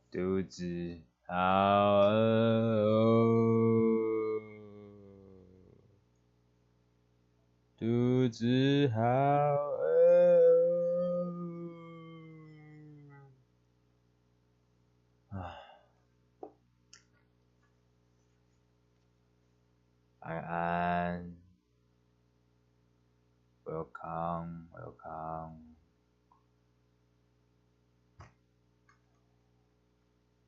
肚子好饿哦，肚子好饿哦。安安 ，welcome。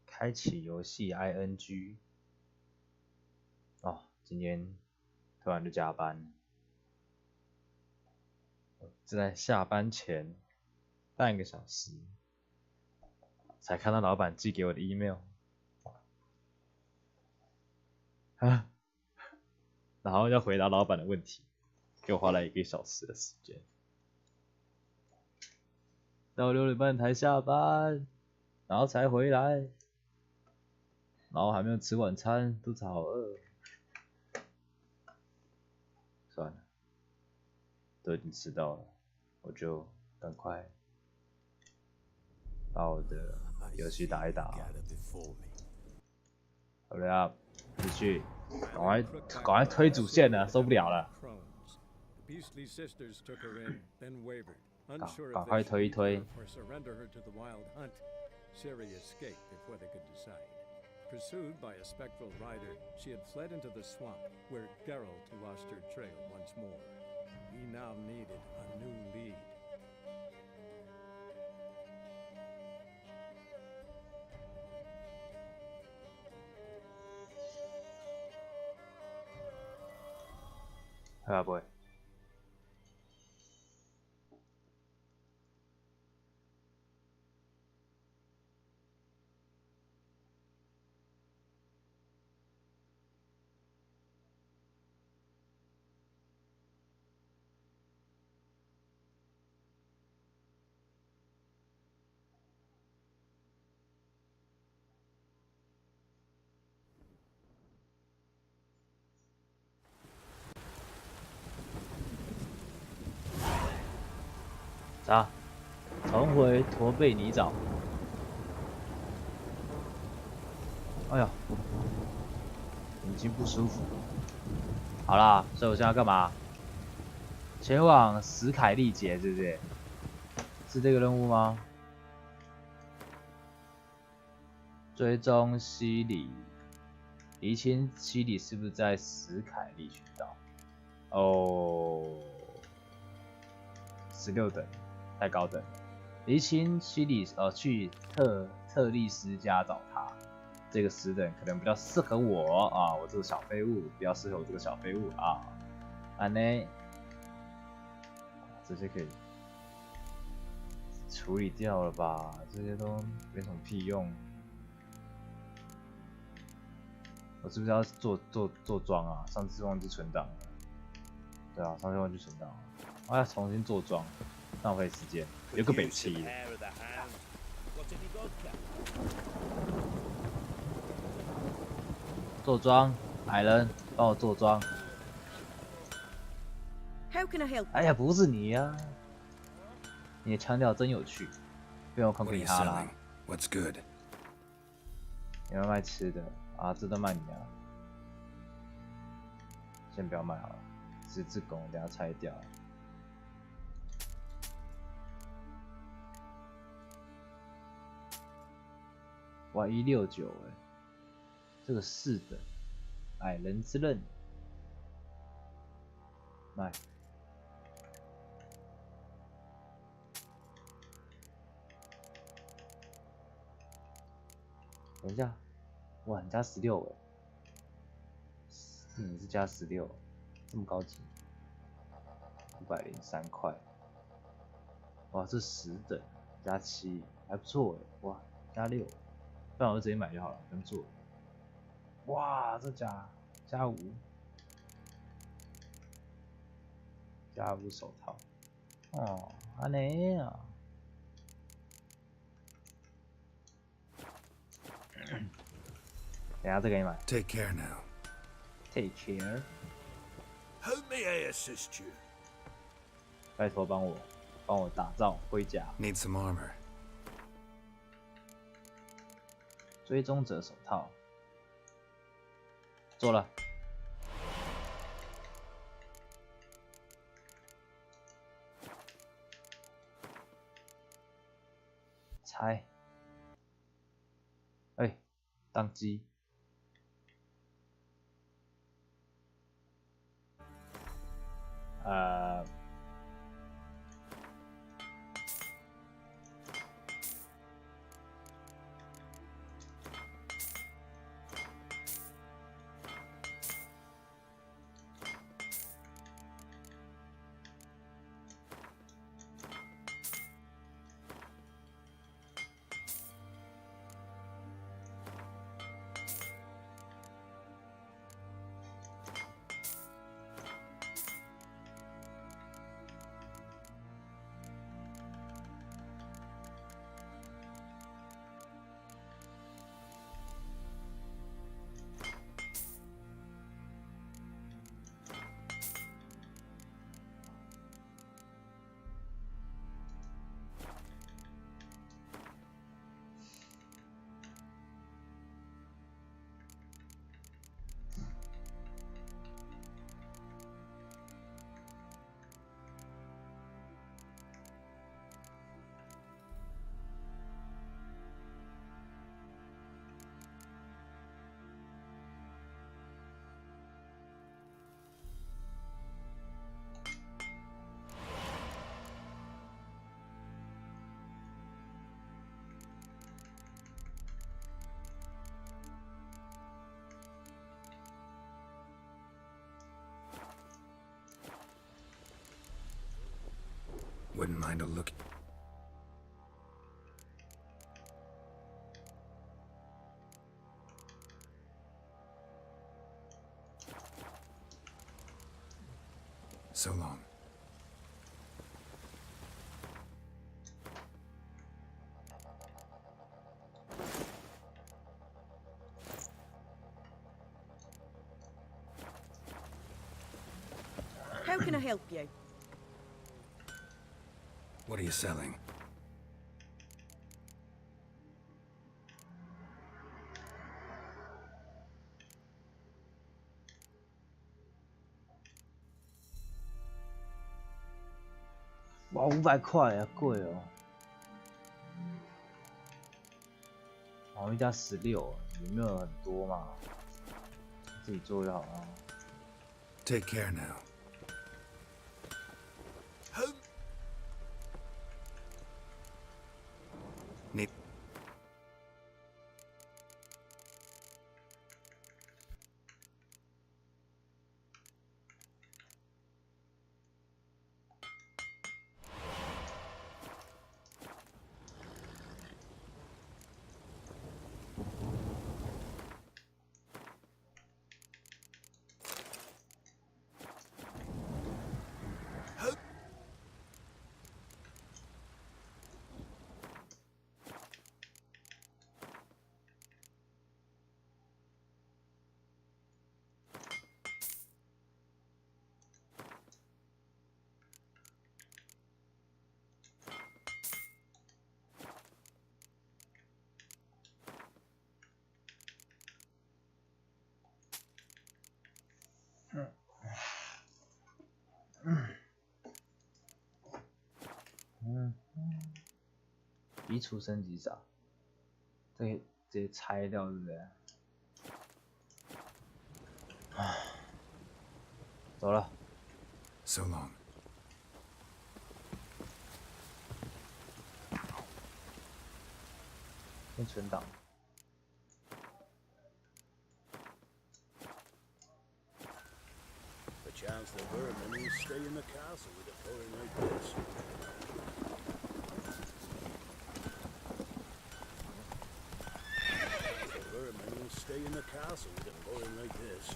开启游戏 ing。哦，今天突然就加班，就在下班前半个小时才看到老板寄给我的 email， 啊，然后要回答老板的问题，给我花了1个小时的时间，到6点半才下班，然后才回来，然后还没有吃晚餐，肚子好饿。算了，都已经迟到了，我就赶快把我的游戏打一打。好了，继续，赶快推主线了，受不了了。赶快推一推。Pursued by a spectral rider, she had fled into the swamp, where Geralt lost her trail once more. He now needed a new lead. Ah, boy.啥？重回驼背泥沼。哎呀，眼睛不舒服。好啦，所以我现在要干嘛？前往史凯利节，对不对？是这个任务吗？追踪西里，厘清西里是不是在史凯利群岛？哦，16等，太高等。厘清西里，去特利斯家找他。这个10等可能比较适合我啊，我这个小废物比较适合我这个小废物啊。安呢，这些可以处理掉了吧？这些都没什么屁用。我是不是要做装啊？上次忘记存档了。对啊，上次忘记存档了，我要重新做装，浪费时间，有个北七。做装，矮人，帮我做装。哎呀，不是你呀、你的腔调真有趣，不用空给你哈啦。What's good？ 有没有卖吃的啊？这都卖你啊！先不要卖好了，十字弓等下拆掉。哇，169哎，这个4等，矮人之刃，卖。等一下，哇，你加16哎，你是加16，这么高级，503块。哇，这10等加7还不错哎，哇，加6，不然我就直接买就好了，不用做。哇，这加5，加5手套，哦，安尼啊。等下再给你买。 Take care now. Take care. How may I assist you? 拜托帮我打造盔甲。 Need some armor. 追踪者手套，做了。猜，哎，当机。Wouldn't mind a look. So long. How can I help you? What are you selling?哇，500块啊，贵哦。哦，一家16，有没有很多嘛？自己做就好了。Take care now. Need.移除升级啥？这个直接拆掉，对不对？走了。So long. 先存档。Chance the vermin will stay in the castle with a pouring like this. The vermin will stay in the castle with a pouring like this.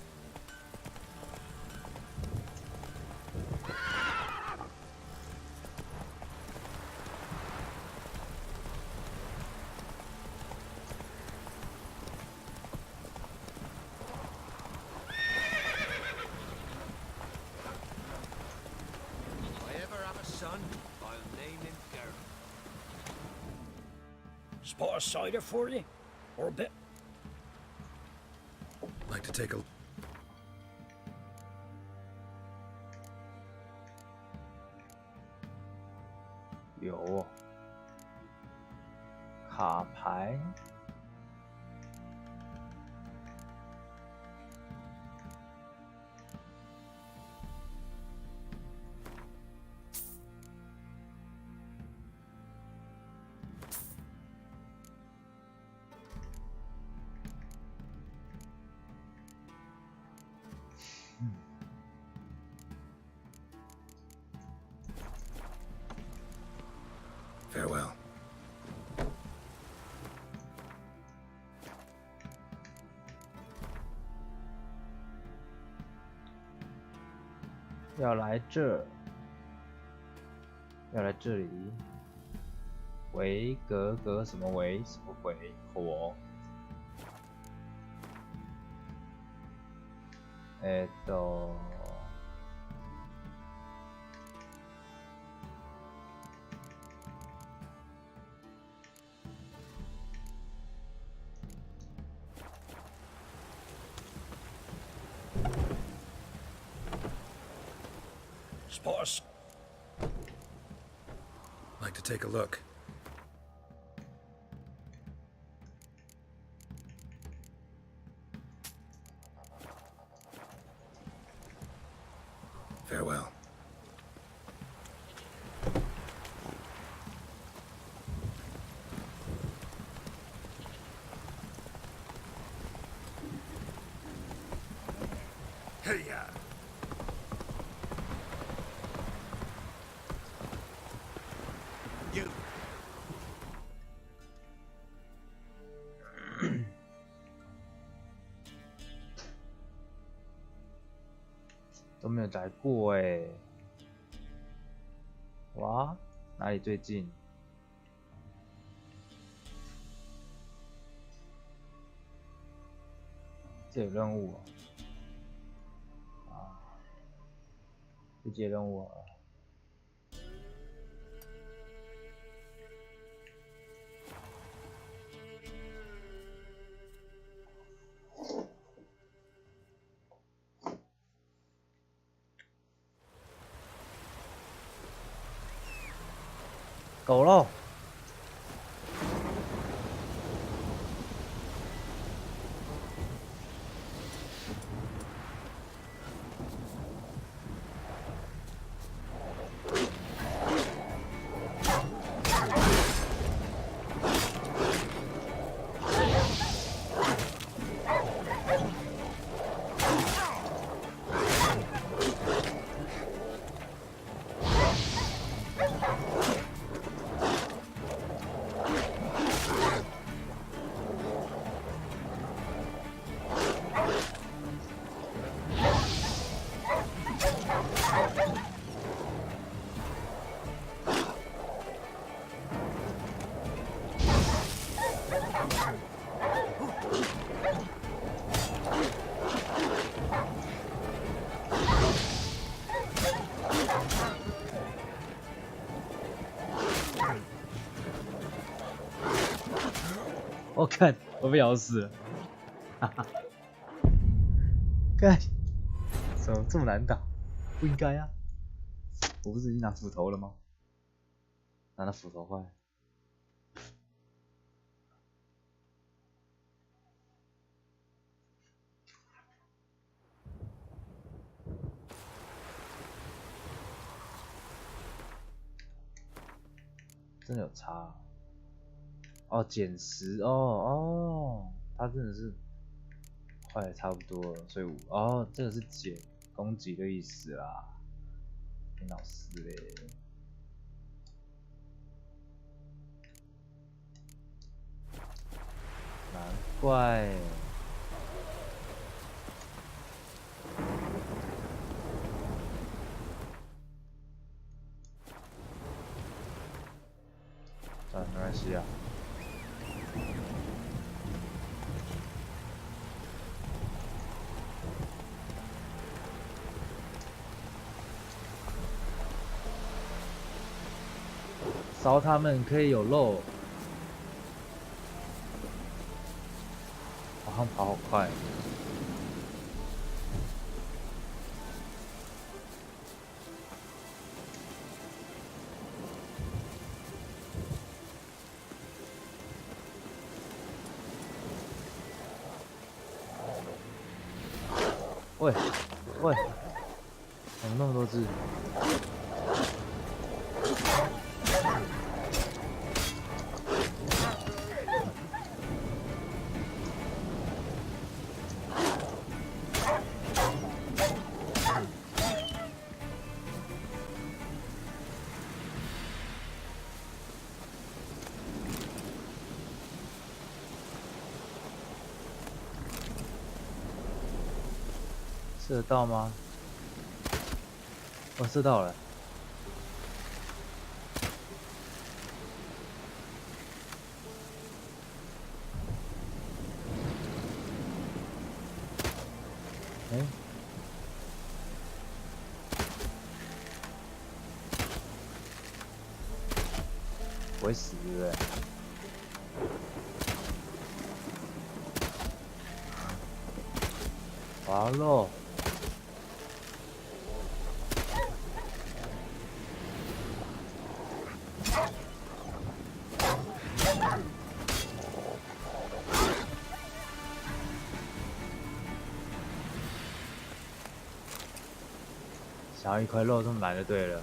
Spot a cider for you? Or a bit Like to take a 有哦卡牌。farewell. 要来这，要来这里。维格格什么维什么鬼火？Spot us. Like to take a look. Farewell. Hey-ya! 都没有来过哎。哇，哪里最近？这有任务啊！去接任务啊！狗肉。我看我被咬死了，哈哈！干，怎么这么难打？不应该啊！我不是已经拿斧头了吗？拿那斧头坏。真的有差哦，减10哦，他真的是坏的差不多了，所以这个是减攻击的意思啦，你老师嘞，难怪。没关系啊。烧他们可以有肉。好像跑好快。喂喂，怎么那么多只？射得到吗？我射到了。哎，不会死对不对？完喽！想要一块肉这么难就对了。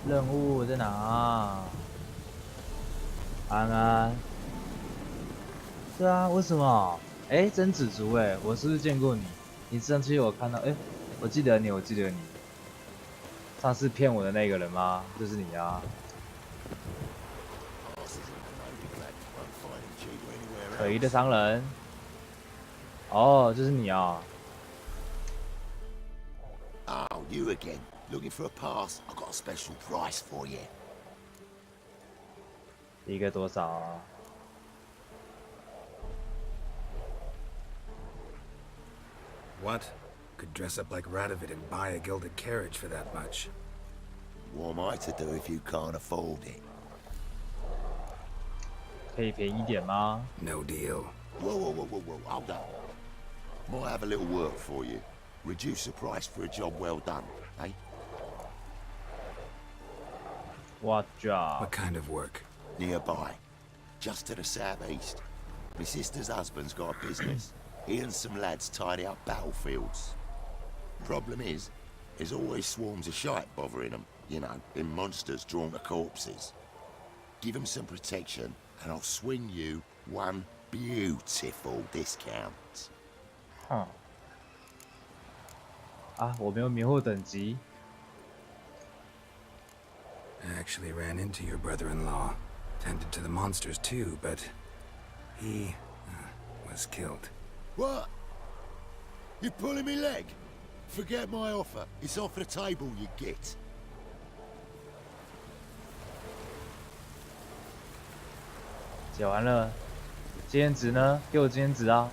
任务在哪？安安。对啊，为什么？哎，真紫竹哎，我是不是见过你？你上次有看到？哎，我记得你，我记得你。上次骗我的那个人吗？就是你啊。可疑的商人。哦，就是你啊。Oh, you again. Looking for a pass? I've got a special price for you. 一个多少啊？ What? Could dress up like Radovid and buy a gilded carriage for that much. What am I to do if you can't afford it? 可以便宜点吗？ No deal. Whoa, hold up. Might have a little work for you. Reduce the price for a job well done, eh? What job? What kind of work? Nearby. Just to the southeast. My sister's husband's got a business. He and some lads tidy up battlefields. Problem is, there's always swarms of shite bothering them. You know, them monsters drawn to corpses. Give them some protection, and I'll swing you one beautiful discount. 哼。啊，我没有迷惑等级。I actually ran into your brother-in-law. Tended to the monsters too, but he was killed. What? You're pulling me leg? Forget my offer. It's off the table, you git. 解完了，经验值呢？给我经验值啊！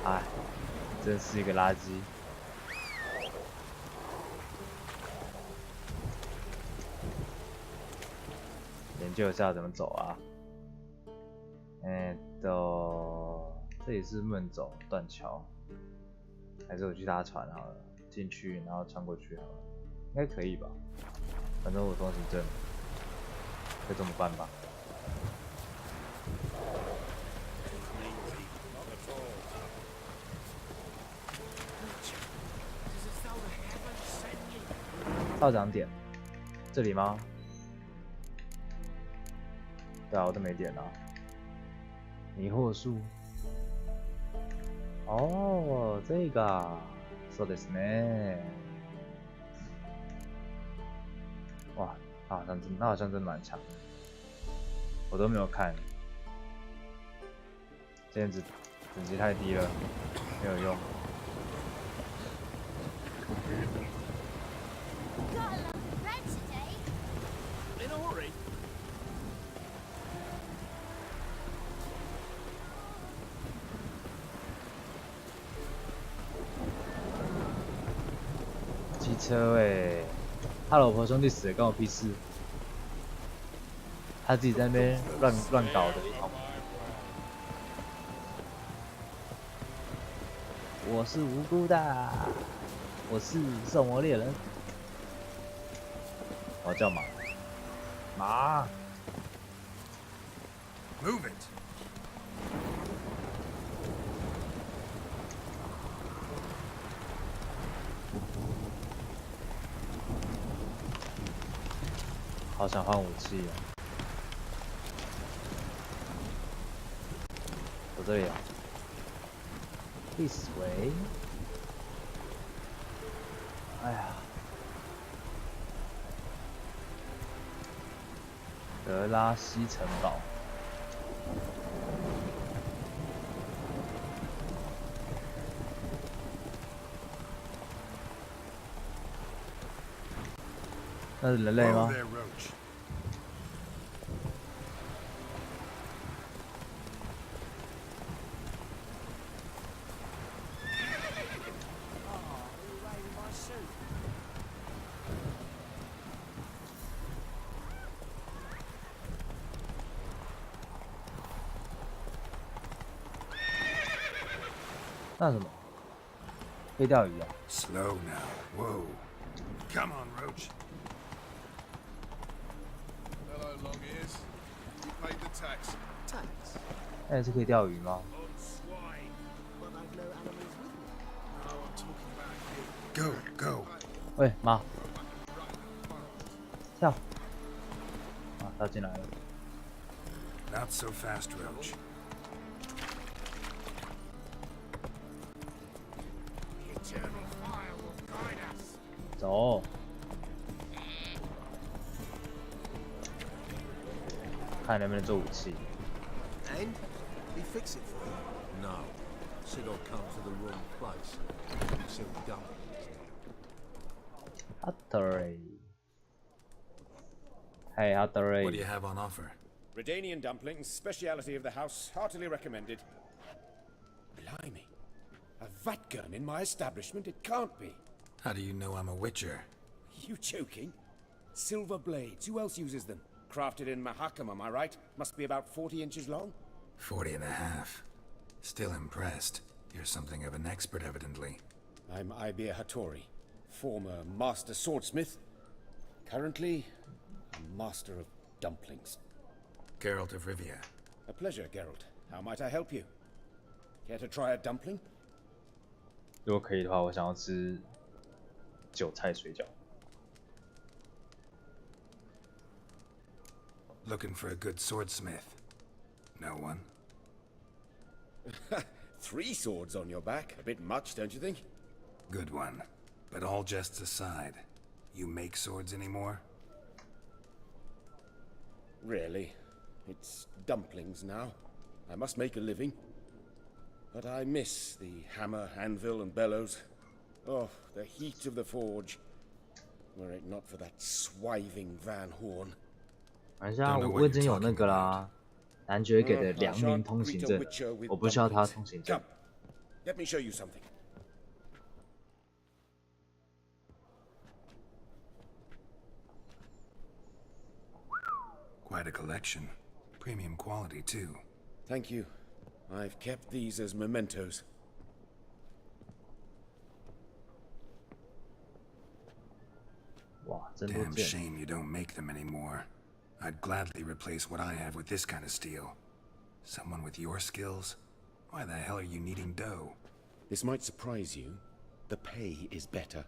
哎，真是一个垃圾。研究一下怎么走啊？这里是梦走断桥，还是我去搭船好了？进去然后穿过去好了，应该可以吧？反正我通行证，就这么办吧。道长点，这里吗？对啊，我都没点啊。迷惑树。哦，这个啊，そうですね。哇，他好像真的蛮强的，我都没有看。今天等级太低了，没有用。机车他老婆兄弟死了关我屁事，他自己在那边乱搞的一通。我是无辜的，我是兽魔猎人。我叫马。马。Move it. 好想换武器啊！我这里啊。This way。哎呀，德拉西城堡。那是人类吗？那什么？飞钓鱼啊 Slow now. Whoa. Come on, Roach. Hello, long ears. You paid the tax. Tax? 那也是可以钓鱼吗？ On swine. But I've no animals with me. No, I'm talking about you. Go, go. 喂，妈，跳！啊，他进来了。Not so fast, Roach. The eternal fire will guide us. 走。看能不能做武器。 And we fix it for you. No. Sigurd comes to the wrong place. So dumb. Hattery. Hey, Hattery. What do you have on offer? Redanian dumplings, speciality of the house, heartily recommended. Blimey. A vat gun in my establishment? It can't be. How do you know I'm a witcher? You joking? Silver blades, who else uses them? Crafted in Mahakam, am I right? Must be about 40 inches long? 40 and a half. Still impressed. You're something of an expert, evidently. I'm Ibir Hattori, former master swordsmith. Currently, a master of dumplings. Geralt of Rivia. A pleasure, Geralt. How might I help you? Care to try a dumpling? 如果可以的话，我想要吃韭菜水饺。 Looking for a good swordsmith? No one? 3 swords on your back. A bit much, don't you think? Good one. But all jests aside, you make swords anymore? Really? It's dumplings now. I must make a living. But I miss the hammer, anvil, and bellows. Oh, the heat of the forge. Were it not for that swiving Van Horn. 等一下，我已经有那个啦，男爵给的良民通行证，我不需要他通行证。 Come, let me show you something. Quite a collection. Premium quality, too. Thank you. I've kept these as mementos. Wow, 真多 Damn 剑。 shame you don't make them anymore. I'd gladly replace what I have with this kind of steel. Someone with your skills? Why the hell are you needing dough? This might surprise you. The pay is better.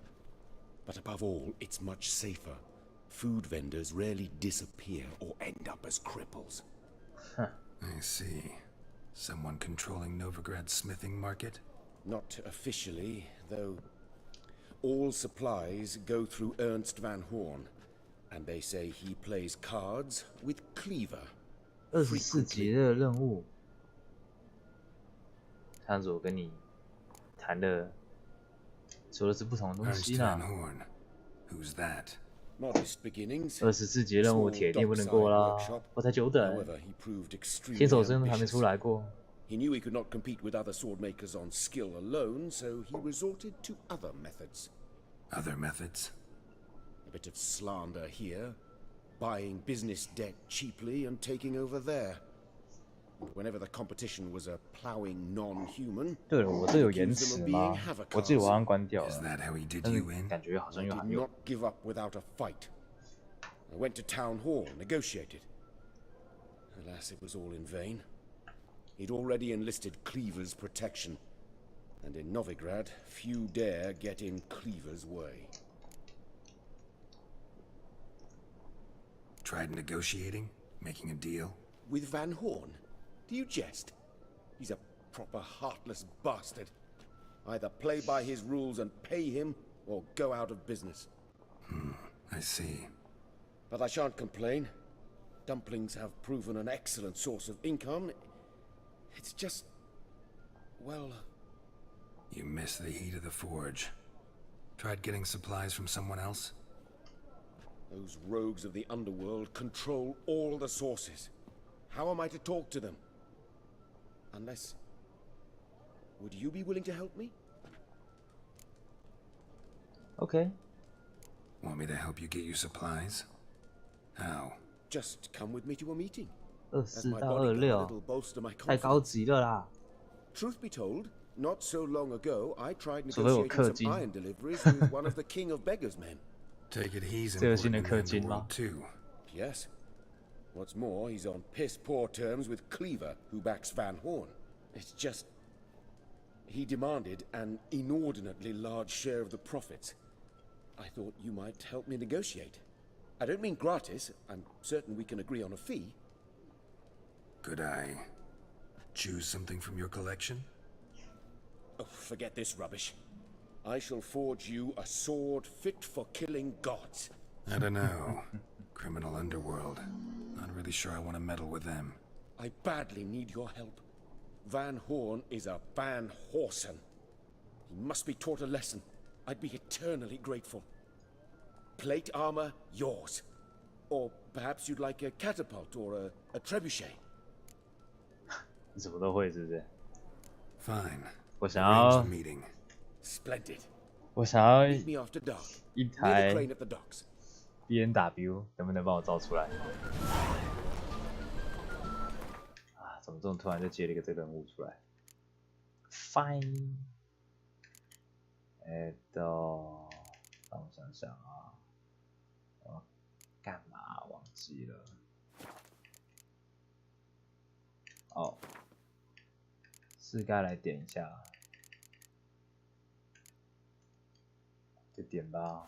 But above all, it's much safer. Food vendors rarely disappear or end up as cripples. I see. Someone controlling Novigrad's smithing market? Not officially, though. All supplies go through Ernst van Horn, and they say he plays cards with Cleaver. 24级的任务，探索跟你谈的说的是不同的东 Ernst 西 van 呢。 Horn. Who's that? Modest beginnings. 24级任务铁定不能过啦，我才久等， However, he proved extremely 新手村还没 ambitious. 出来过。 He knew he could not compete with other sword makers on skill alone, so he resorted to other methods. Other methods? A bit of slander here, buying business debt cheaply and taking over there. And whenever the competition was a plowing non-human, 对了，我这有延迟吗？我记得我好像关掉 Is 了， that how he did 但是 you in? 感觉好像 I 又 did 还有 not give up without a fight. I went to town hall, negotiated. Alas, it was all in vain. He'd already enlisted Cleaver's protection, and in Novigrad, few dare get in Cleaver's way. Tried negotiating? Making a deal? With Van Horn? Do you jest? He's a proper heartless bastard. Either play by his rules and pay him, or go out of business. I see. But I shan't complain. Dumplings have proven an excellent source of income. It's just... well... You miss the heat of the forge. Tried getting supplies from someone else? Those rogues of the underworld control all the sources. How am I to talk to them? Unless... would you be willing to help me? OK， Want me to help you get you supplies? How? Just come with me to a meeting. 24到26， It'll bolster my 太高 confidence. 级了啦！ Truth be told, not so long ago, I tried 除非我 negotiating 氪 some 金。 iron deliveries with one of the King of Beggars' men. Take it he's 这个新的 important 氪 in the 金吗 underworld too. Yes. What's more, he's on piss-poor terms with Cleaver, who backs Van Horn. It's just... he demanded an inordinately large share of the profits. I thought you might help me negotiate. I don't mean gratis. I'm certain we can agree on a fee. Could I choose something from your collection? Oh, forget this rubbish. I shall forge you a sword fit for killing gods. I don't know. Criminal underworld. Not really sure I want to meddle with them. I badly need your help. Van Horn is a Van Horsen. He must be taught a lesson. I'd be eternally grateful. Plate armor, yours. Or perhaps you'd like a catapult or a trebuchet. 你什么都会是不是？ Fine. 我想 Arrange 要 the，meeting. Splendid. 我想要 Meet me after dark. 一 Near the 台 crane at the docks. BMW，能不能帮我造出来？啊，怎么这么突然就接了一个这个任务出来 ？Fine。让我想想啊，我要干嘛忘记了？哦，是该来点一下，就点吧。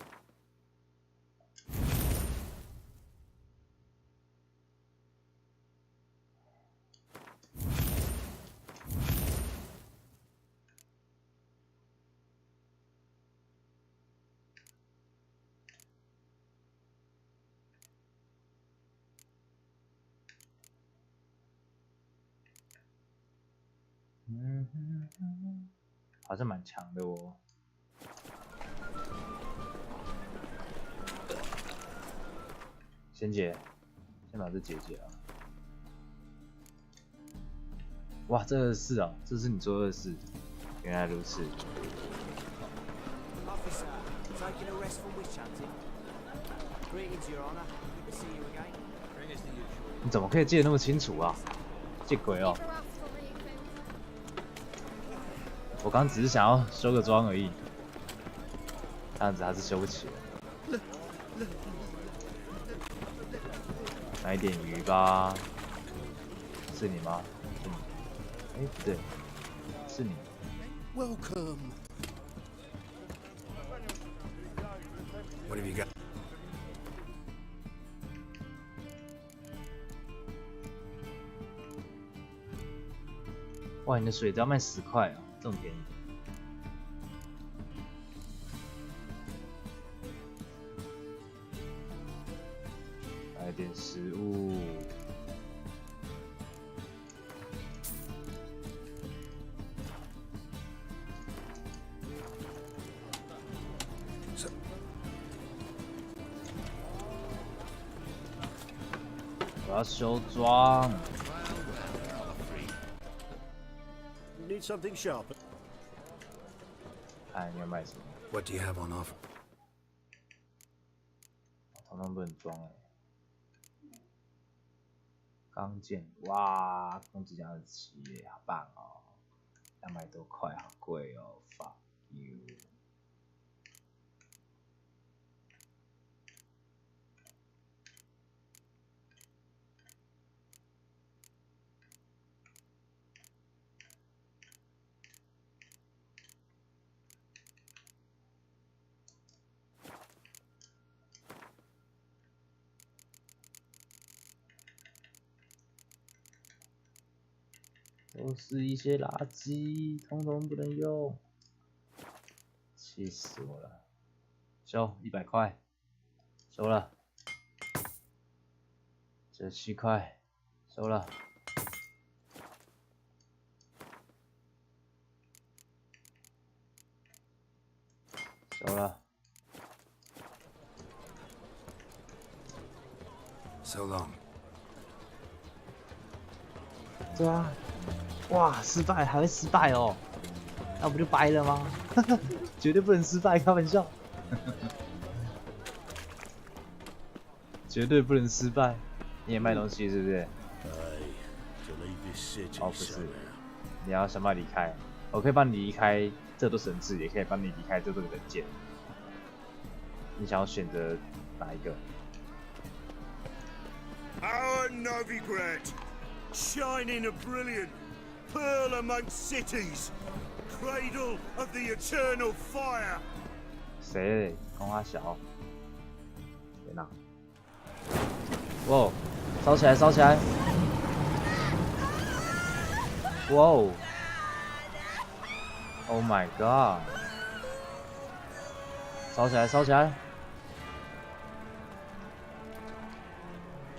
好像蛮强的哦。先解，先把这解解啊！哇，这是啊，这是你说的是，原来如此。 Officer, taking a rest from witch hunting. Greetings, Your Honor. Good to see you again. Bring us the usual. 你怎么可以记得那么清楚啊？见鬼哦！我刚只是想要修个妆而已，这样子还是修不起来。买点鱼吧，是你吗？是你？哎，不对，是你。 Welcome. What have you got? 哇，你的水只要卖10块啊，这么便宜。来点食物。我要修装。 Need something sharp. 看你要卖什么？ What do you have on offer? 统统不能装哎。钢剑，哇，攻击加27耶，好棒哦！200多块，好贵哦 ，fuck you。 都是一些垃圾，通通不能用，气死我了！收100块，收了。这7块，收了。收了。 So long. 对啊，哇，失败还会失败哦，那不就掰了吗？绝对不能失败，开玩笑。绝对不能失败。你也卖东西是不是？哦，不是，你要想办法离开。我可以帮你离开这座神智，也可以帮你离开这座人间。你想要选择哪一个？ Our Novigrad, shining and brilliant, pearl amongst cities, cradle of the eternal fire. 谁？公阿小？天哪！哇！烧起来，烧起来！哇哦 ！Oh my god！ 烧起来，烧起来！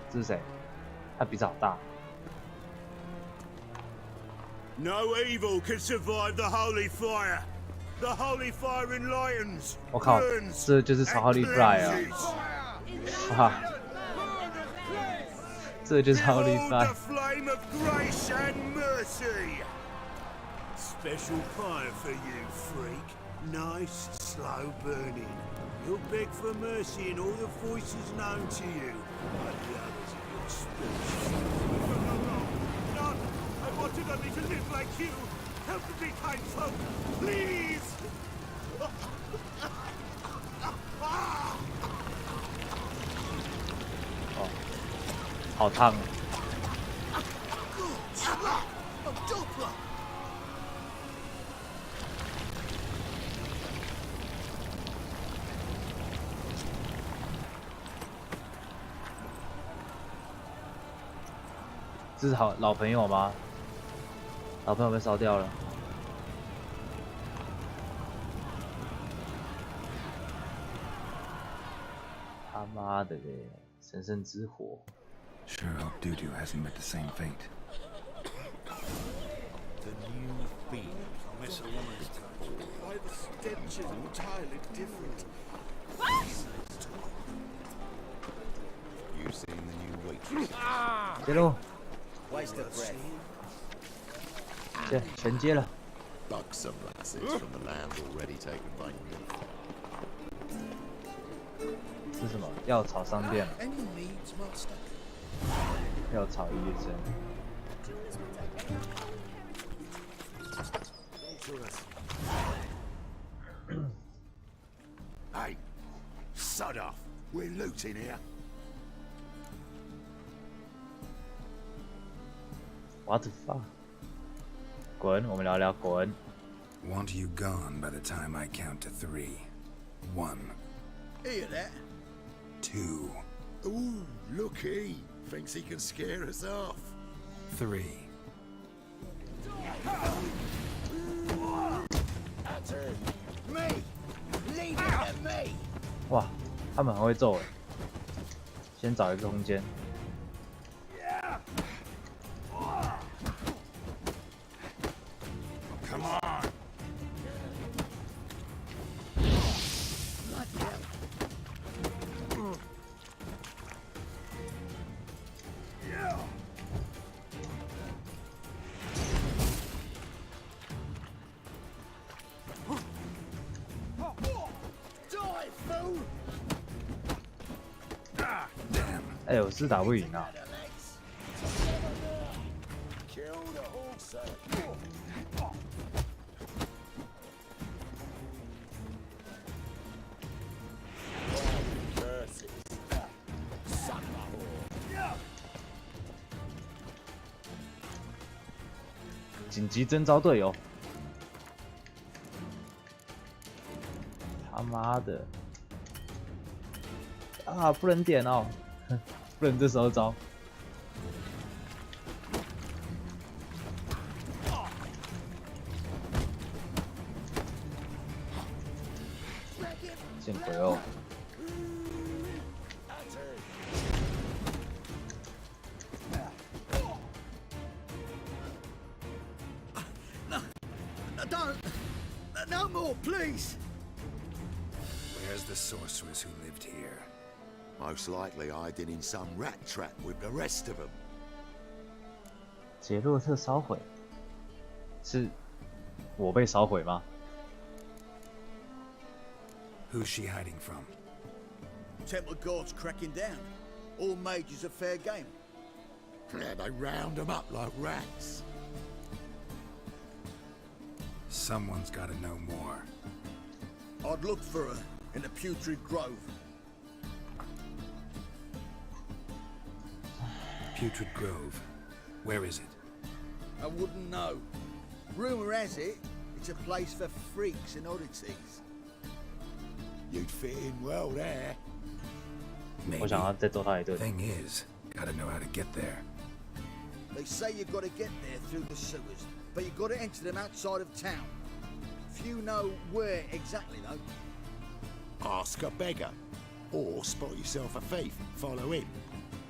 这是谁？他鼻子好大。 No evil can survive the holy fire. The holy fire enlightens, 我靠， burns, 这就是超 Holy Fire 啊！ 哇，这就是 Holy Behold Fire。 the flame of grace and mercy. Special fire for you, freak. Nice, slow burning. You'll beg for mercy in all the voices known to you, like the others of your species. No, I wanted only to live like you. Help me, kind folk, please. 哦，好烫。这是老朋友吗？老朋友被烧掉了。他妈的嘞！神圣之火。 Sure hope Dudu hasn't met the same fate. The new fiend. Miss a woman's touch. Why the stench is entirely different. You seen the new waitress? 接路， Waste of breath. 接全接了。 Buxom lasses from the land already taken by you. 这是什么？药草商店。 Any needs, master? 药草医生。 Hey, sod off. We're looting here. What the fuck？ 滚，我们聊聊滚。 Want you gone by the time I count to 3. 1, Hear that? 2, Ooh, looky. Thinks he can scare us off. 3. 哇，他们很会揍哎！先找一个空间。Come on. Damn. 哎，我是打不赢啊！紧急征召队友！他妈的！啊，不能点哦，不能这时候招。见鬼哦！ No more, please! Where's the sorceress who lived here? Most likely hiding in some rat trap with the rest of them. 杰洛特烧毁，是我被烧毁吗？ Who's she hiding from? Temple guards cracking down. All mages are fair game. Yeah, they round them up like rats. Someone's gotta know more. I'd look for her in the Putrid Grove. Putrid Grove. Where is it? I wouldn't know. Rumour has it, it's a place for freaks and oddities. You'd fit in well there. 我 Maybe. 想要再揍他一顿。 Thing is, gotta know how to get there. They say you've got to get there through the sewers, but you've got to enter them outside of town. Few know where exactly, though. Ask a beggar. Or spot yourself a thief, follow him.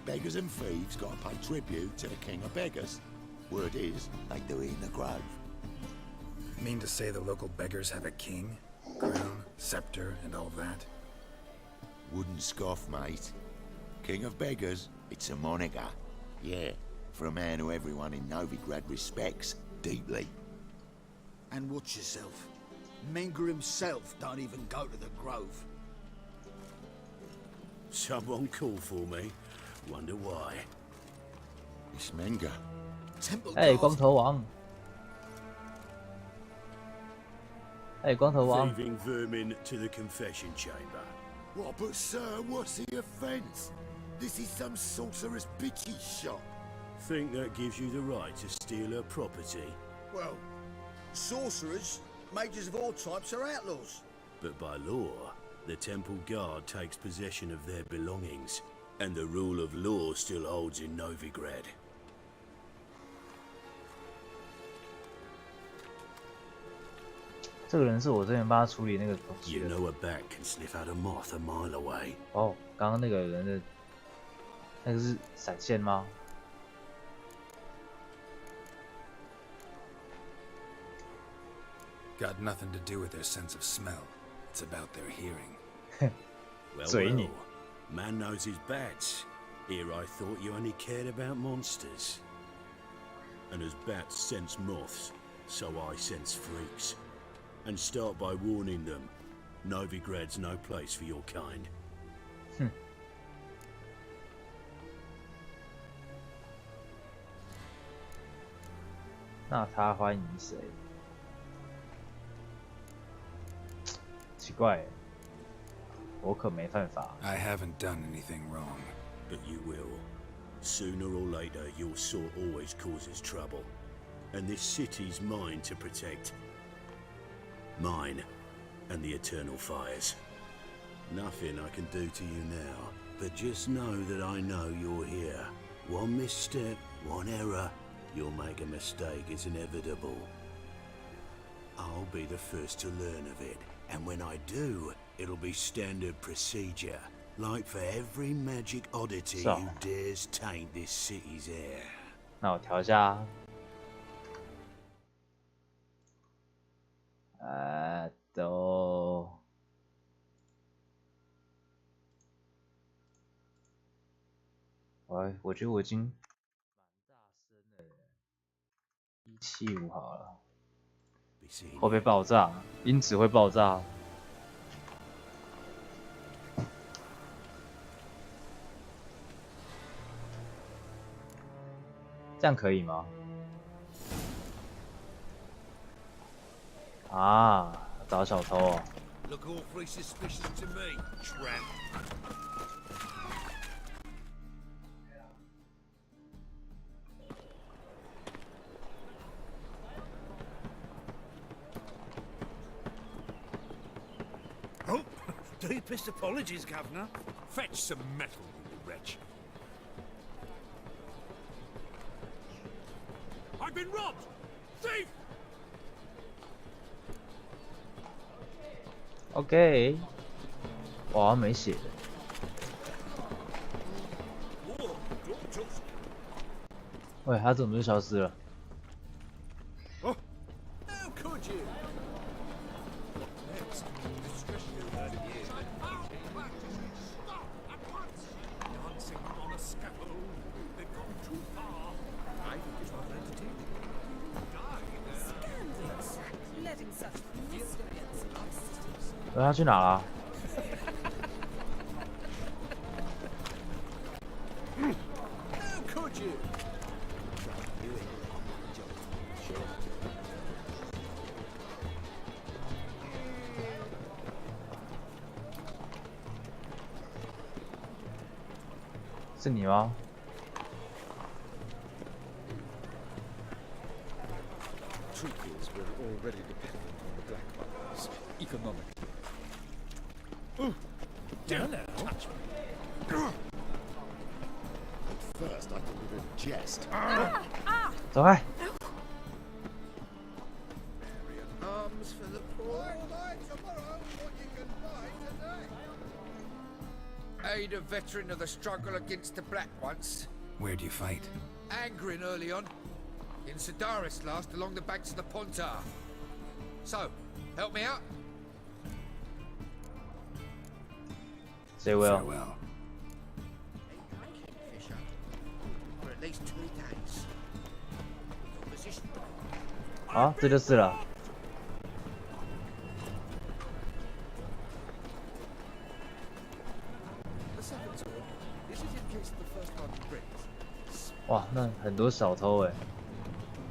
Beggars and thieves gotta pay tribute to the king of beggars. Word is, they do it in the grove. Mean to say the local beggars have a king? Crown, scepter, and all that? Wouldn't scoff, mate. King of beggars, it's a moniker. Yeah, for a man who everyone in Novigrad respects deeply. And watch yourself. Menger himself don't even go to the grove. Someone called for me. Wonder why. It's Menger. Temple 哎， guards 光头王！哎，光头王！ Thieving vermin to the confession chamber. What, but sir, what's the offence? This is some sorcerer's bitchy shop. Think that gives you the right to steal her property? Well, sorcerers, mages of all types are outlaws. But by law, the temple guard takes possession of their belongings, and the rule of law still holds in Novigrad. 这个人是我之前帮他处理那个东西 You 的。 know a bat can sniff out a moth a mile away. 哦，刚刚那个人的那个是闪现吗？ Got nothing to do with their sense of smell. It's about their hearing. Well, Zany. Man knows his bats. Here I thought you only cared about monsters. And as bats sense moths, so I sense freaks. And start by warning them, Novigrad's no place for your kind. 那他欢迎谁？奇怪，我可没犯法。 I haven't done anything wrong. But you will. Sooner or later, your sort always causes trouble. And this city's mine to protect. Mine and the eternal fires. Nothing I can do to you now, but just know that I know you're here. One misstep, one error, you'll make a mistake, it's inevitable. I'll be the first to learn of it, and when I do, it'll be standard procedure, like for every magic oddity who dares taint this city's air. 那我调一下。我觉得我已经蛮大声了，175好了，会不会爆炸？音质会爆炸。这样可以吗？啊，找小偷哦。Look awfully suspicious to me, tramp. Oh, deepest apologies, Governor. Fetch some metal, you wretch. I've been robbed! Thief! OK， 我好像没写的。喂，他怎么就消失了？ How could you? Next, dancing on a scaffold. They've gone too far. I think it's not entertaining. Scandalous. Letting such miscreants exist. 他去哪了？ How could you? 是你吗？ Truth is, we're already dependent on the black markets economically. Ooh, hello. Touch me. At first, I thought we were in jest. 走开！ Arms for the poor. Tomorrow, what you can buy today. Aid a veteran of the struggle against the black once. Where'd you fight? Angering early on. In Sedaris last, along the banks of the Pontar. So, help me out? Say well. Farewell. Fisher. For at least 2 days. Your position. 好，这就是了。 The second sword. This is in case the first one breaks. 哇，那很多小偷哎，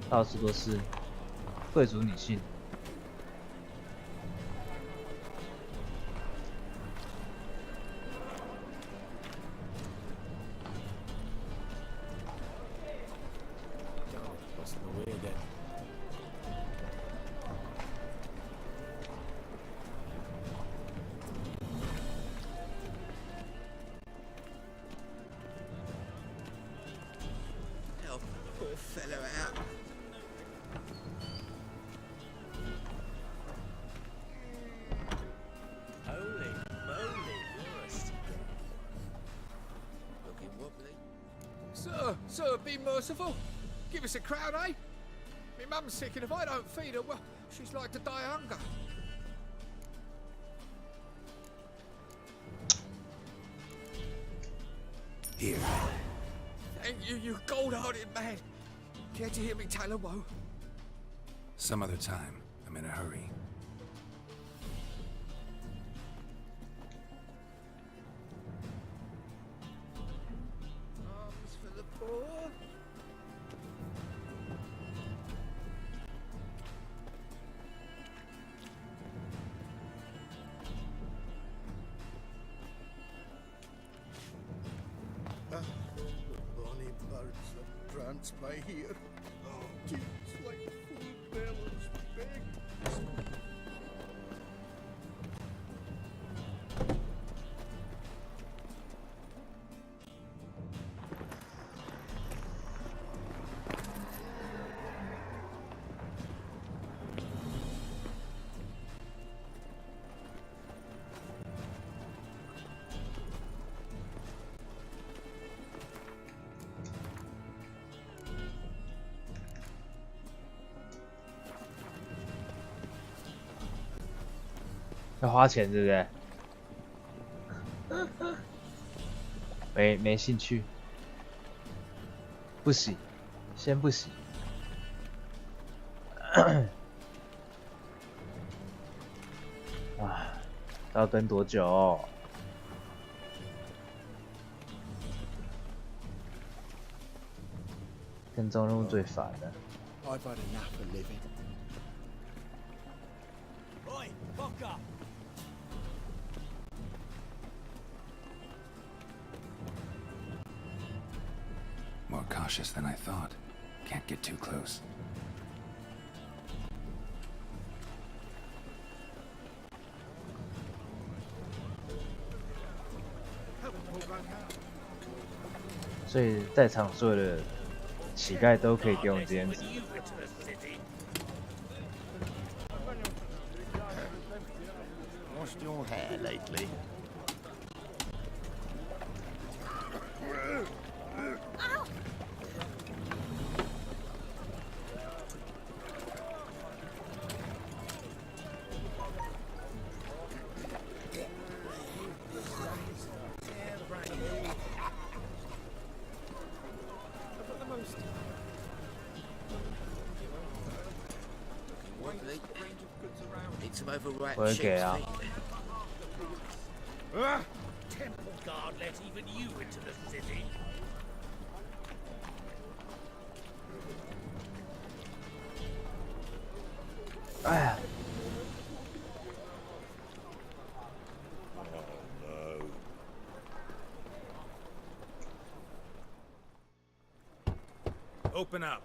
到处都是贵族女性。 Busting away again. Help the poor fellow out. Holy moly, worst. Looking wobbly. Sir, be merciful. Give us a crown, eh? Me mum's sick, and if I don't feed her, well, she's like to die of hunger. Here. Thank you, you gold-hearted man. Care to hear me tell a woe? Some other time. I'm in a hurry. Arms for the poor. The bonny birds that prance by here. Oh, tears like full bellows beg. 要花钱对不对？没兴趣，不洗，先不洗。啊，要等多久？跟踪任务最烦的。I've had enough of living. Oi, Vodka! More cautious than I thought. Can't get too close. Help Paul go out. 所以在场所有的乞丐都可以给我们这样子。 Washed your hair lately? Need some overripe 我会给啊。 Temple Guard let even you into the city. Open up.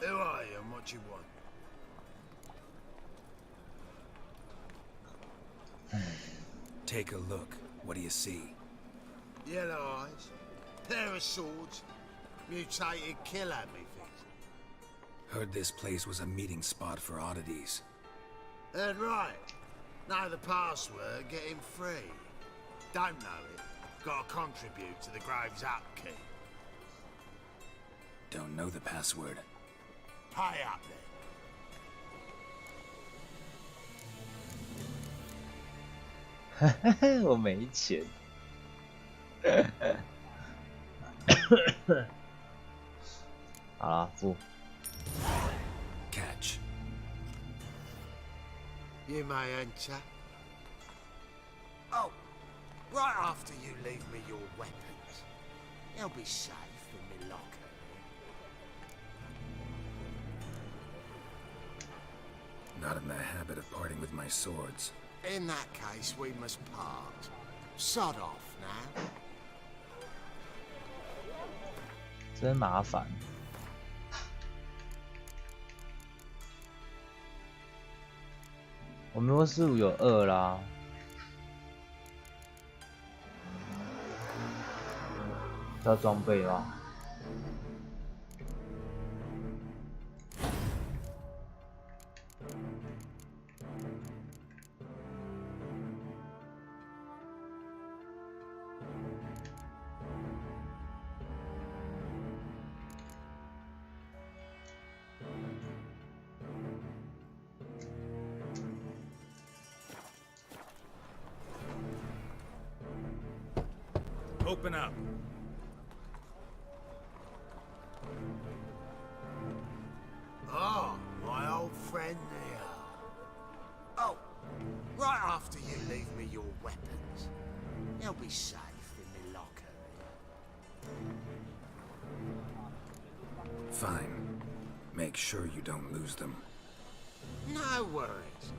Who are you and what do you want? Take a look. What do you see? Yellow eyes, pair of swords, mutated kill at me things. Heard this place was a meeting spot for oddities. Heard right. Know the password, get him free. Don't know it, gotta contribute to the Grave's upkeep. Don't know the password. Pay up then. 我没钱。好了，付。 Catch. You may enter. Oh, right after you leave me your weapons. They'll be safe in my locker. Not in the habit of parting with my swords. In that case, we must part. Sod off now. 真麻烦。我们似乎有2啦。要装备吗？ Open up. Oh, my old friend there. Oh, right after you leave me your weapons. They'll be safe in my locker. Fine. Make sure you don't lose them. No worries.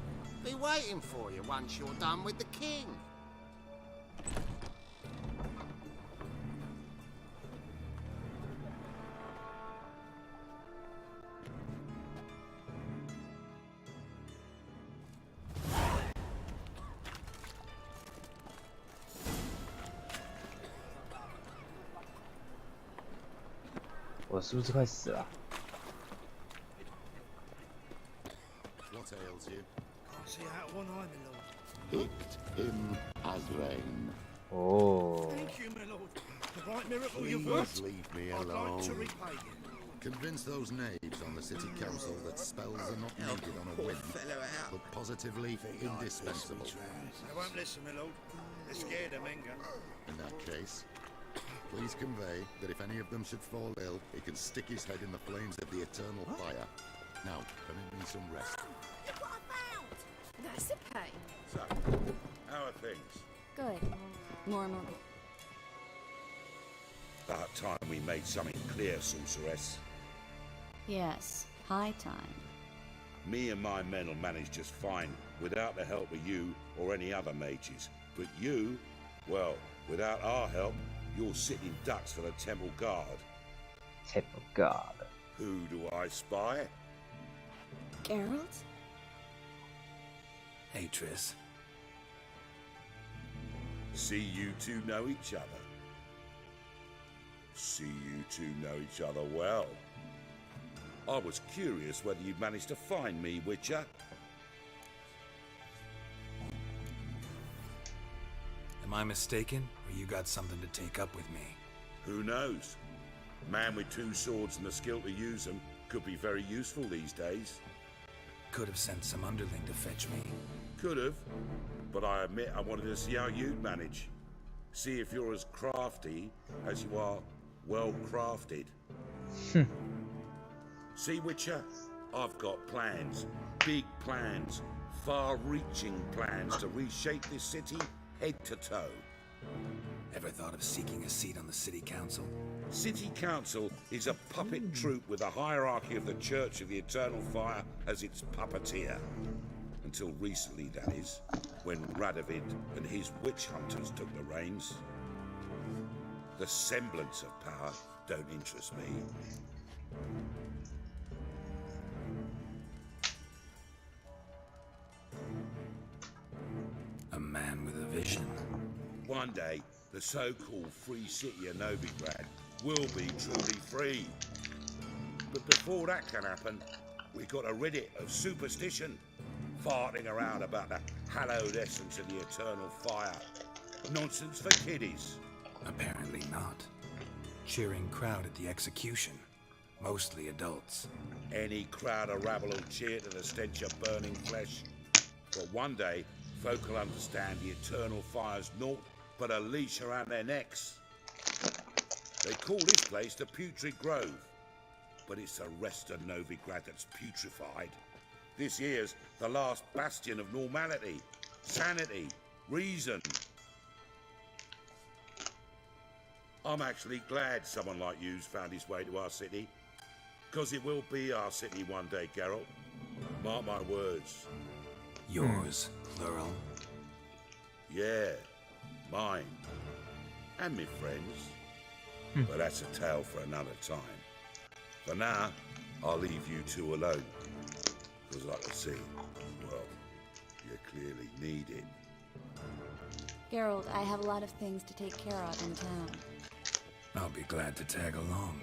Be waiting for you once you're done with the king. What ails you? Can't see out one eye, my lord. Picked him as rain. Oh. Thank you, my lord. The right miracle Please you've worked. leave me I'd alone. like to repay you. Convince those knaves on the city council that spells are not needed on a whim, but positively indispensable. They won't listen, my lord. They're scared of Menga. In that case, please convey that if any of them should fall ill, he can stick his head in the flames of the eternal fire. Now, permit me some rest. Look what I found! That's okay. So, how are things? Good. Normal. About time we made something clear, sorceress. Yes, high time. Me and my men will manage just fine without the help of you or any other mages. But you, well, without our help, you're sitting ducks for the Temple Guard. Temple Guard. Who do I spy? Geralt? Hey, Triss. See you two know each other. See you two know each other well. I was curious whether you'd managed to find me, Witcher. Am I mistaken, or you got something to take up with me? Who knows? Man with two swords and the skill to use them could be very useful these days. Could have sent some underling to fetch me. Could have, but I admit I wanted to see how you'd manage. See if you're as crafty as you are well-crafted. See, Witcher? I've got plans. Big plans. Far-reaching plans to reshape this city head to toe. Ever thought of seeking a seat on the city council? City council is a puppet troupe with a hierarchy of the Church of the Eternal Fire as its puppeteer. Until recently, that is, when Radovid and his witch hunters took the reins. The semblance of power don't interest me. A man with a vision. One day, the so-called free city of Novigrad will be truly free. But before that can happen, we got to rid it of superstition, farting around about the hallowed essence of the eternal fire. Nonsense for kiddies. Apparently not. Cheering crowd at the execution. Mostly adults. Any crowd of rabble will cheer to the stench of burning flesh. But one day, folk will understand the eternal fire's naught but a leash around their necks. They call this place the Putrid Grove, but it's the rest of Novigrad that's putrefied. This here's the last bastion of normality, sanity, reason. I'm actually glad someone like you's found his way to our city, because it will be our city one day, Geralt. Mark my words. Yours, plural. Yeah, mine. And me friends. But that's a tale for another time. For now, I'll leave you two alone. Because like I see, well, you clearly need it. Geralt, I have a lot of things to take care of in town. I'll be glad to tag along.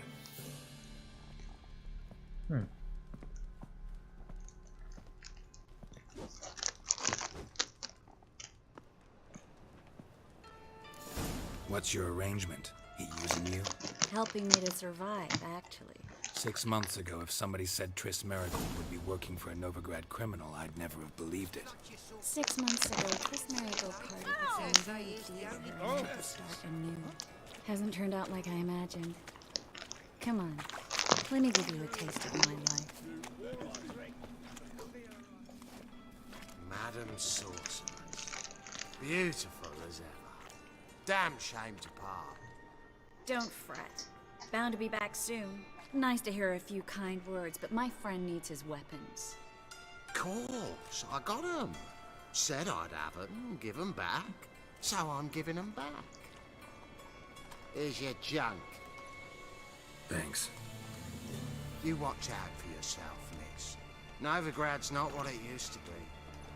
What's your arrangement? He using you? Helping me to survive, actually. 6 months ago, if somebody said Triss Merigold would be working for a Novigrad criminal, I'd never have believed it. 6 months ago, Triss Merigold parted with some very dear and wanted to start anew. Hasn't turned out like I imagined. Come on, let me give you a taste of my life. Madam Sorceress. Beautiful as ever. Damn shame to part. Don't fret. Bound to be back soon. Nice to hear a few kind words, but my friend needs his weapons. Course, I got 'em. Said I'd have 'em and give 'em back. So I'm giving 'em back. Here's your junk. Thanks. You watch out for yourself, miss. Novigrad's not what it used to be.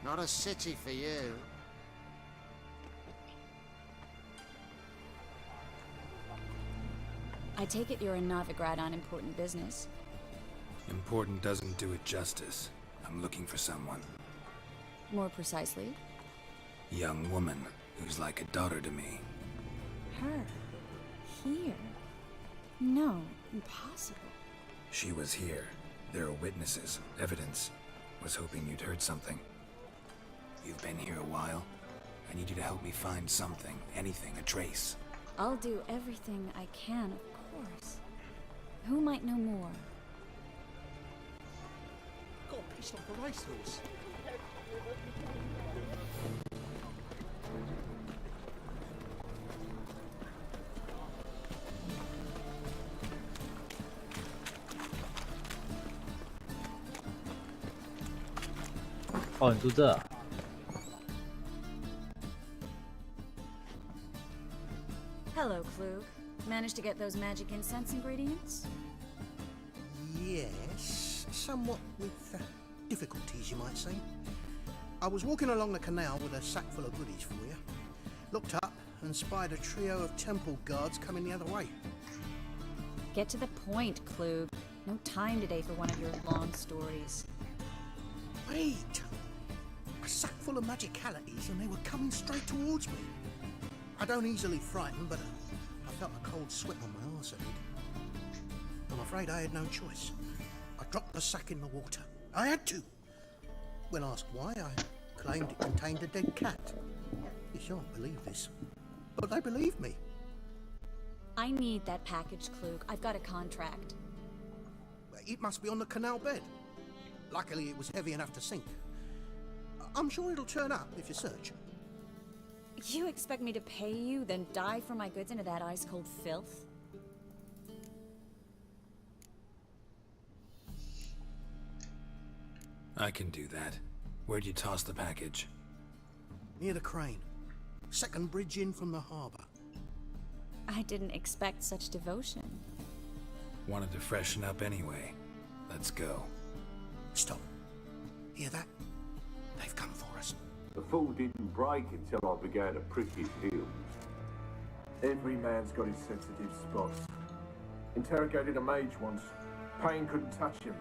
Not a city for you. I take it you're in Novigrad on important business. Important doesn't do it justice. I'm looking for someone. More precisely? Young woman who's like a daughter to me. Her? Here? No, impossible. She was here. There are witnesses, evidence. Was hoping you'd heard something. You've been here a while. I need you to help me find something, anything, a trace. I'll do everything I can, of course. Who might know more? Got pissed like a racehorse.哦，你住这？ Hello, Klug. Managed to get those magic incense ingredients? Yes, somewhat with difficulties, you might say. I was walking along the canal with a sack full of goodies for you. Looked up and spied a trio of temple guards coming the other way. Get to the point, Klug. No time today for one of your long stories. Wait! A sack full of magicalities and they were coming straight towards me. I don't easily frighten, but I felt a cold sweat on my arse, I did. I'm afraid I had no choice. I dropped the sack in the water. I had to. When asked why, I claimed it contained a dead cat. You shan't believe this, but they believed me. I need that package, Klug. I've got a contract. It must be on the canal bed. Luckily, it was heavy enough to sink. I'm sure it'll turn up if you search. You expect me to pay you, then dive for my goods into that ice-cold filth? I can do that. Where'd you toss the package? Near the crane. Second bridge in from the harbour. I didn't expect such devotion. Wanted to freshen up anyway. Let's go. Stop. Hear that? They've come for us. The fall didn't break until I began to prick his heels. Every man's got his sensitive spots. Interrogated a mage once. Pain couldn't touch him.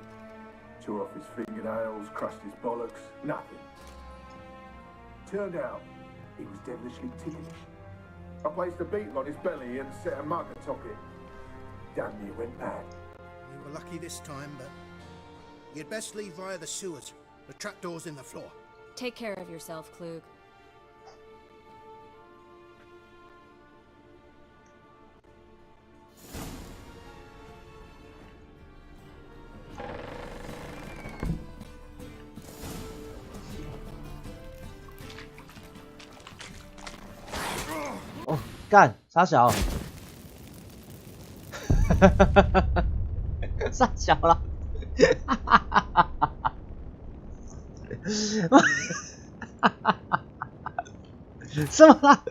Tore off his fingernails, crushed his bollocks, nothing. Turned out, he was devilishly ticklish. I placed a beetle on his belly and set a mug atop it. Damn near went mad. We were lucky this time, but you'd best leave via the sewers. The trapdoor's in the floor. Take care of yourself, Klug.哦，干，傻小，傻小了，什么啦？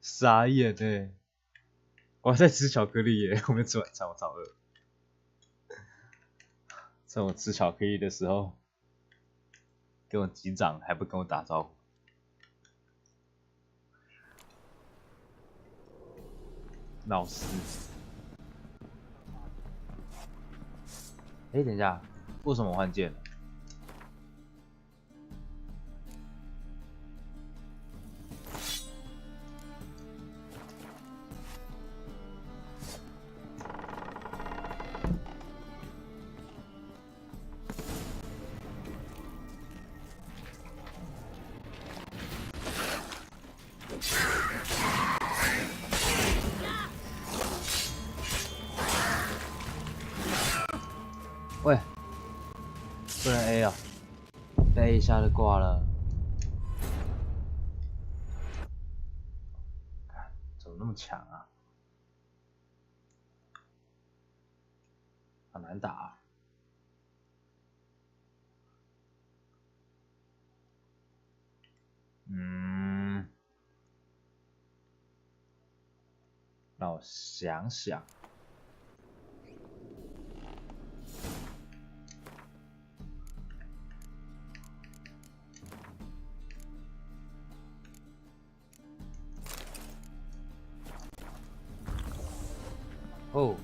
傻眼欸！我还在吃巧克力耶，我没吃晚餐，我超饿。趁我吃巧克力的时候，跟我击掌还不跟我打招呼。闹事！哎，等一下，为什么我换剑了？喂，不能 A 啊，再 A 一下就挂了。看，怎么那么强啊？好难打啊！让我想想。哦，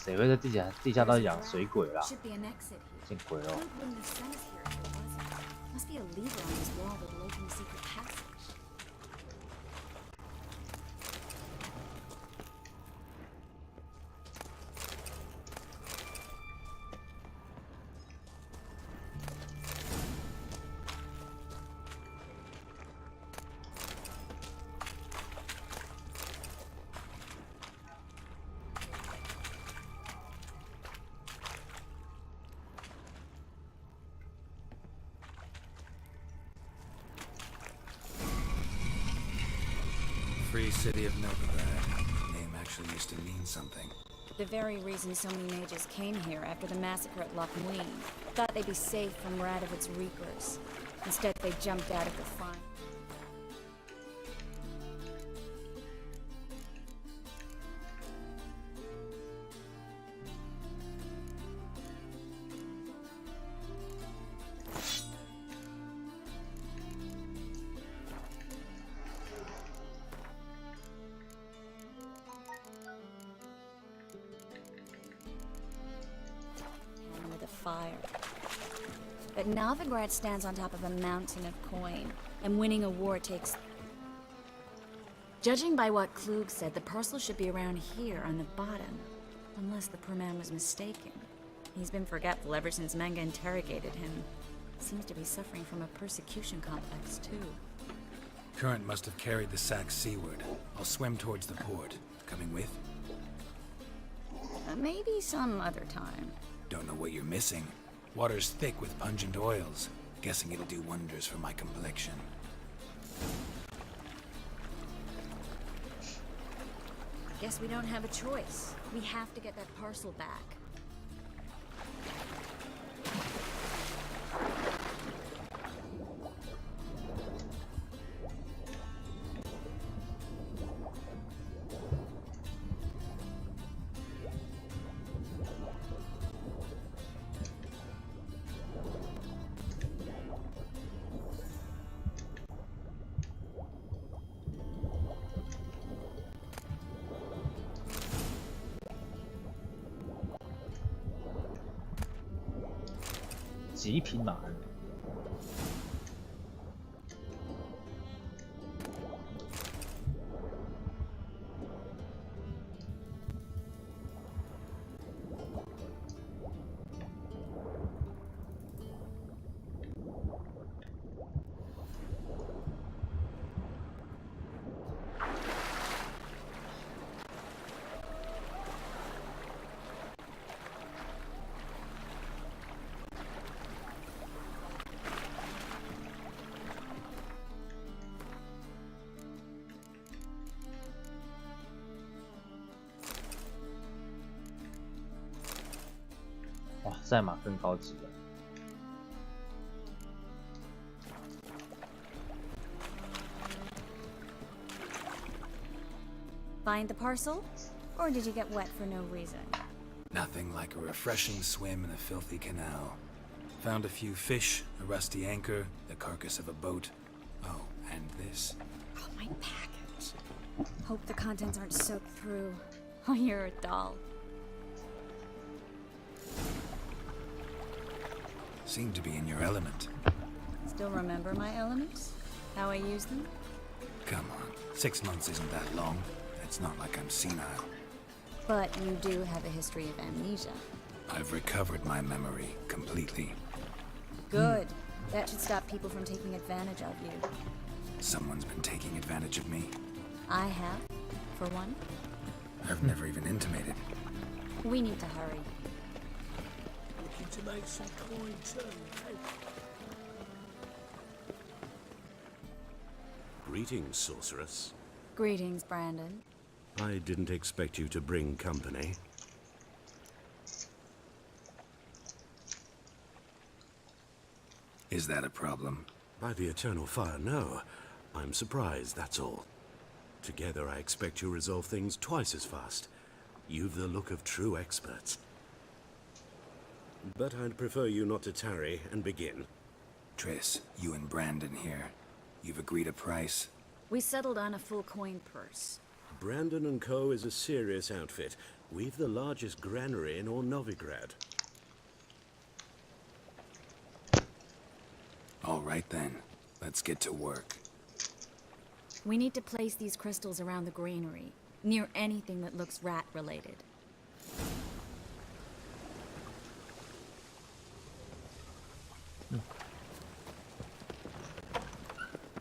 谁会在地下道养水鬼啦？ Should be an exit here. 见鬼了！ Luke wouldn't have sent us here if there wasn't. Must be a lever on this wall that'll open the secret passage. Free city of Novigrad. Name actually used to mean something. The very reason so many mages came here after the massacre at Loch Muin. Thought they'd be safe from Radovid's reapers. Instead, they jumped out of the fire. With a fire. But Novigrad stands on top of a mountain of coin, and winning a war takes... Judging by what Klug said, the parcel should be around here on the bottom. Unless the poor man was mistaken. He's been forgetful ever since Manga interrogated him. Seems to be suffering from a persecution complex, too. Current must have carried the sack seaward. I'll swim towards the port. Coming with? Maybe some other time. Don't know what you're missing. Water's thick with pungent oils. Guessing it'll do wonders for my complexion. Guess we don't have a choice. We have to get that parcel back.极品马恩。哇，赛马更高级了。 Find the parcel? Or did you get wet for no reason? Nothing like a refreshing swim in a filthy canal. Found a few fish, a rusty anchor, the carcass of a boat. Oh, and this. Oh, my package. Hope the contents aren't soaked through. Oh, you're a doll. Seem to be in your element. Still remember my elements? How I use them? Come on, 6 months isn't that long. It's not like I'm senile. But you do have a history of amnesia. I've recovered my memory completely. Good. That should stop people from taking advantage of you. Someone's been taking advantage of me. I have, for one. I've never even intimated. We need to hurry. Looking to make some coin too, eh? Greetings, sorceress. Greetings, Brandon. I didn't expect you to bring company. Is that a problem? By the eternal fire, no. I'm surprised, that's all. Together, I expect you resolve things twice as fast. You've the look of true experts. But I'd prefer you not to tarry and begin. Triss, you and Brandon here. You've agreed a price? We settled on a full coin purse. Brandon & Co. is a serious outfit. We've the largest granary in all Novigrad. All right then, let's get to work. We need to place these crystals around the granary, near anything that looks rat-related.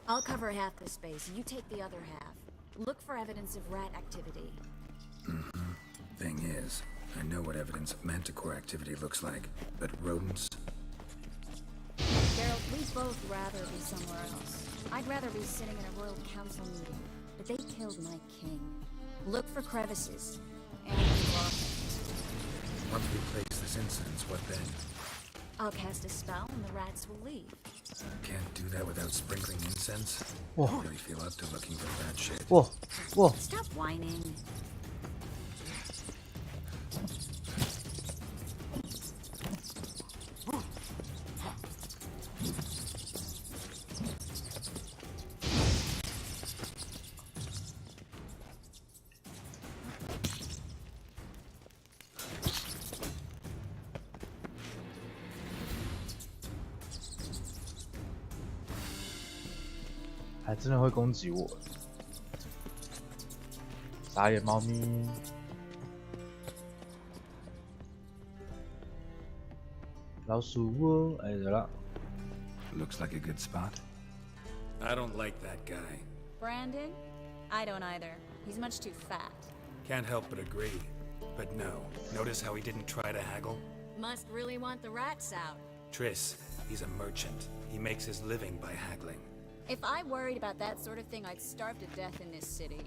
I'll cover half the space, you take the other half. Look for evidence of rat activity. Mm-hmm. Thing is, I know what evidence of manticore activity looks like, but rodents? Geralt, we'd both rather be somewhere else. I'd rather be sitting in a royal council meeting, but they killed my king. Look for crevices, and once we place this incense, what then? I'll cast a spell and the rats will leave. Can't do that without sprinkling incense? Whoa. I really feel up to looking for that shit. Whoa, whoa. Stop whining.还真的会攻击我。傻眼猫咪。老鼠窝，哎，对了。Looks like a good spot. I don't like that guy. Brandon? I don't either. He's much too fat. Can't help but agree. But no, notice how he didn't try to haggle? Must really want the rats out. Triss, he's a merchant. He makes his living by haggling. If I worried about that sort of thing, I'd starve to death in this city.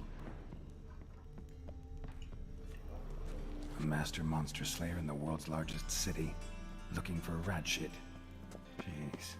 A master monster slayer in the world's largest city, looking for rat shit. Jeez.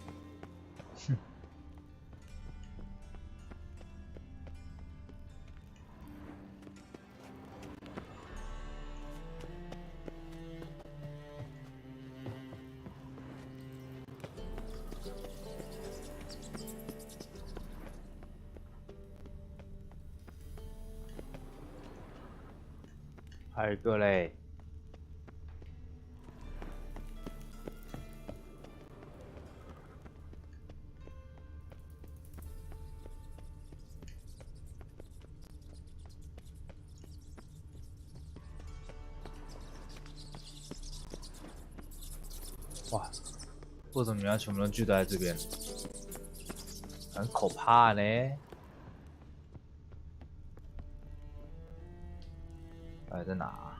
还有一个嘞，哇，为什么你们要全部都聚在这边？很可怕呢。到底在哪啊？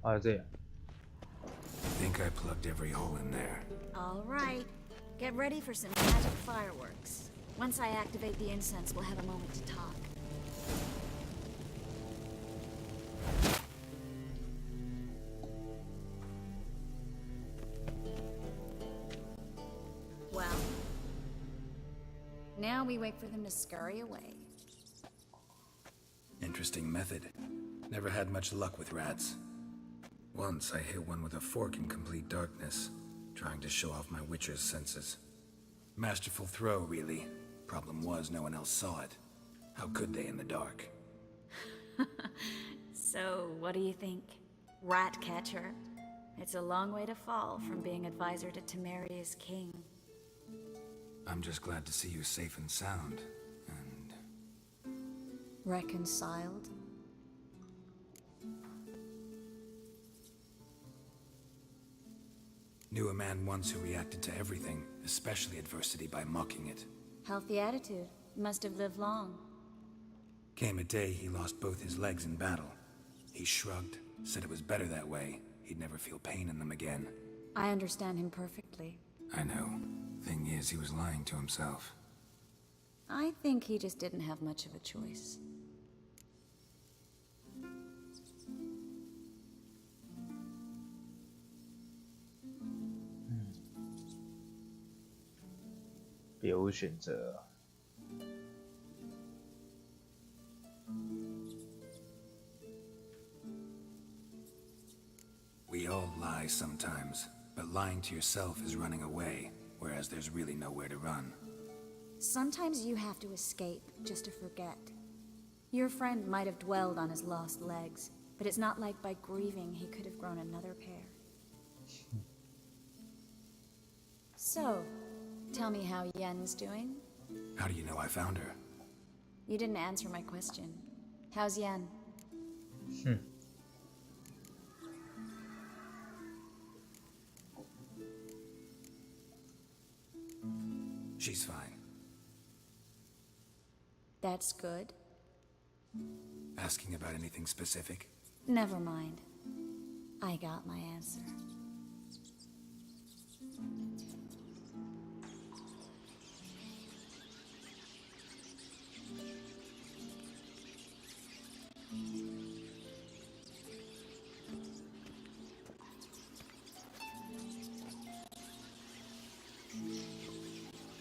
啊，这样。I think I plugged every hole in there. All right. Get ready for some magic fireworks. Once I activate the incense, we'll have a moment to talk. Well, now we wait for them to scurry away. Interesting method. Never had much luck with rats. Once I hit one with a fork in complete darkness, trying to show off my witcher's senses. Masterful throw, really. Problem was, no one else saw it. How could they in the dark? So, what do you think? Rat catcher? It's a long way to fall from being advisor to Temeria's king. I'm just glad to see you safe and sound, and... Reconciled? Knew a man once who reacted to everything, especially adversity, by mocking it. Healthy attitude. Must have lived long. Came a day he lost both his legs in battle. He shrugged, said it was better that way. He'd never feel pain in them again. I understand him perfectly. I know. Thing is, he was lying to himself. I think he just didn't have much of a choice. 别无选择。We all lie sometimes, but lying to yourself is running away, whereas there's really nowhere to run. Sometimes you have to escape just to forget. Your friend might have dwelled on his lost legs, but it's not like by grieving he could have grown another pair. So, tell me how Yen's doing? How do you know I found her? You didn't answer my question. How's Yen? She's fine. That's good. Asking about anything specific? Never mind. I got my answer.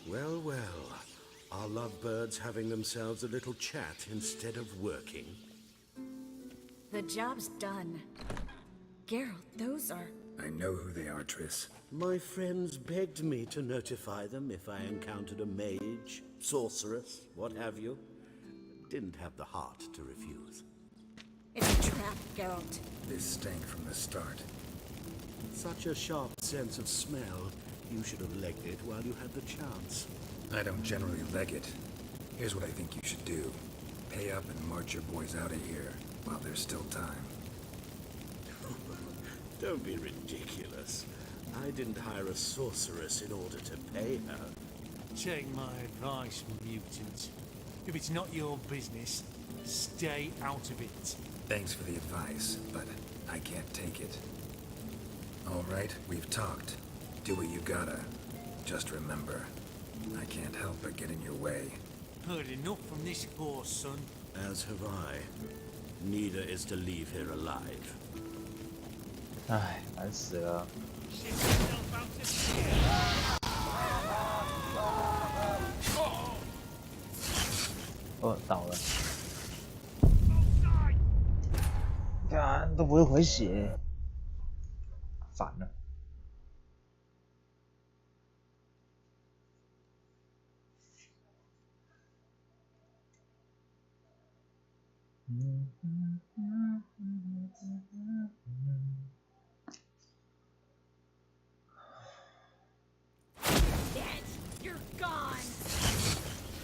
Well, well. Are lovebirds having themselves a little chat instead of working? The job's done. Geralt, those are... I know who they are, Triss. My friends begged me to notify them if I encountered a mage, sorceress, what have you. Didn't have the heart to refuse. It's a trap, Geralt. This stank from the start. Such a sharp sense of smell. You should have legged it while you had the chance. I don't generally leg it. Here's what I think you should do. Pay up and march your boys out of here while there's still time. Don't be ridiculous. I didn't hire a sorceress in order to pay her. Take my advice, mutant. If it's not your business, stay out of it. Thanks for the advice, but I can't take it. All right, we've talked. Do what you gotta. Just remember, I can't help but get in your way. Heard enough from this horse, son. As have I. Neither is to leave here alive. 唉，难死了。哦，倒了。看，都不会回血，烦了。Dead! You're gone!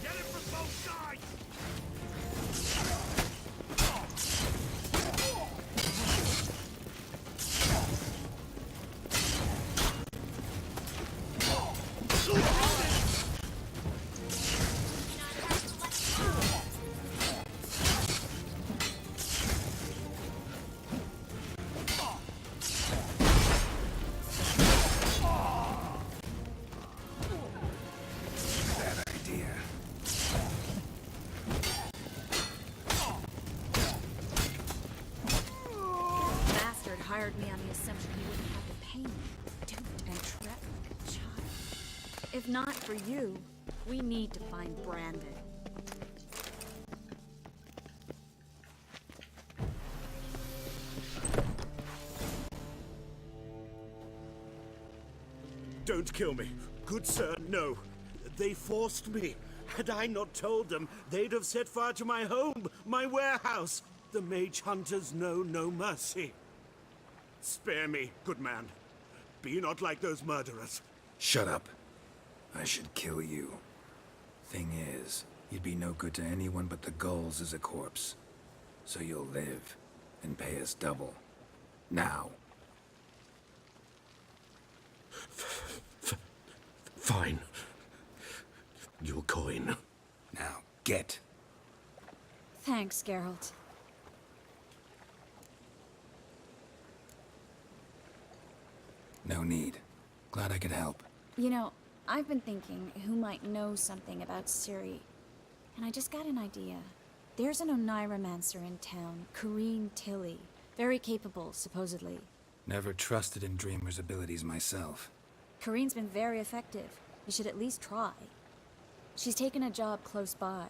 Get it from both sides! Hired me on the assumption he wouldn't have to pay me. Duped and trapped like a child. If not for you, we need to find Brandon. Don't kill me. Good sir, no. They forced me. Had I not told them, they'd have set fire to my home, my warehouse. The mage hunters know no mercy. Spare me, good man. Be not like those murderers. Shut up. I should kill you. Thing is, you'd be no good to anyone but the gulls as a corpse. So you'll live and pay us double. Now. Fine. Your coin. Now, get. Thanks, Geralt. No need. Glad I could help. You know, I've been thinking who might know something about Ciri. And I just got an idea. There's an Oneiromancer in town, Corrine Tilly. Very capable, supposedly. Never trusted in Dreamer's abilities myself. Corrine's been very effective. You should at least try. She's taken a job close by.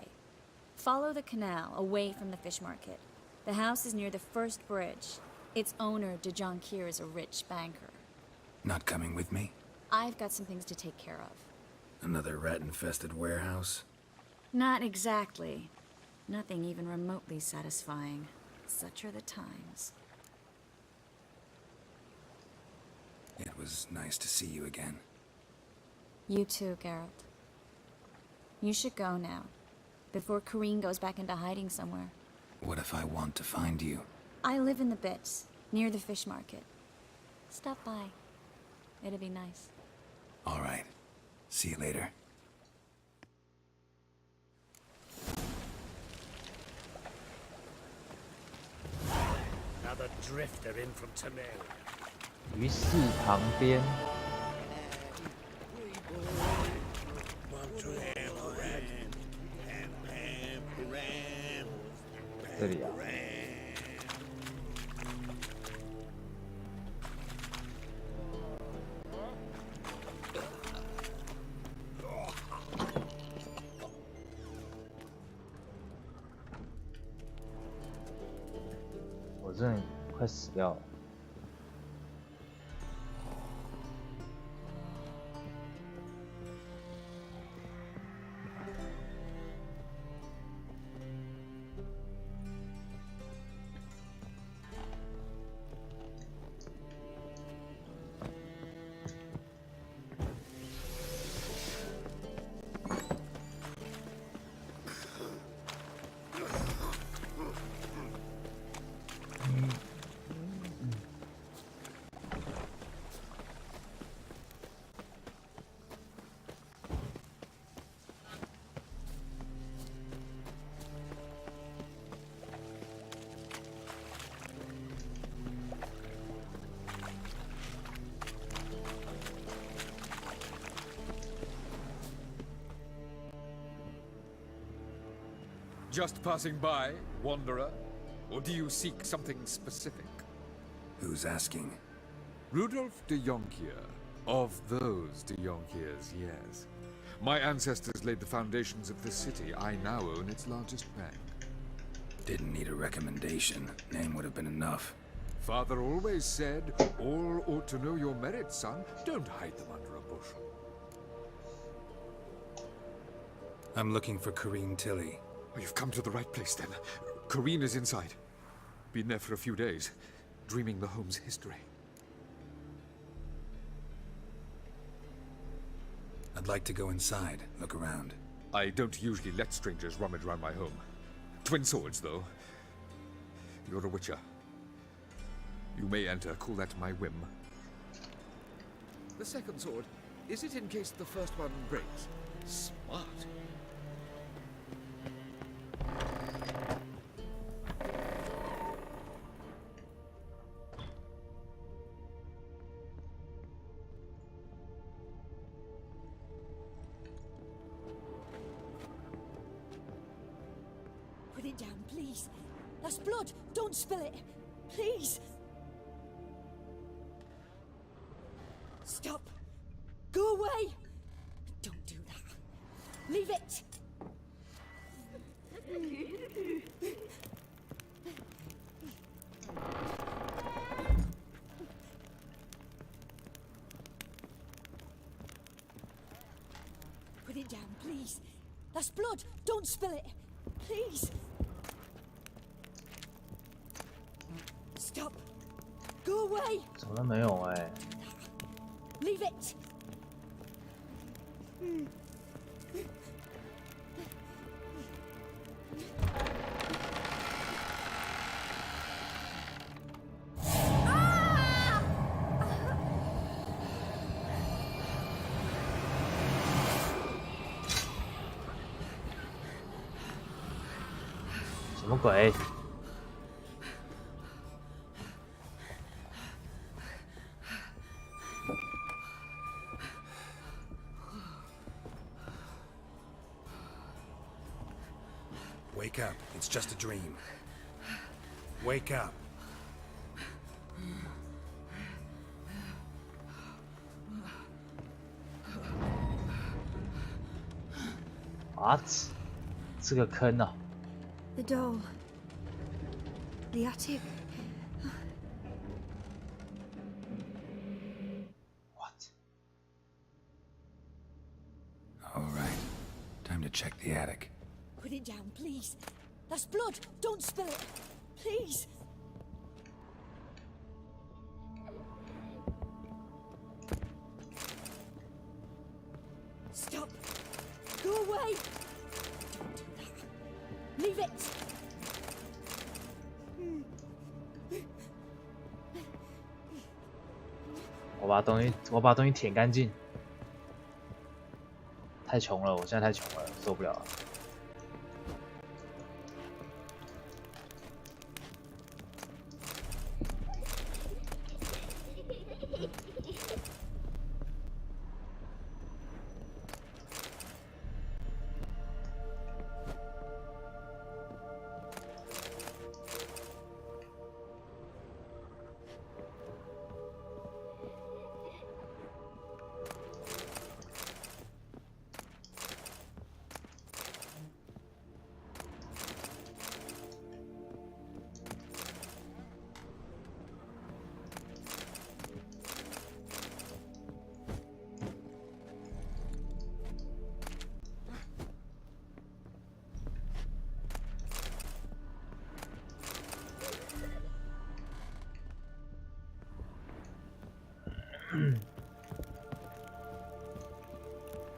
Follow the canal away from the fish market. The house is near the first bridge. Its owner, John Kier, is a rich banker. Not coming with me? I've got some things to take care of. Another rat-infested warehouse? Not exactly. Nothing even remotely satisfying. Such are the times. It was nice to see you again. You too, Geralt. You should go now, before Corrine goes back into hiding somewhere. What if I want to find you? I live in the Bits, near the fish market. Stop by. It'll be nice. All right. See you later. Another drifter in from Temeria. 鱼市旁边。这里啊。我真的快死掉了。Just passing by, wanderer? Or do you seek something specific? Who's asking? Rudolf de Jonkier. Of those de Jonkiers, yes. My ancestors laid the foundations of this city. I now own its largest bank. Didn't need a recommendation. Name would have been enough. Father always said, all ought to know your merits, son. Don't hide them under a bushel. I'm looking for Corrine Tilly. Oh, you've come to the right place, then. Corrine is inside. Been there for a few days, dreaming the home's history. I'd like to go inside, look around. I don't usually let strangers rummage around my home. Twin swords, though. You're a witcher. You may enter, call that my whim. The second sword, is it in case the first one breaks? Smart. Put it down, please. That's blood. Don't spill it. Please. Stop. Go away. Don't do that. Leave it. Put it down, please. That's blood. Don't spill it. Please. Stop. Go away. 什么都没有哎。 Leave it. Ah! 什么鬼？ Wake up. It's just a dream. Wake up. What？ 这个坑啊！ The doll. The attic. What? All right. Time to check the attic. Put it down, please. That's blood. Don't spill it. Please. Stop. Go away. Don't do that. Leave it. 我把东西舔干净。太穷了，我现在太穷了，受不了了。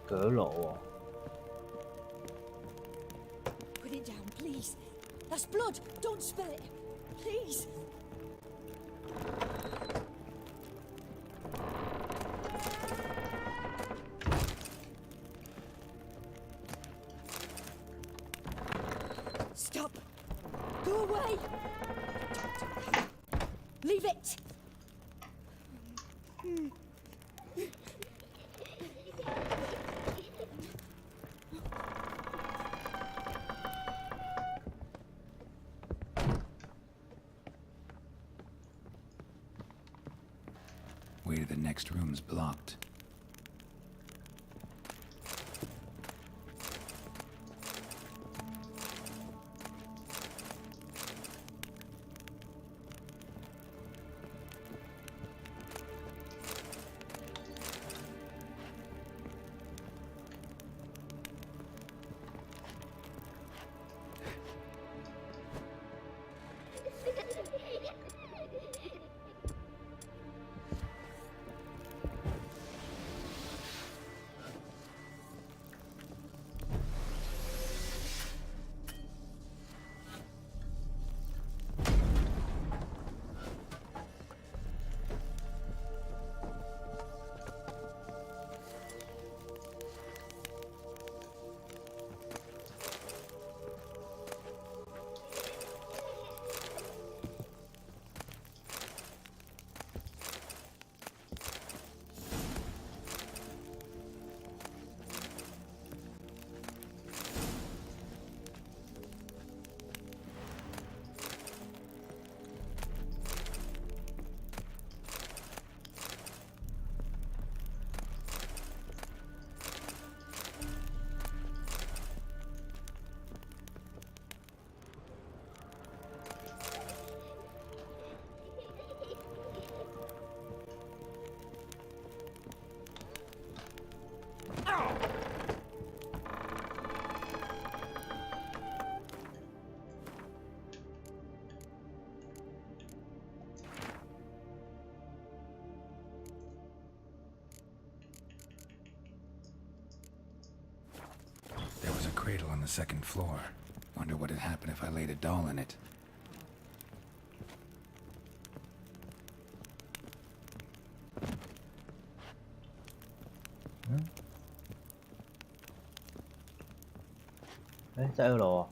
阁楼哦。 Put it down, please. That's blood. Don't spill it. Please. Stop. Go away. Leave it. Way to the next room's blocked. There was a cradle on the second floor. Wonder what would happen if I laid a doll in it. Hmm? 哎，在2楼啊。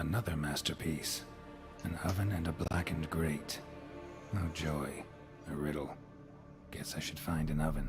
Another masterpiece. An oven and a blackened grate. Oh joy. A riddle. Guess I should find an oven.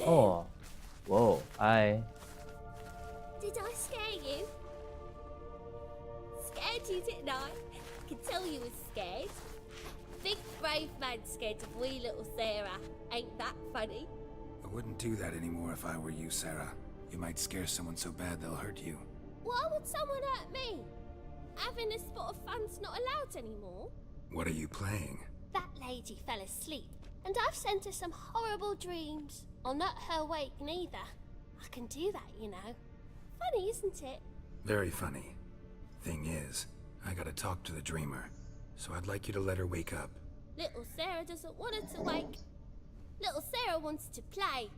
Oh, whoa, I. Did I scare you? Scared you, didn't I? I can tell you was scared. Big brave man scared of wee little Sarah. Ain't that funny? I wouldn't do that anymore if I were you, Sarah. You might scare someone so bad they'll hurt you. Why would someone hurt me? Having a spot of fun's not allowed anymore. What are you playing? That lady fell asleep, and I've sent her some horrible dreams. I'll not her wake neither. I can do that, you know. Funny, isn't it? Very funny. Thing is, I gotta talk to the dreamer, so I'd like you to let her wake up. Little Sarah doesn't want her to wake. Little Sarah wants to play.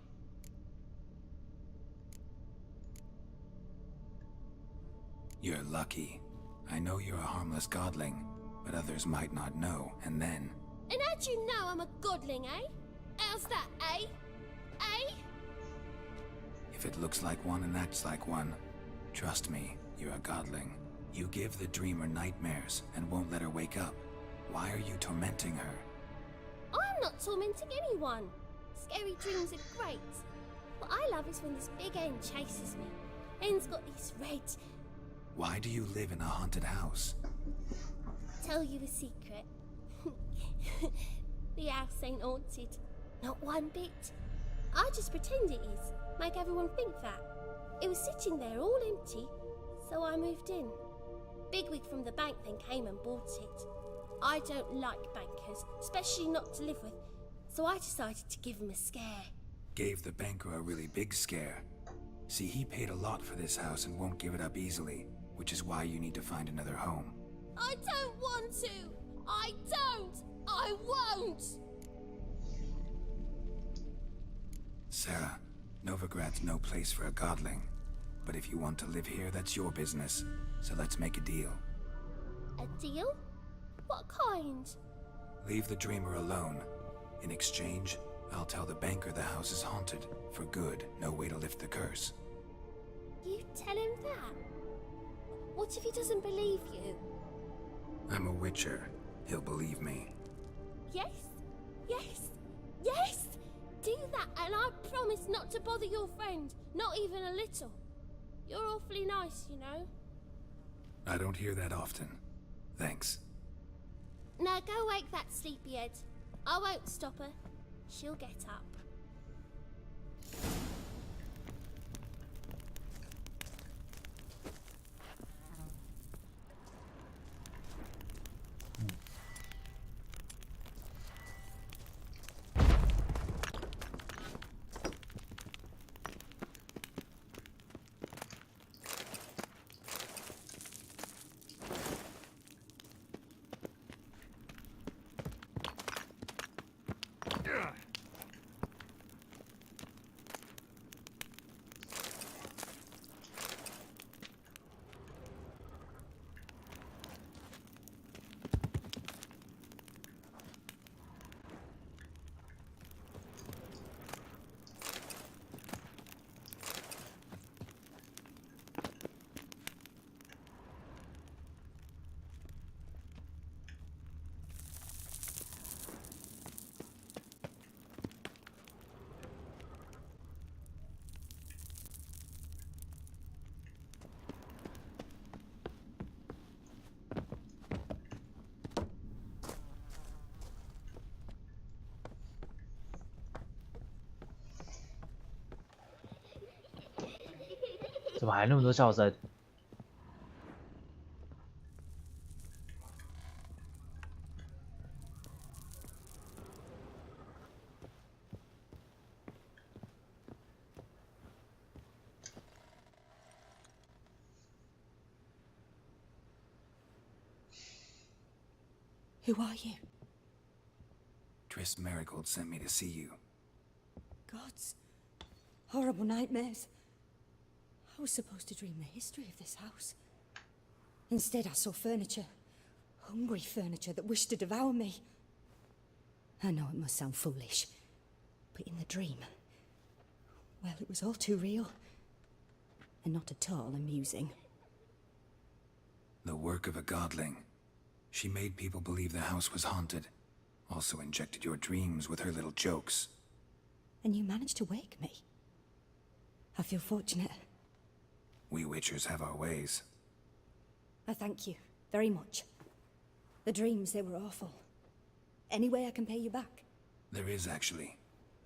You're lucky. I know you're a harmless godling, but others might not know, and then... And how'd you know I'm a godling, eh? How's that, eh? Eh? If it looks like one and acts like one, trust me, you're a godling. You give the dreamer nightmares and won't let her wake up. Why are you tormenting her? I'm not tormenting anyone. Scary dreams are great. What I love is when this big end chases me. End's got these red... Why do you live in a haunted house? Tell you a secret. The house ain't haunted. Not one bit. I just pretend it is. Make everyone think that. It was sitting there all empty, so I moved in. Bigwig from the bank then came and bought it. I don't like bankers, especially not to live with, so I decided to give him a scare. Gave the banker a really big scare. See, he paid a lot for this house and won't give it up easily, which is why you need to find another home. I don't want to! I don't! I won't! Sarah, Novigrad's no place for a godling. But if you want to live here, that's your business. So let's make a deal. A deal? What kind? Leave the dreamer alone. In exchange, I'll tell the banker the house is haunted. For good, no way to lift the curse. You tell him that? What if he doesn't believe you? I'm a witcher. He'll believe me. Yes? Yes? Yes! Do that and I promise not to bother your friend. Not even a little. You're awfully nice, you know. I don't hear that often. Thanks. Now go wake that sleepyhead. I won't stop her. She'll get up.怎么还那么多笑声？ Who are you? Triss Marigold sent me to see you. Gods. Horrible nightmares. I was supposed to dream the history of this house. Instead, I saw furniture. Hungry furniture that wished to devour me. I know it must sound foolish, but in the dream, well, it was all too real. And not at all amusing. The work of a godling. She made people believe the house was haunted. Also injected your dreams with her little jokes. And you managed to wake me. I feel fortunate. We Witchers have our ways. I thank you very much. The dreams, they were awful. Any way I can pay you back? There is, actually.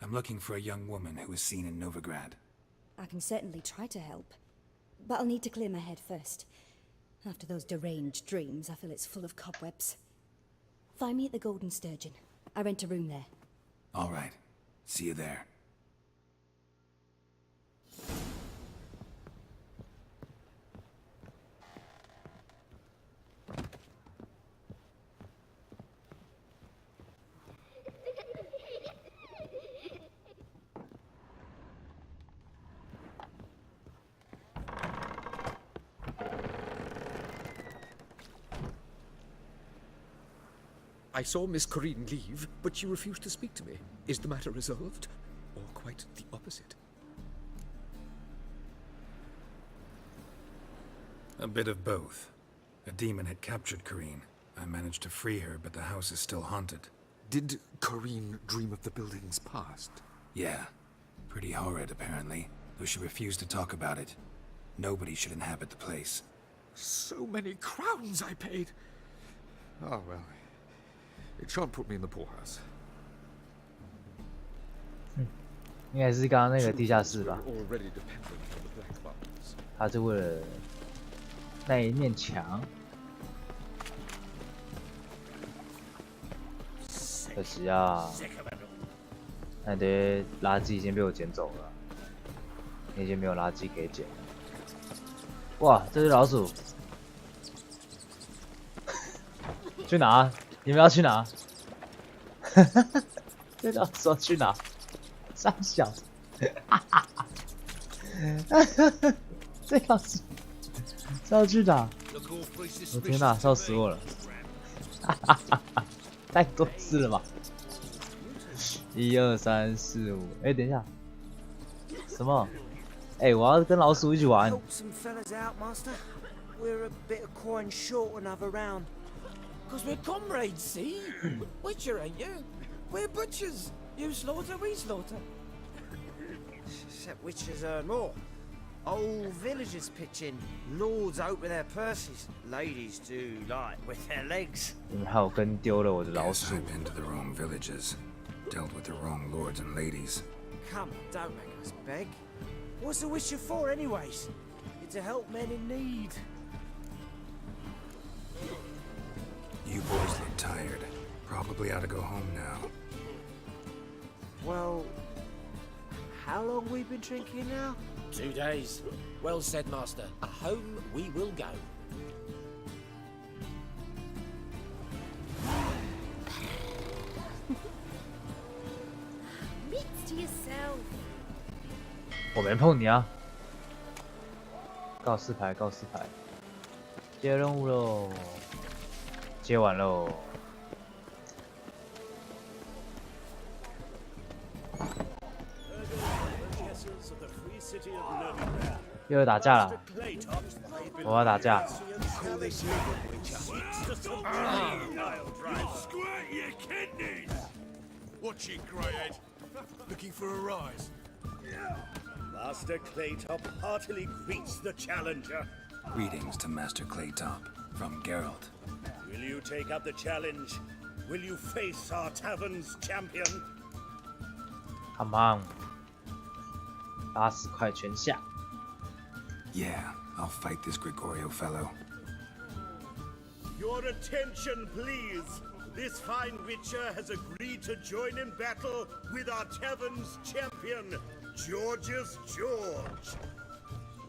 I'm looking for a young woman who was seen in Novigrad. I can certainly try to help. But I'll need to clear my head first. After those deranged dreams, I feel it's full of cobwebs. Find me at the Golden Sturgeon. I rent a room there. All right. See you there. I saw Miss Corinne leave, but she refused to speak to me. Is the matter resolved? Or quite the opposite? A bit of both. A demon had captured Corinne. I managed to free her, but the house is still haunted. Did Corinne dream of the building's past? Yeah. Pretty horrid, apparently, though she refused to talk about it. Nobody should inhabit the place. So many crowns I paid! Oh, well. It shan't put me in the poorhouse. 应该是刚刚那个地下室吧？ Already dependent on the black box. 他是为了那一面墙，可惜啊，那堆垃圾已经被我捡走了，已经没有垃圾可以捡。哇，这只老鼠，去哪？你们要去哪？这老鼠要去哪？三小，这老鼠是要去哪？我天哪，笑死我了！太多次了吧？1、2、3、4、5，哎，等一下，什么？哎，我要跟老鼠一起玩。 Because we're comrades, see? Witcher, ain't you? We're butchers. You slaughter, we slaughter. Except witchers earn more. Old villagers pitch in. Lords open their purses. Ladies do like with their legs. 你们还有跟丢了我的老鼠。 I've been to the wrong villages, dealt with the wrong lords and ladies. Come, don't make us beg. What's the witcher for, anyways? It's to help men in need. You boys look tired. Probably ought to go home now. Well, how long we been drinking now? 2 days. Well said, Master. Home we will go. Meats to yourself. 我没碰你啊！告示牌，告示牌，接任务喽！接完喽！又要打架了！我要打架！ Watch it, Greyhead. Looking for a rise. Master Claytop heartily greets the challenger. Greetings to Master Claytop from Geralt. Will you take up the challenge? Will you face our tavern's champion? Come on， 80块全下。 Yeah, I'll fight this Gregorio fellow. Your attention, please. This fine witcher has agreed to join in battle with our tavern's champion, George's George.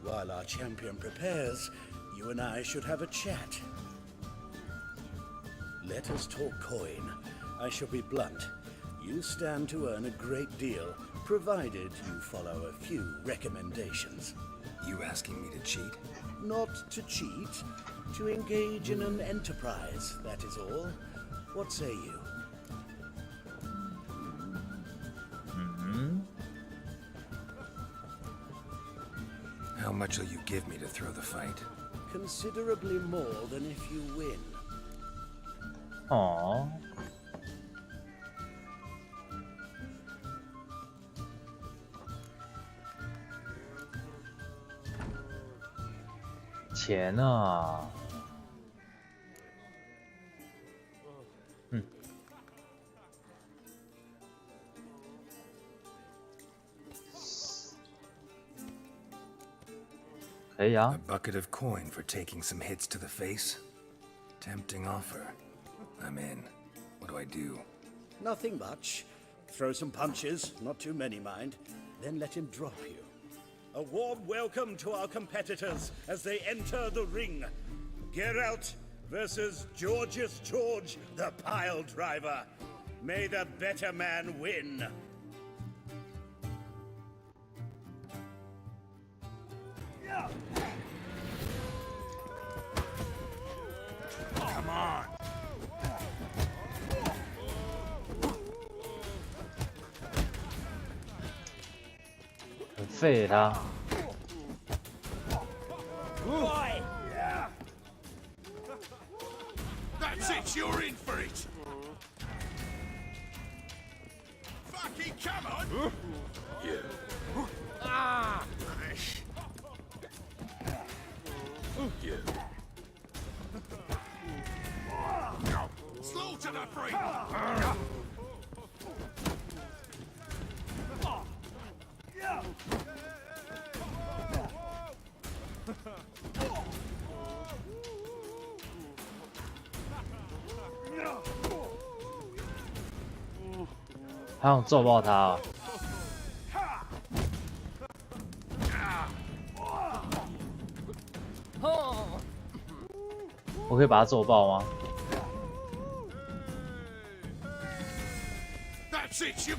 While our champion prepares, you and I should have a chat. Let us talk coin. I shall be blunt. You stand to earn a great deal, provided you follow a few recommendations. You asking me to cheat? Not to cheat, to engage in an enterprise, that is all. What say you? How much will you give me to throw the fight? Considerably more than if you win. Aww. 钱啊！可以啊。A bucket of coin for taking some hits to the face? Tempting offer. I'm in. What do I do? Nothing much. Throw some punches, not too many, mind. Then let him drop you. A warm welcome to our competitors as they enter the ring. Geralt versus Georgius George, the pile driver. May the better man win. Come on. 很废他。 That's it, you're in for it. Fucking come on. Yeah. Ah. Yeah. Slaughter the freak. No. 他想揍爆他啊！我可以把他揍爆吗？ That's it, you.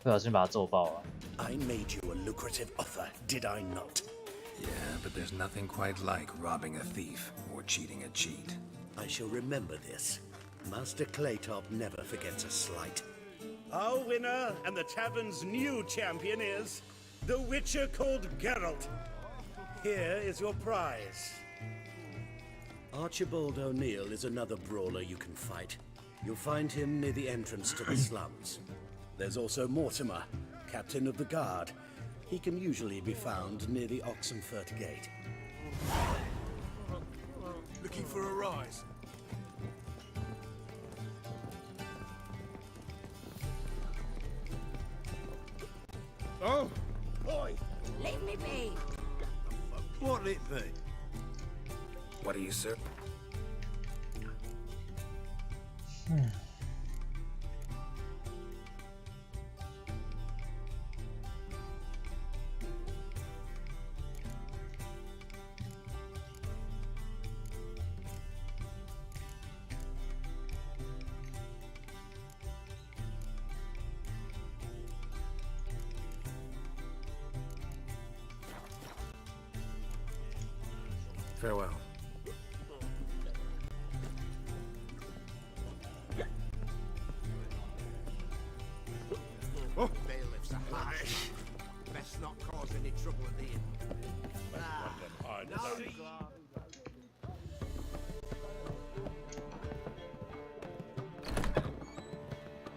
不小心把他揍爆了。 I made you a lucrative offer, did I not? Yeah, but there's nothing quite like robbing a thief or cheating a cheat. I shall remember this. Master Claytop never forgets a slight. Our winner and the tavern's new champion is the Witcher called Geralt. Here is your prize. Archibald O'Neill is another brawler you can fight. You'll find him near the entrance to the slums. There's also Mortimer, captain of the guard. He can usually be found near the Oxenfurt Gate. Looking for a rise. Oh! Oi! Leave me be! What'll it be? What are you, sir? Farewell. Oh. Bailiffs are harsh. Best not cause any trouble at the inn.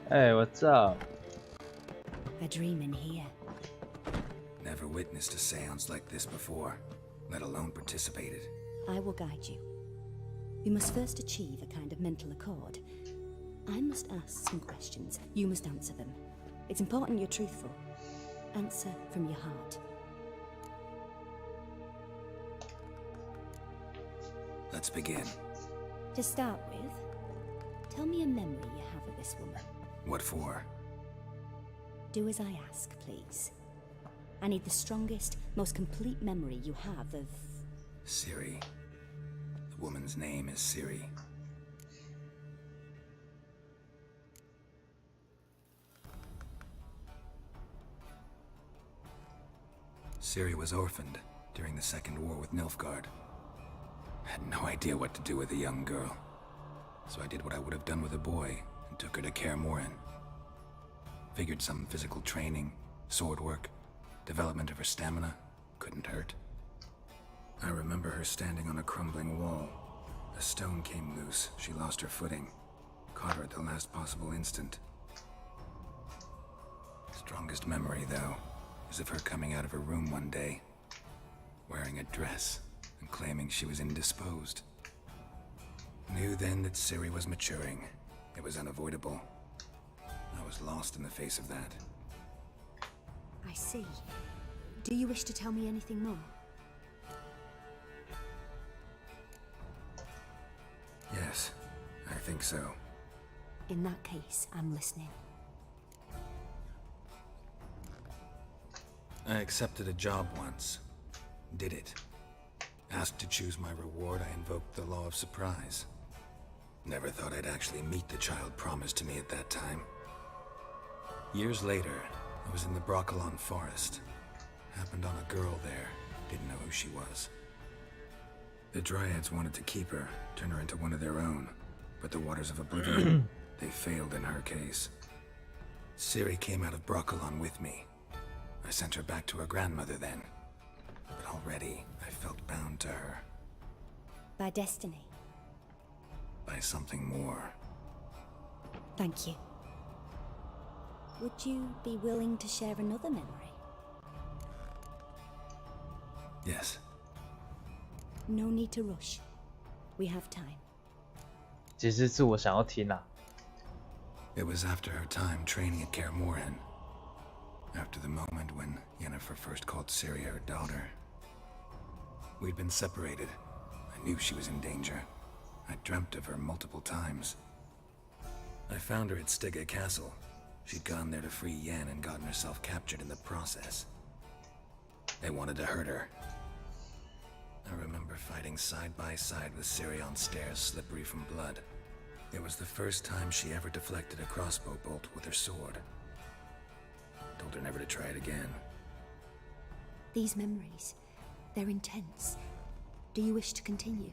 Hey, what's up? A dream in here. Never witnessed a seance like this before, let alone participated. I will guide you. We must first achieve a kind of mental accord. I must ask some questions. You must answer them. It's important you're truthful. Answer from your heart. Let's begin. To start with, tell me a memory you have of this woman. What for? Do as I ask, please. I need the strongest, most complete memory you have of... Ciri. The woman's name is Ciri. Ciri was orphaned during the Second War with Nilfgaard. I had no idea what to do with a young girl, so I did what I would have done with a boy and took her to Kaer Morhen. Figured some physical training, sword work, development of her stamina couldn't hurt. I remember her standing on a crumbling wall. A stone came loose, she lost her footing, caught her at the last possible instant. Strongest memory, though, is of her coming out of her room one day, wearing a dress and claiming she was indisposed. Knew then that Ciri was maturing. It was unavoidable. I was lost in the face of that. I see. Do you wish to tell me anything more? Yes, I think so. In that case, I'm listening. I accepted a job once. Did it. Asked to choose my reward, I invoked the law of surprise. Never thought I'd actually meet the child promised to me at that time. Years later, I was in the Broccolon forest. Happened on a girl there. Didn't know who she was. The Dryads wanted to keep her, turn her into one of their own. But the Waters of Oblivion, they failed in her case. Ciri came out of Broccolon with me. I sent her back to her grandmother then. But already, I felt bound to her. By destiny. By something more. Thank you. Would you be willing to share another memory? Yes. No need to rush. We have time. 其实是我想要听啊。It was after her time training at Kaer Morhen. After the moment when Yennefer first called Ciri her daughter. We'd been separated. I knew she was in danger. I dreamt of her multiple times. I found her at Stege Castle. She'd gone there to free Yen and gotten herself captured in the process. They wanted to hurt her. I remember fighting side by side with Ciri on stairs slippery from blood. It was the first time she ever deflected a crossbow bolt with her sword. Told her never to try it again. These memories, they're intense. Do you wish to continue?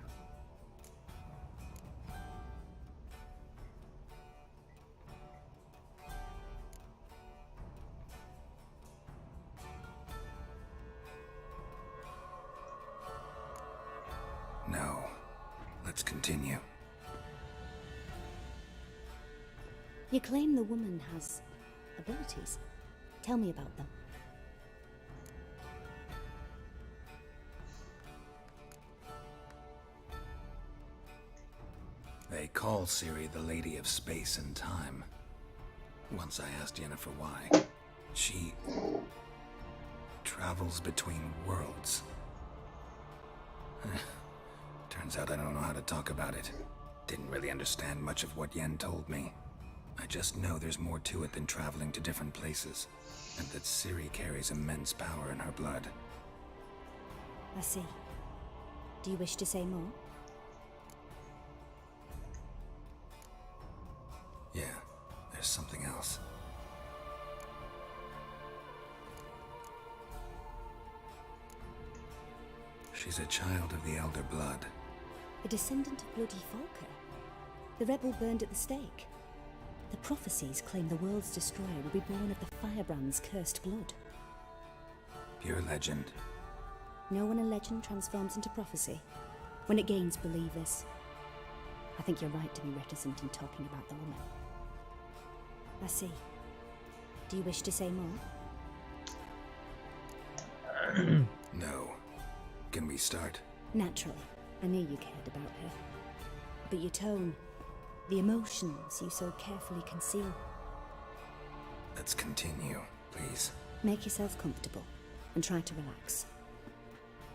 No. Let's continue. You claim the woman has abilities. Tell me about them. They call Ciri the Lady of Space and Time. Once I asked Yennefer why. She travels between worlds. Turns out I don't know how to talk about it. Didn't really understand much of what Yen told me. I just know there's more to it than traveling to different places, and that Ciri carries immense power in her blood. I see. Do you wish to say more? Yeah, there's something else. She's a child of the Elder Blood. A descendant of Bloody Falker. The rebel burned at the stake. The prophecies claim the world's destroyer will be born of the Firebrand's cursed blood. Pure legend. Know when a legend transforms into prophecy? When it gains believers. I think you're right to be reticent in talking about the woman. I see. Do you wish to say more? No. Can we start? Naturally. I knew you cared about her. But your tone, the emotions you so carefully conceal. Let's continue, please. Make yourself comfortable and try to relax.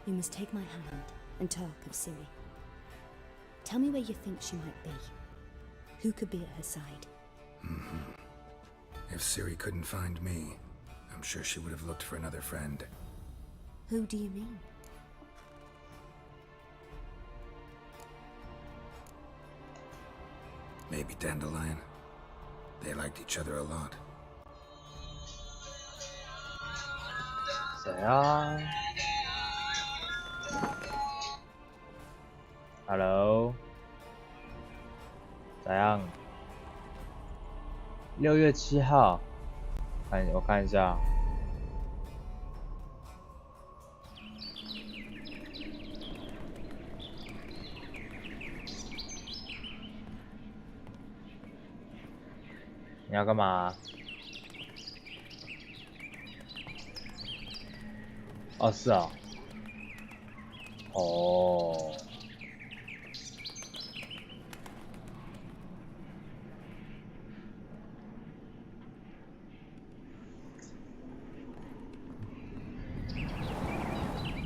You must take my hand and talk of Ciri. Tell me where you think she might be. Who could be at her side? If Ciri couldn't find me, I'm sure she would have looked for another friend. Who do you mean? Maybe Dandelion. They liked each other a lot. 谁啊 ？Hello， 怎样？6月7号，我看一下。你要干嘛？哦，是啊。哦。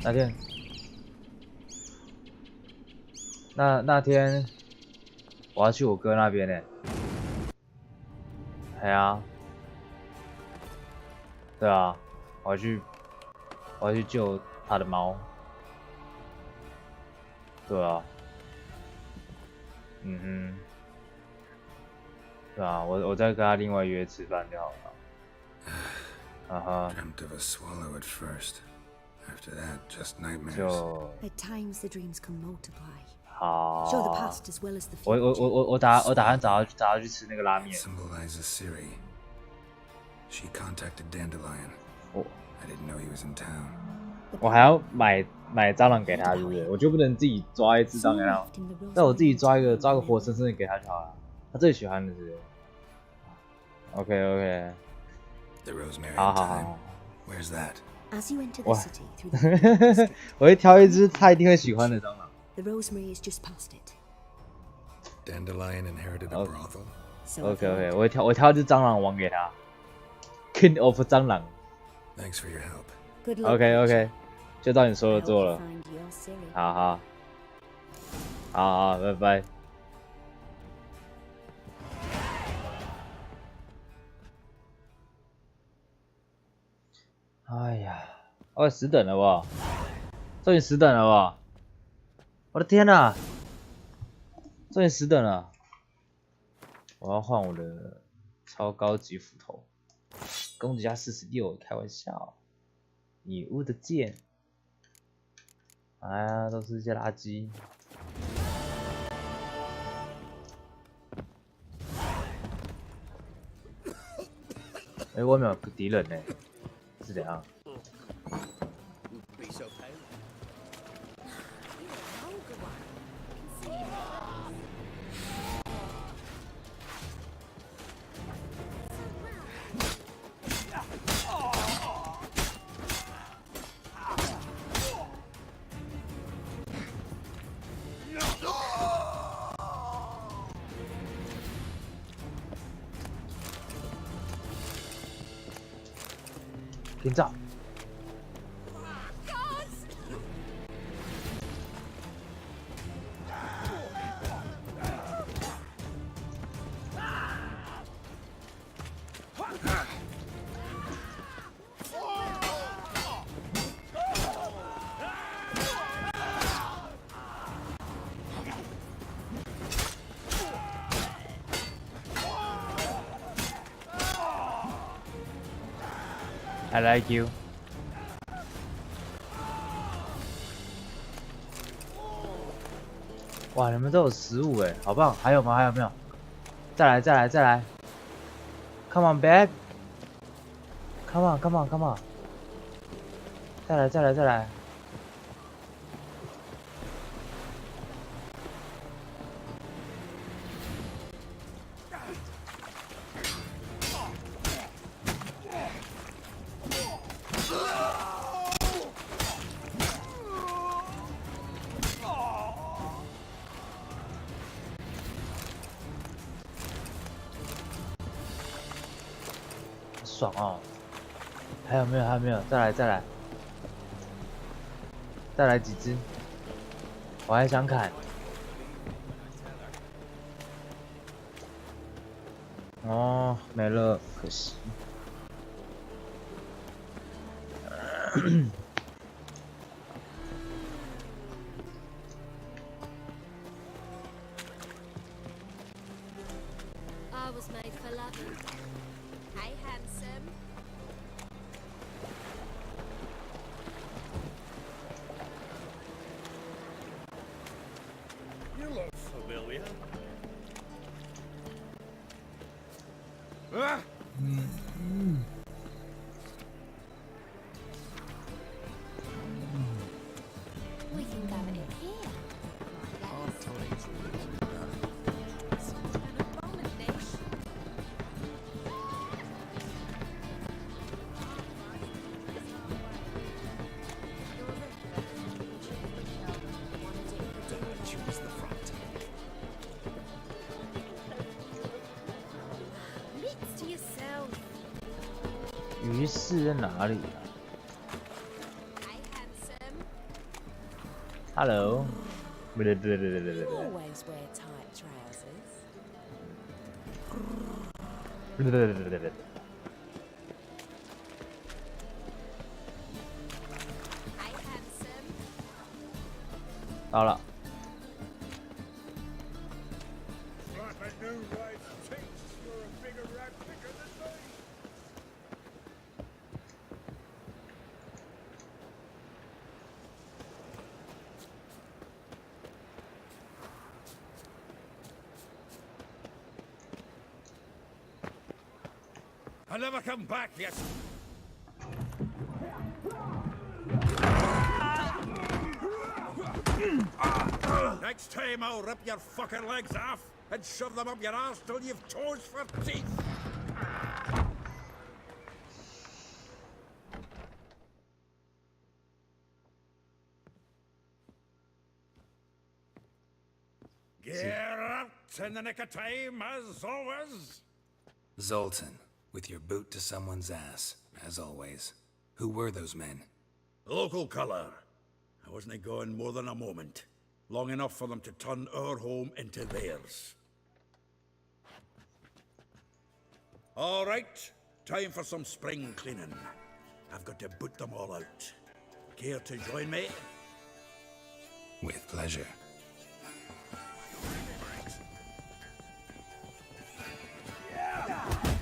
那天，那天我要去我哥那边呢。哎呀，对啊，我要去救他的猫。对啊，嗯哼，对啊，我再跟他另外约吃饭就好了。啊哈。 Dreamt of a swallow at first. After that, just nightmares. 就 At times the dreams can multiply. 好。 Show the past as well as the future. 我打算找他去吃那个拉面。Symbolizes Siri. She contacted Dandelion. I didn't know he was in town. 我还要买蟑螂给他，对不对？我就不能自己抓一只蟑螂，那我自己抓一个活生生的给他就好了。他最喜欢的是。OK。 The rosemary. 好。 Where's that? As you enter the city through the 我会挑一只他一定会喜欢的蟑螂。 The rosemary is just past it. Dandelion inherited a brothel. OK， 我挑一只蟑螂王给他。King of 蟑螂。 Thanks for your help. Good luck. OK， 就照你说的做了。好，拜拜。哎呀，10等了吧？终于10等了吧？我的天哪！终于10等了。我要换我的超高级斧头，攻击加46，开玩笑。女巫的剑，哎呀，都是一些垃圾。哎，外面有个敌人呢，是怎样？ 屏障。I like you。哇，你们都有15哎，好棒！还有吗？还有没有？再来！Come on back！Come on！再来！爽哦！还有没有？再来几只，我还想砍。哦，没了，可惜。was made for loving. Hey, handsome. You look familiar. Ah! We can go in here. An abomination. Choose the front. Mix to yourself. 于是在哪里啊 Hey, handsome. ？Hello。 You always wear tight trousers. Hey, handsome. 到了。 Like a new life thinks you're a bigger rat picker than me. I'll never come back yet. Next time I'll rip your fucking legs off and shove them up your arse till you've toes for teeth. Get out in the nick of time, as always. Zoltan, with your boot to someone's ass, as always. Who were those men? Local colour. I wasn't gone more than a moment. Long enough for them to turn our home into theirs. All right, time for some spring cleaning. I've got to boot them all out. Care to join me? With pleasure.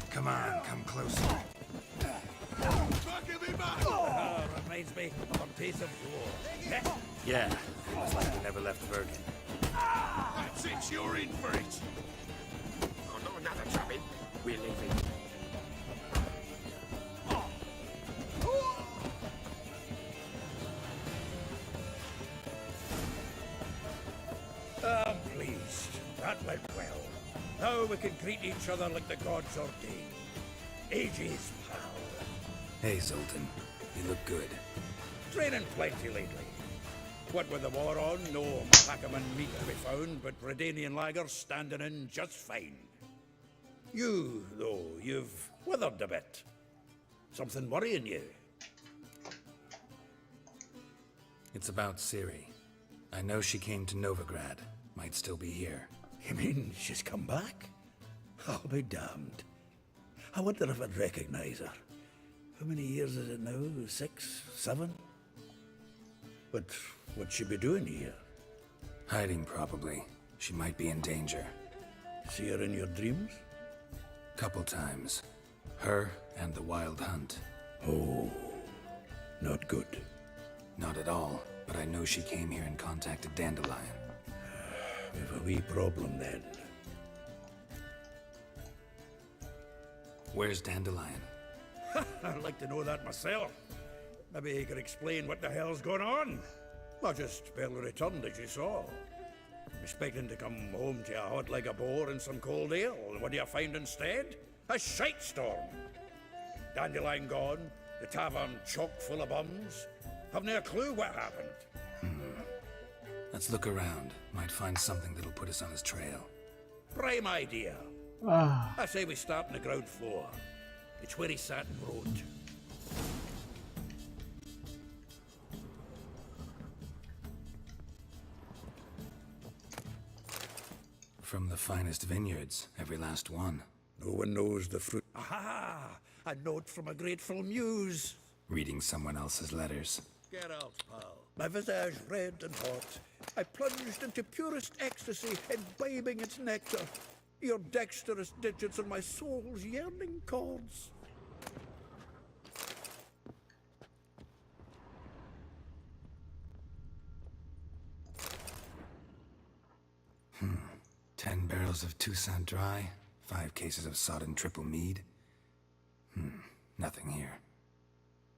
Come on, come closer. Reminds me of a piece of war. Yeah, it was like we never left Bergen. That's it, you're in for it. Oh, no, another drubbing. We're leaving. I'm pleased. That went well. Now we can greet each other like the gods ordained. Ages, pal. Hey, Zoltan. You look good. Training plenty lately. What with the war on, no Packerman meat to be found, but Redanian lagers standing in just fine. You, though, you've withered a bit. Something worrying you? It's about Ciri. I know she came to Novigrad. Might still be here. You mean she's come back? I'll be damned. I wonder if I'd recognize her. How many years is it now? 6, 7? But what'd she be doing here? Hiding, probably. She might be in danger. See her in your dreams? Couple times. Her and the Wild Hunt. Oh, not good. Not at all, but I know she came here and contacted Dandelion. We've a wee problem then. Where's Dandelion? I'd like to know that myself. Maybe he could explain what the hell's going on. I just barely returned, as you saw. Expecting to come home to a hot like a boar and some cold ale. What do you find instead? A shite storm. Dandelion gone, the tavern chock full of bums. Haven't a clue what happened. Let's look around. Might find something that'll put us on his trail. Prime idea. I say we start on the ground floor. It's where he sat and wrote. From the finest vineyards, every last one. No one knows the fruit. Aha! A note from a grateful muse. Reading someone else's letters. Get out, pal. My visage red and hot. I plunged into purest ecstasy, imbibing its nectar. Your dexterous digits are my soul's yearning chords. Hmm. 10 barrels of Toussaint Dry, 5 cases of sodden triple mead. Nothing here.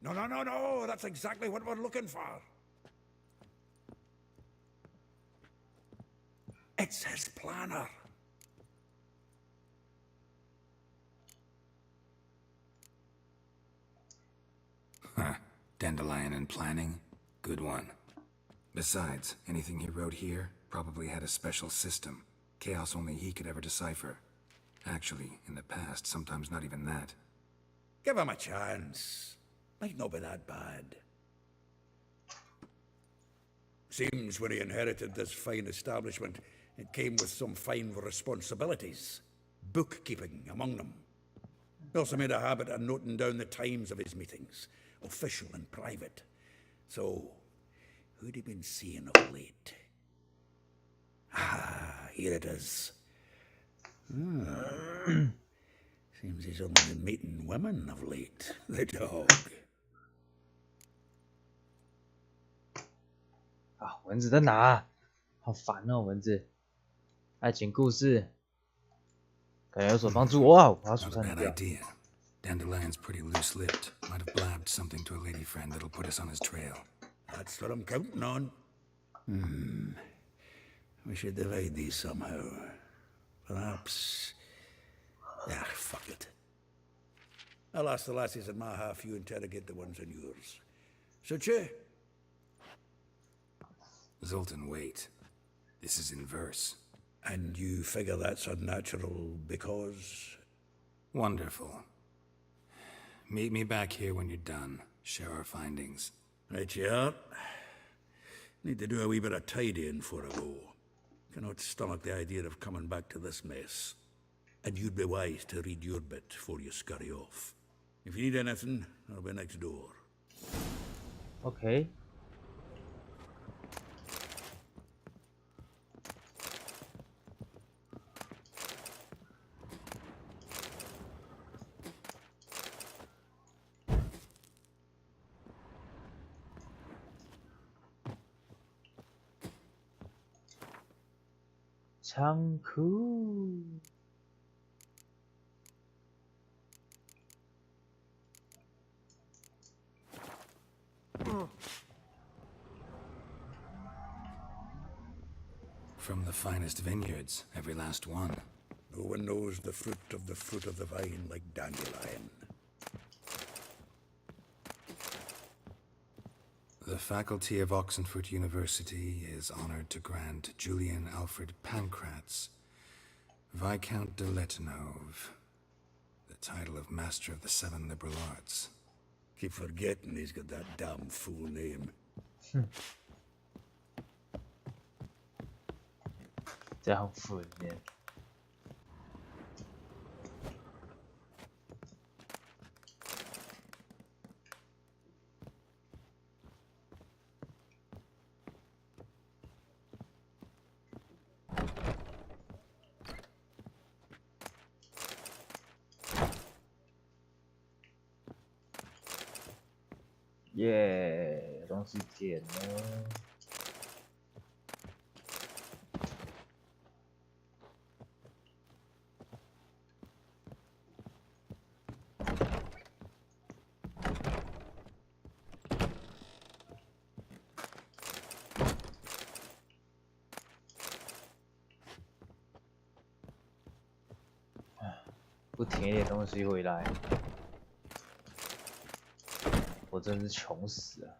No, no, no, no! That's exactly what we're looking for. It's his planner. Huh. Dandelion and planning? Good one. Besides, anything he wrote here probably had a special system. Chaos only he could ever decipher. Actually, in the past, sometimes not even that. Give him a chance. Might not be that bad. Seems when he inherited this fine establishment, it came with some fine responsibilities. Bookkeeping among them. He also made a habit of noting down the times of his meetings, official and private. So, who'd he been seeing of late? Ah, here it is. Seems he's only been meeting women of late, the dog. 啊，蚊子在哪？好烦哦，蚊子。爱情故事，感觉有所帮助。哇，我要数 Not a 3 bad 掉。 idea. Dandelion's pretty loose-lipped. Might have blabbed something to a lady friend that'll put us on his trail. That's what I'm counting on. We should divide these somehow. Perhaps... Ah, fuck it. I'll ask the lassies in my half, you interrogate the ones in yours. Suit you? Zoltan, wait. This is in verse. And you figure that's unnatural because... Wonderful. Meet me back here when you're done. Share our findings. Right you are. Need to do a wee bit of tidying before I go. Cannot stomach the idea of coming back to this mess. And you'd be wise to read your bit before you scurry off. If you need anything, I'll be next door. OK。仓库。From the finest vineyards, every last one. No one knows the fruit of the vine like Dandelion. The faculty of Oxenford University is honored to grant Julian Alfred Pancratz, Viscount de Letonov, the title of Master of the Seven Liberal Arts. Keep forgetting he's got that damn fool name. 这样负面。耶，东西捡了。不填一点东西回来，我真是穷死了。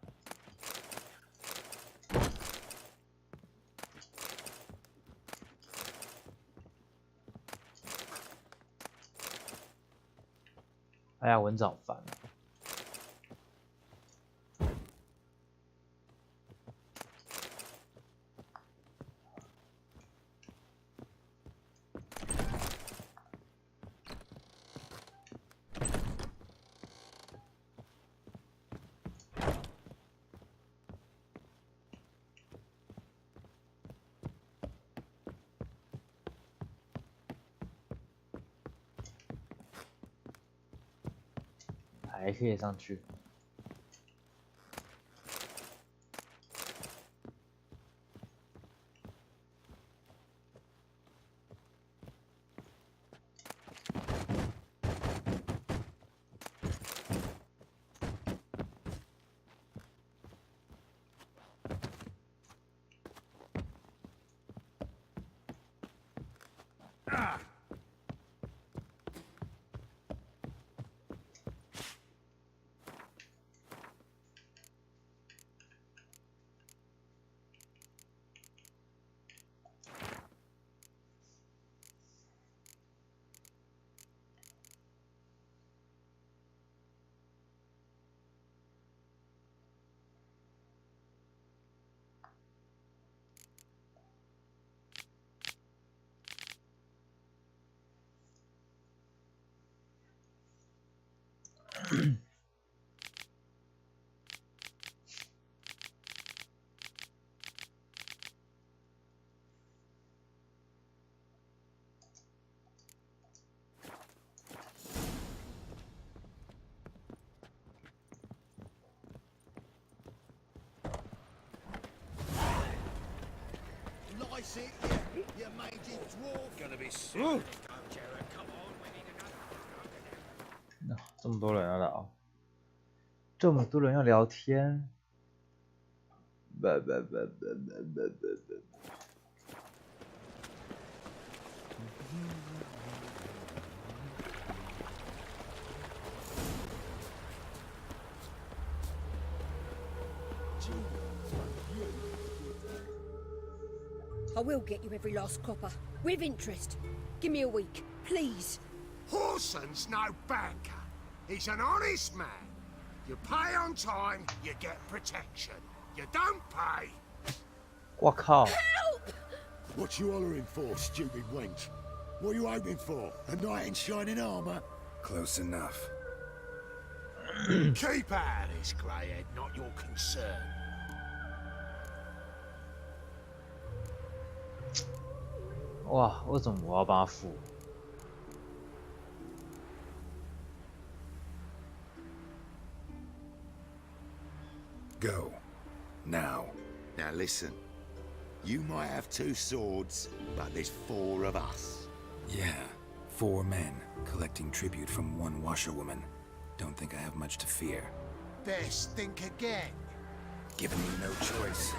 哎呀，蚊子好烦啊！还可以上去。Lice it, you mangy dwarf. Gonna be sick. Oh, 这么多人要聊，这么多人要聊天，不。I will get you every last copper, with interest. Give me a week, please. Horson's no banker. He's an honest man. You pay on time, you get protection. You don't pay. 我靠！ What you hollering for, stupid wench? What are you hoping for? A knight in shining armour? Close enough. Keep out of this, greyhead, not your concern. 哇，为什么我要帮他付？ Go. Now. Now listen. You might have 2 swords, but there's 4 of us. Yeah. 4 men collecting tribute from 1 washerwoman. Don't think I have much to fear. Best think again. Given me no choice.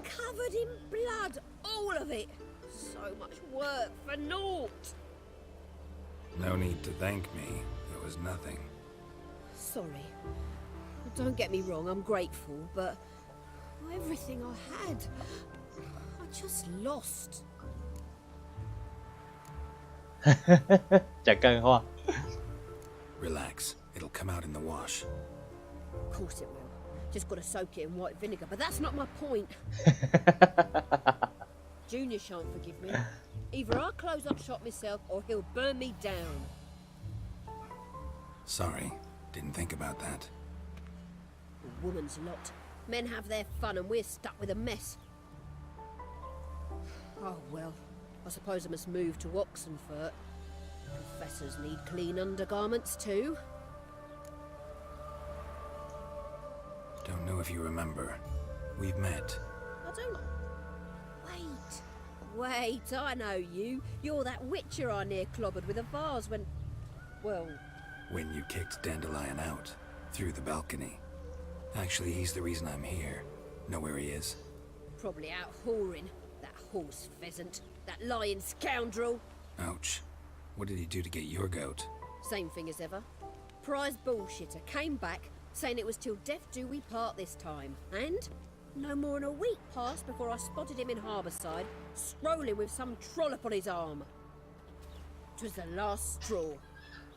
Covered in blood, all of it. So much work for naught. No need to thank me. It was nothing. Sorry. Don't get me wrong, I'm grateful, but everything I had, I just lost. 讲干话。 Relax. It'll come out in the wash. Of course it will. Just gotta soak it in white vinegar, but that's not my point. Junior shan't forgive me. Either I'll close up shop myself or he'll burn me down. Sorry. Didn't think about that. A woman's lot. Men have their fun and we're stuck with a mess. Oh well, I suppose I must move to Oxenfurt. Professors need clean undergarments too. Don't know if you remember. We've met. I don't... Wait, I know you. You're that witcher I near clobbered with a vase when... Well... When you kicked Dandelion out. Through the balcony. Actually, he's the reason I'm here. Know where he is? Probably out whoring. That horse pheasant. That lying scoundrel. Ouch. What did he do to get your goat? Same thing as ever. Prize bullshitter came back saying it was till death do we part this time. And no more than a week passed before I spotted him in Harbourside, strolling with some trollop on his arm. 'Twas the last straw.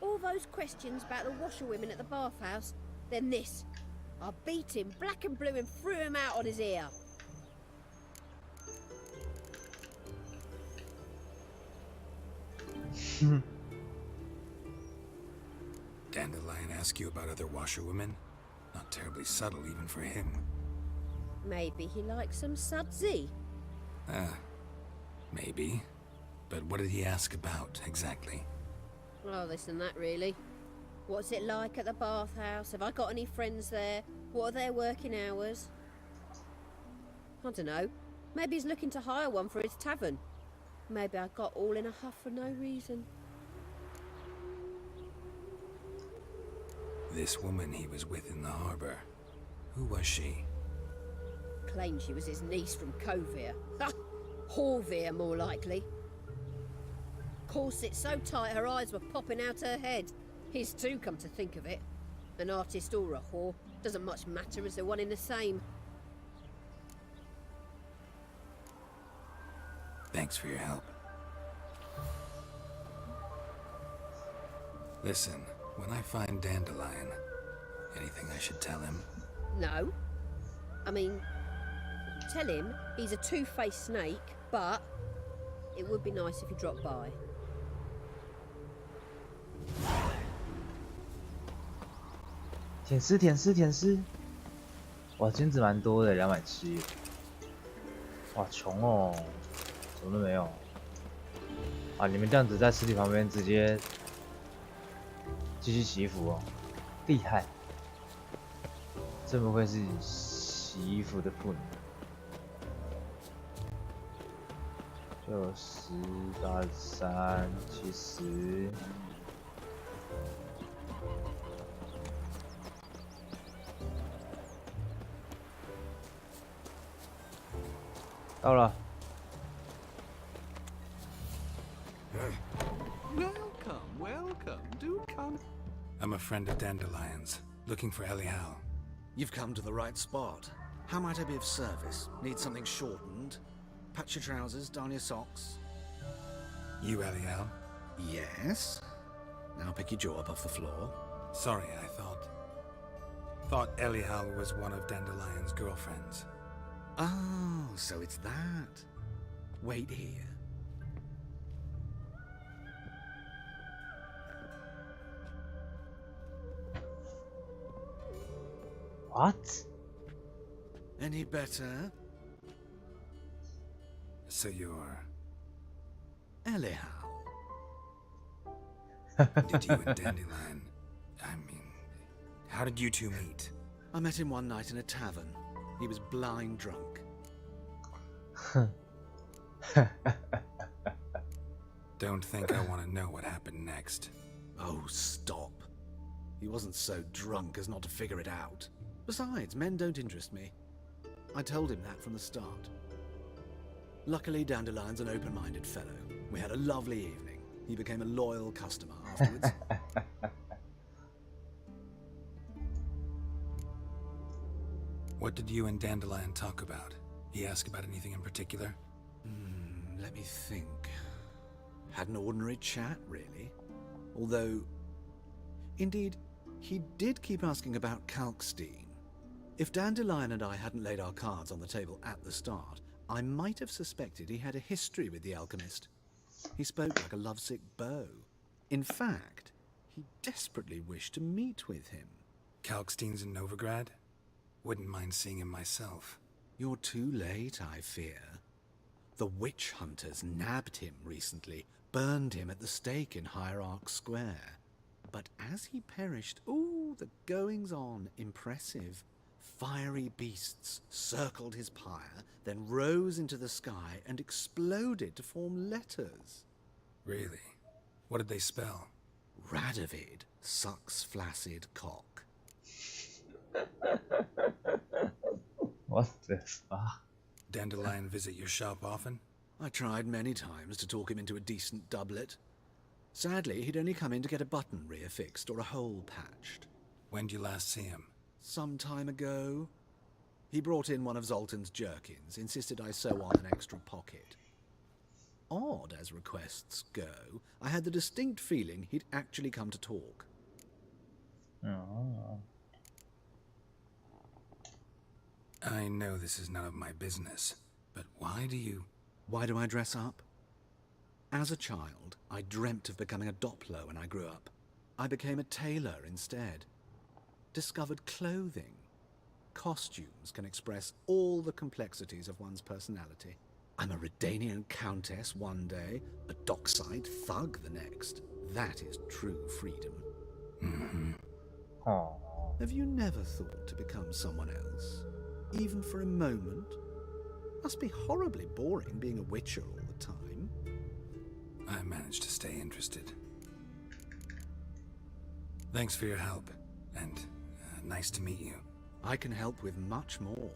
All those questions about the washerwomen at the bathhouse, then this. I beat him black and blue and threw him out on his ear. Dandelion ask you about other washerwomen? Not terribly subtle even for him. Maybe he likes some sudsy. Maybe. But what did he ask about, exactly? Oh, this and that, really. What's it like at the bathhouse? Have I got any friends there? What are their working hours? I don't know. Maybe he's looking to hire one for his tavern. Maybe I got all in a huff for no reason. This woman he was with in the harbor. Who was she? Claimed she was his niece from Covere. Ha! Horvere, more likely. Corset so tight her eyes were popping out her head. His too, come to think of it. An artist or a whore. Doesn't much matter as they're one in the same. Thanks for your help. Listen, when I find Dandelion, anything I should tell him? No. I mean, tell him he's a two-faced snake, but it would be nice if he dropped by.舔丝舔丝舔丝，哇，金子蛮多的，270。哇，穷哦，什么都没有。啊，你们这样子在尸体旁边直接继续洗衣服哦，厉害！真不愧是洗衣服的妇女。90加3 70。到了。Welcome, welcome. Do come. I'm a friend of Dandelion's, looking for Elial. You've come to the right spot. How might I be of service? Need something shortened? Patch your trousers, darn your socks. You Elial? Yes. Now pick your jaw up off the floor. Sorry, I thought Elial was one of Dandelion's girlfriends. Oh, so it's that. Wait here. What? Any better? So you're... Elial. Did you and Dandelion... I mean... How did you two meet? I met him one night in a tavern. He was blind drunk. Don't think I want to know what happened next. Oh, stop. He wasn't so drunk as not to figure it out. Besides, men don't interest me. I told him that from the start. Luckily, Dandelion's an open-minded fellow. We had a lovely evening. He became a loyal customer afterwards. What did you and Dandelion talk about? He asked about anything in particular? Let me think. Had an ordinary chat, really. Although, indeed, he did keep asking about Kalkstein. If Dandelion and I hadn't laid our cards on the table at the start, I might have suspected he had a history with the alchemist. He spoke like a lovesick beau. In fact, he desperately wished to meet with him. Kalkstein's in Novigrad? Wouldn't mind seeing him myself. You're too late, I fear. The witch hunters nabbed him recently, burned him at the stake in Hierarch Square. But as he perished, ooh, the goings-on, impressive. Fiery beasts circled his pyre, then rose into the sky and exploded to form letters. Really? What did they spell? Radovid sucks flaccid cock. What the fuck? Dandelion visit your shop often? I tried many times to talk him into a decent doublet. Sadly, he'd only come in to get a button reaffixed or a hole patched. When did you last see him? Some time ago. He brought in one of Zoltan's jerkins, insisted I sew on an extra pocket. Odd as requests go, I had the distinct feeling he'd actually come to talk. Oh. I know this is none of my business, but why do you... Why do I dress up? As a child, I dreamt of becoming a Doppler when I grew up. I became a tailor instead. Discovered clothing. Costumes can express all the complexities of one's personality. I'm a Redanian countess one day, a dockside thug the next. That is true freedom. Mm-hmm. Oh. Have you never thought to become someone else? Even for a moment? Must be horribly boring being a witcher all the time. I managed to stay interested. Thanks for your help, and nice to meet you. I can help with much more.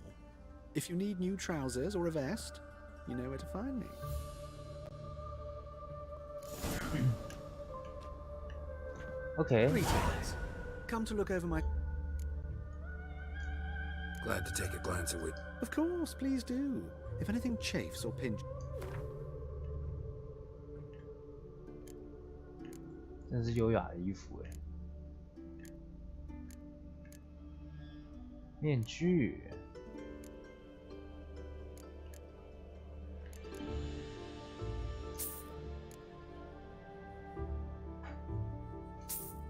If you need new trousers or a vest, you know where to find me. Okay. Greetings. Come to look over my... Glad to take a glance at what... Of course, please do. If anything chafes or pinches... 真是优雅的衣服哎。面具。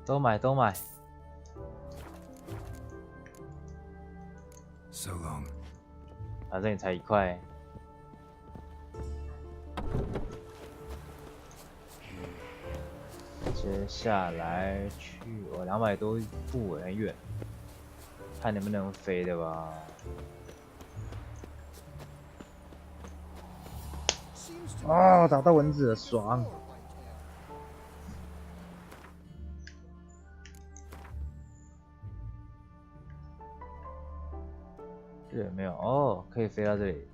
都买都买。So long. 反正也才1块。接下来去我200多步很远，看能不能飞的吧。哦，打到蚊子了，爽！这有没有？哦，可以飞到这里。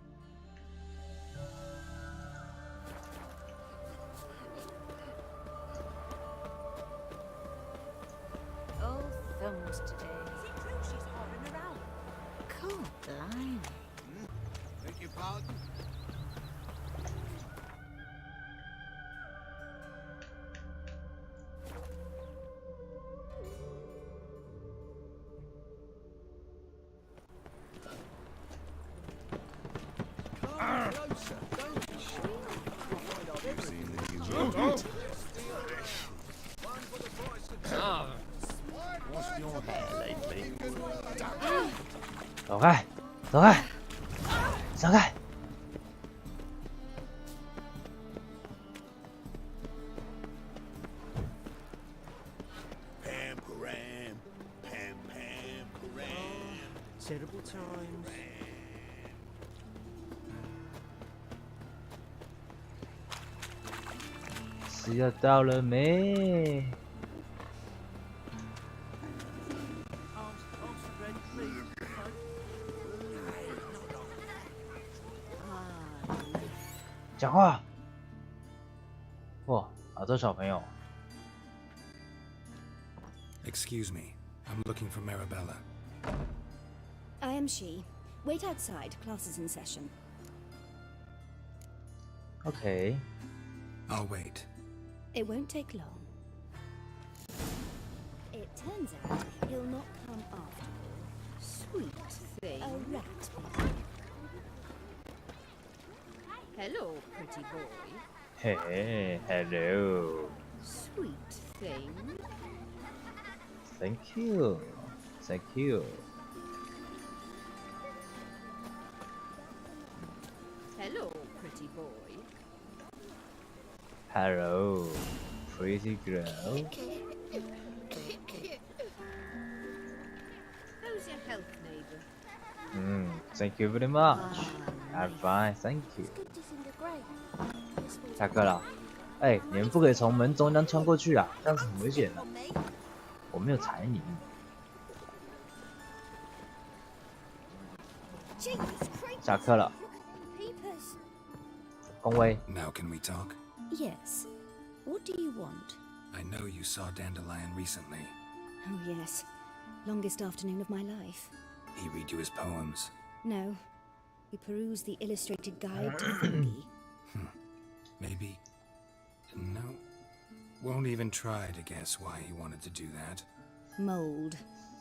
走开，走开，闪开！ Terrible times.吃药到了没？讲话！哇，亚洲小朋友。 Excuse me, I'm looking for Marabella. I am she. Wait outside. Class is in session. Okay. I'll wait. It won't take long. It turns out he'll not come after all. Sweet thing. A rat. Hello, pretty boy. Hey, hello. Sweet thing. Thank you. Thank you. Hello, pretty boy. Hello, pretty girl. How's your health, neighbor? Thank you very much. I'm fine, thank you. 下课了。哎，你们不可以从门中央穿过去啊，这样子很危险的。我没有踩你。下课了。恭维。 Now can we talk? Yes. What do you want? I know you saw Dandelion recently. Oh, yes. Longest afternoon of my life. He read you his poems. No. We perused the illustrated guide to fungi. Maybe. No. Won't even try to guess why he wanted to do that. Mold.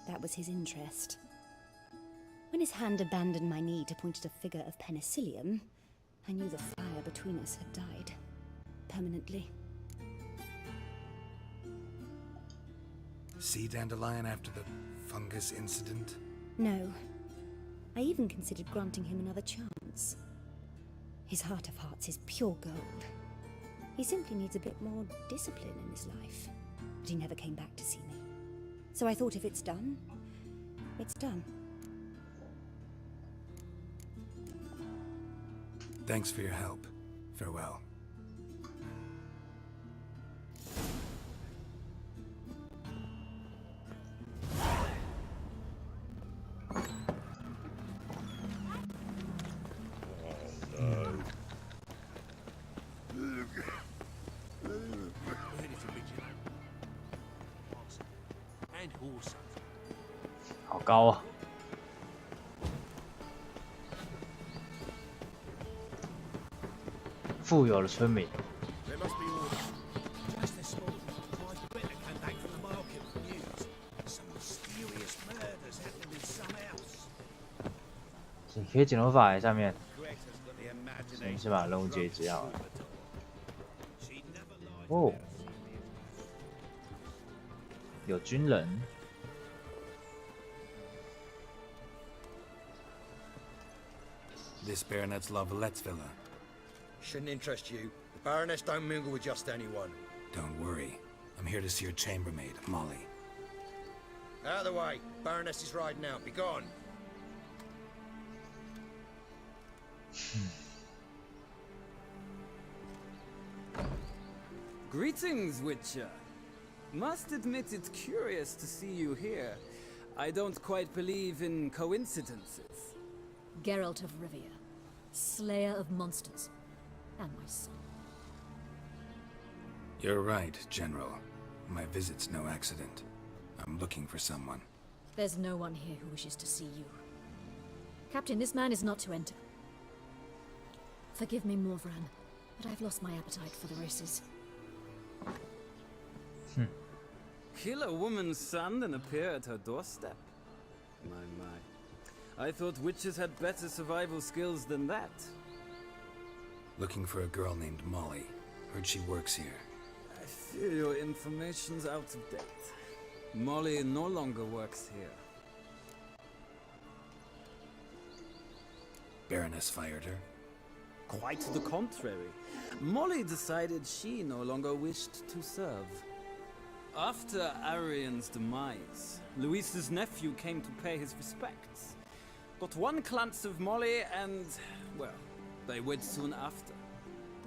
That was his interest. When his hand abandoned my knee to point at a figure of penicillium, I knew the fire between us had died. Permanently. See Dandelion after the fungus incident? No. I even considered granting him another chance. His heart of hearts is pure gold. He simply needs a bit more discipline in his life. But he never came back to see me. So I thought if it's done, it's done. Thanks for your help. Farewell. And horse. 好高啊！富有的村民。 There must be order. Just this morning, my better came back from the market with news. Some mysterious murders happened in some house. 可以剪头发下面。 Greg has got the 我们 imagination. 先把任务结结好了。哦，有军人。 This baronet's La Vallette's villa. Shouldn't interest you. The Baroness don't mingle with just anyone. Don't worry. I'm here to see your chambermaid, Molly. Out of the way. Baroness is riding out. Be gone. Greetings, Witcher. Must admit it's curious to see you here. I don't quite believe in coincidences. Geralt of Rivia, slayer of monsters, and my son. You're right, General. My visit's no accident. I'm looking for someone. There's no one here who wishes to see you. Captain, this man is not to enter. Forgive me, Morvran, but I've lost my appetite for the races. Kill a woman's son and appear at her doorstep? My. I thought witches had better survival skills than that. Looking for a girl named Molly. Heard she works here. I fear your information's out of date. Molly no longer works here. Baroness fired her. Quite the contrary. Molly decided she no longer wished to serve. After Arian's demise, Luis's nephew came to pay his respects. Got one glance of Molly and, well, they wed soon after.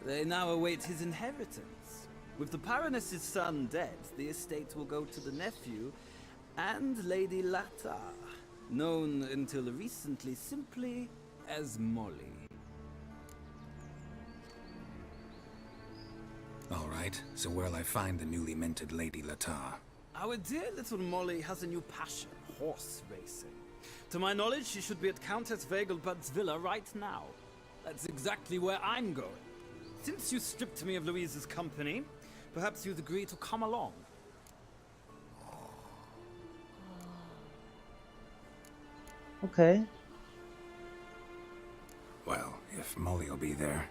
They now await his inheritance. With the Baroness's son dead, the estate will go to the nephew and Lady Lata, known until recently simply as Molly. All right, so where'll I find the newly minted Lady Lata? Our dear little Molly has a new passion, horse racing. To my knowledge, she should be at Countess Vegelbud's villa right now. That's exactly where I'm going. Since you stripped me of Louise's company, perhaps you'd agree to come along. Okay. Well, if Molly will be there.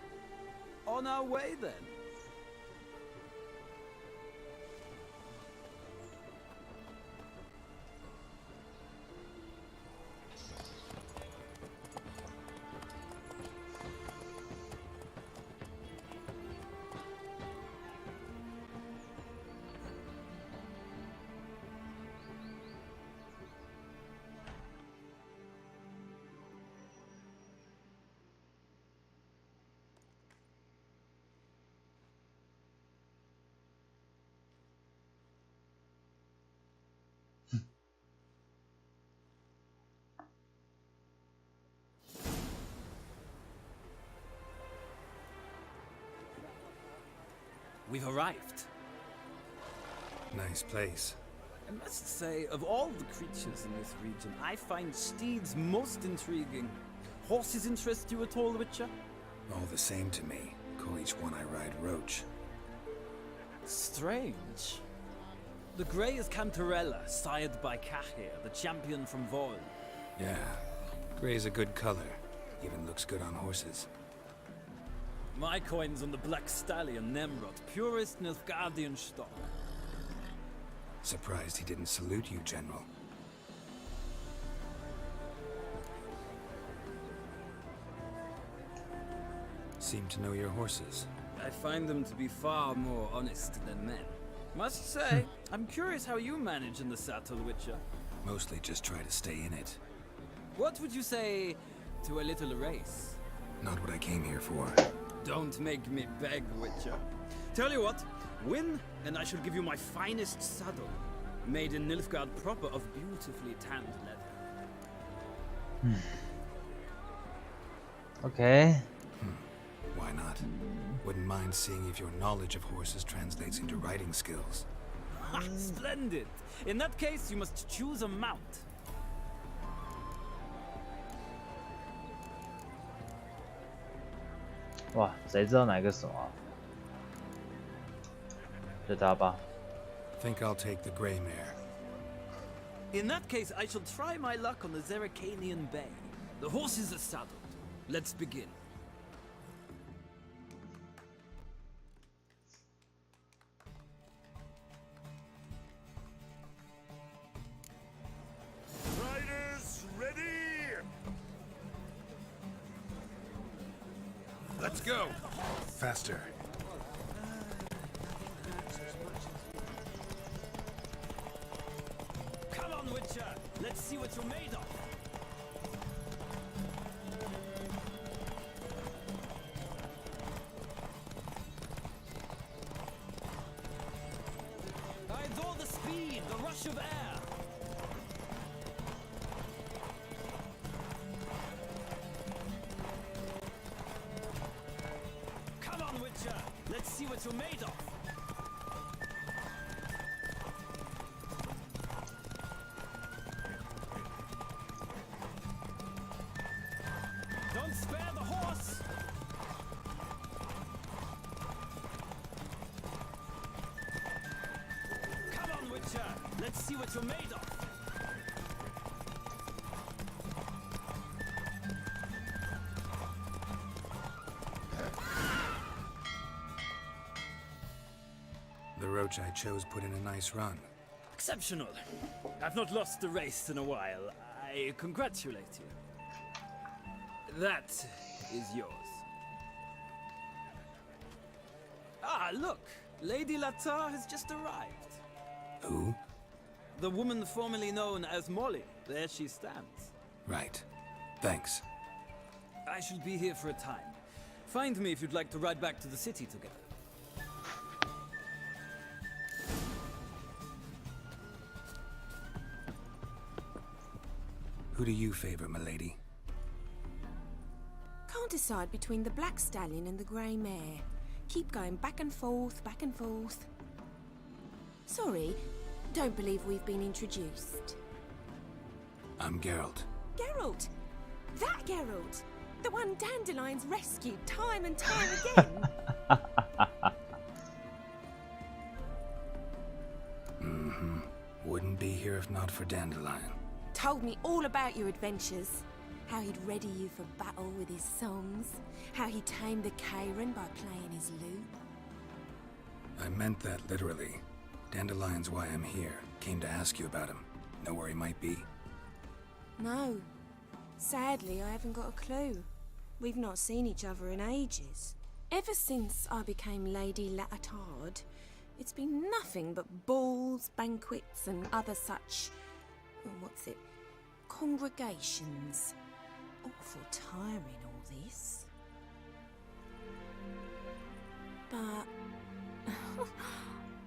On our way then. we've arrived. Nice place. I must say, of all the creatures in this region, I find steeds most intriguing. Horses interest you at all, Witcher? All the same to me. Call each one I ride Roach. Strange. The grey is Cantarella, sired by Cahir, the champion from Vol. Yeah, gray's a good color. Even looks good on horses. My coin's on the Black Stallion, Nemrod, purest Nilfgaardian stock. Surprised he didn't salute you, General. Seem to know your horses. I find them to be far more honest than men. Must say, I'm curious how you manage in the saddle, Witcher. Mostly just try to stay in it. What would you say to a little race? Not what I came here for. Don't make me beg, Witcher. Tell you what, win, and I shall give you my finest saddle, made in Nilfgaard proper of beautifully tanned leather. Okay. Why not? Wouldn't mind seeing if your knowledge of horses translates into riding skills. Ha! Splendid! In that case, you must choose a mount.哇，谁知道哪个手啊？就他吧。 Think I'll take the gray mare. In that case, I shall try my luck on the Zeracanian Bay. The horses are saddled. Let's begin. Riders, ready? Let's go! Faster. Come on, Witcher! Let's see what you're made of! I adore the speed, the rush of air! Come on, Witcher! Let's see what you're made of! Don't spare the horse! Come on, Witcher! Let's see what you're made of! The roach I chose put in a nice run. Exceptional. I've not lost a race in a while. I congratulate you. That is yours. Ah, look! Lady Latar has just arrived. Who? The woman formerly known as Molly. There she stands. Right. Thanks. I shall be here for a time. Find me if you'd like to ride back to the city together. Who do you favor, milady? Can't decide between the Black Stallion and the Grey Mare. Keep going back and forth, back and forth. Sorry, don't believe we've been introduced. I'm Geralt. Geralt! That Geralt! The one Dandelions rescued time and time again! Mm-hmm. Wouldn't be here if not for Dandelion. Told me all about your adventures. How he'd ready you for battle with his songs. How he tamed the Karen by playing his lute. I meant that literally. Dandelion's why I'm here. Came to ask you about him. Know where he might be? No. Sadly, I haven't got a clue. We've not seen each other in ages. Ever since I became Lady Latard, it's been nothing but balls, banquets, and other such... what's it? Congregations. Awful tiring, all this. But...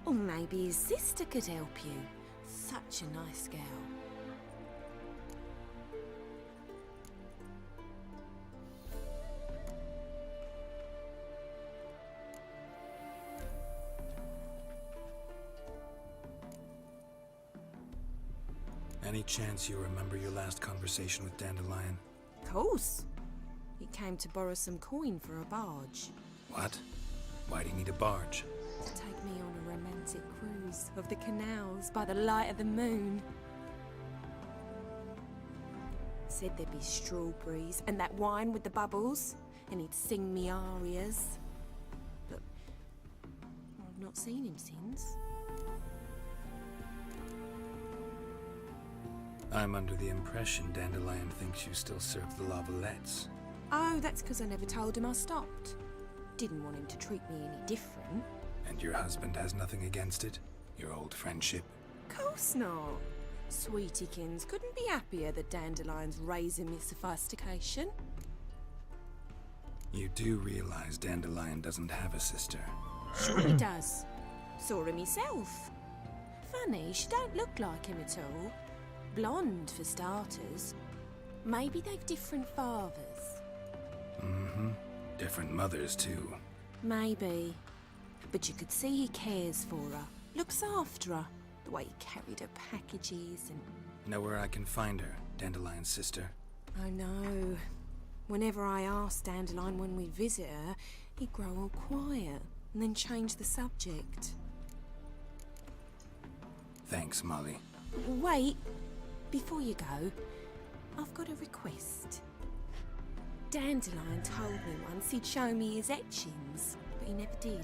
or maybe his sister could help you. Such a nice girl. Any chance you remember your last conversation with Dandelion? Of course. He came to borrow some coin for a barge. What? Why'd he need a barge? To take me on a romantic cruise of the canals by the light of the moon. Said there'd be strawberries and that wine with the bubbles, and he'd sing me arias. But I've not seen him since. I'm under the impression Dandelion thinks you still serve the Lavalettes. Oh, that's because I never told him I stopped. Didn't want him to treat me any different. And your husband has nothing against it? Your old friendship? Course not. Sweetiekins couldn't be happier that Dandelion's raising me sophistication. You do realize Dandelion doesn't have a sister? Sure he does. Saw her myself. Funny, she don't look like him at all. Blonde, for starters. Maybe they've different fathers. Mm-hmm. Different mothers, too. Maybe. But you could see he cares for her. Looks after her. The way he carried her packages and... Know where I can find her, Dandelion's sister? I know. Whenever I asked Dandelion when we'd visit her, he'd grow all quiet and then change the subject. Thanks, Molly. Wait. Before you go, I've got a request. Dandelion told me once he'd show me his etchings, but he never did.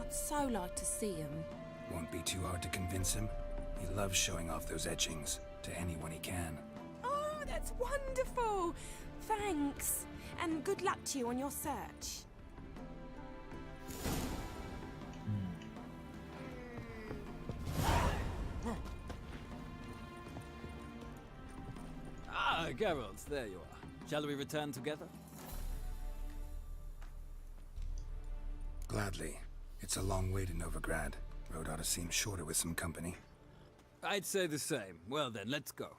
I'd so like to see them. Won't be too hard to convince him. He loves showing off those etchings to anyone he can. Oh, that's wonderful! Thanks, and good luck to you on your search. Ah, Geralt, there you are. Shall we return together? Gladly. It's a long way to Novigrad. Road ought to seem shorter with some company. I'd say the same. Well then, let's go.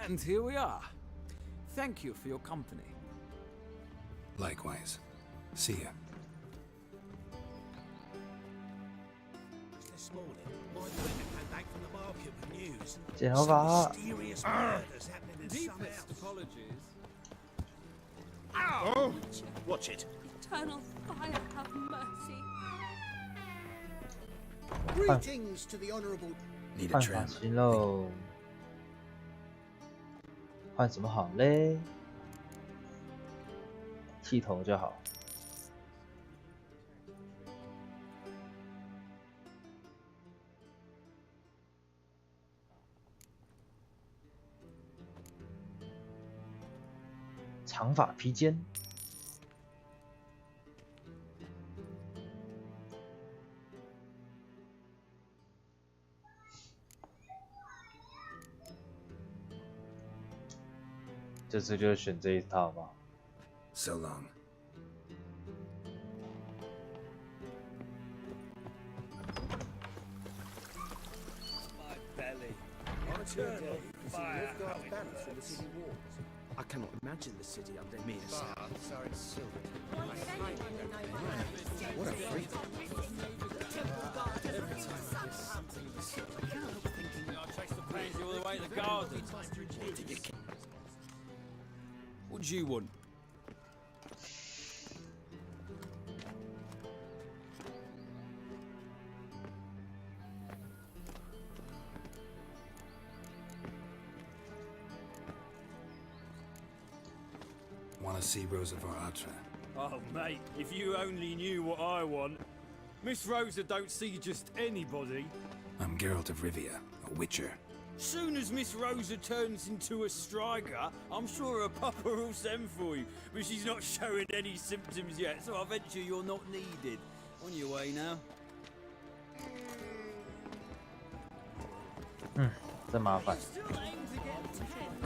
And here we are. Thank you for your company. Likewise. See ya. This morning, my brother came back from the market with news. 剪头发。 Mysterious murders happening in some Deepest house. apologies. Ow! Watch it. Eternal fire, have mercy. Greetings to the honourable. Need a 换 tram. 发型喽。换什么好嘞？剃头就好。长发披肩。这次就选这一套吧。 So long. My belly. Eternal fire. I cannot imagine the city under me. What a freak. All the way to the garden. What do you want? Want to see Rosa Varatra? Oh, mate, if you only knew what I want. Miss Rosa don't see just anybody. I'm Geralt of Rivia, a witcher. Soon as Miss Rosa turns into a striker, I'm sure her papa will send for you. But she's not showing any symptoms yet, so I venture you're not needed. On your way now. 真麻烦。 Still aim to get 10.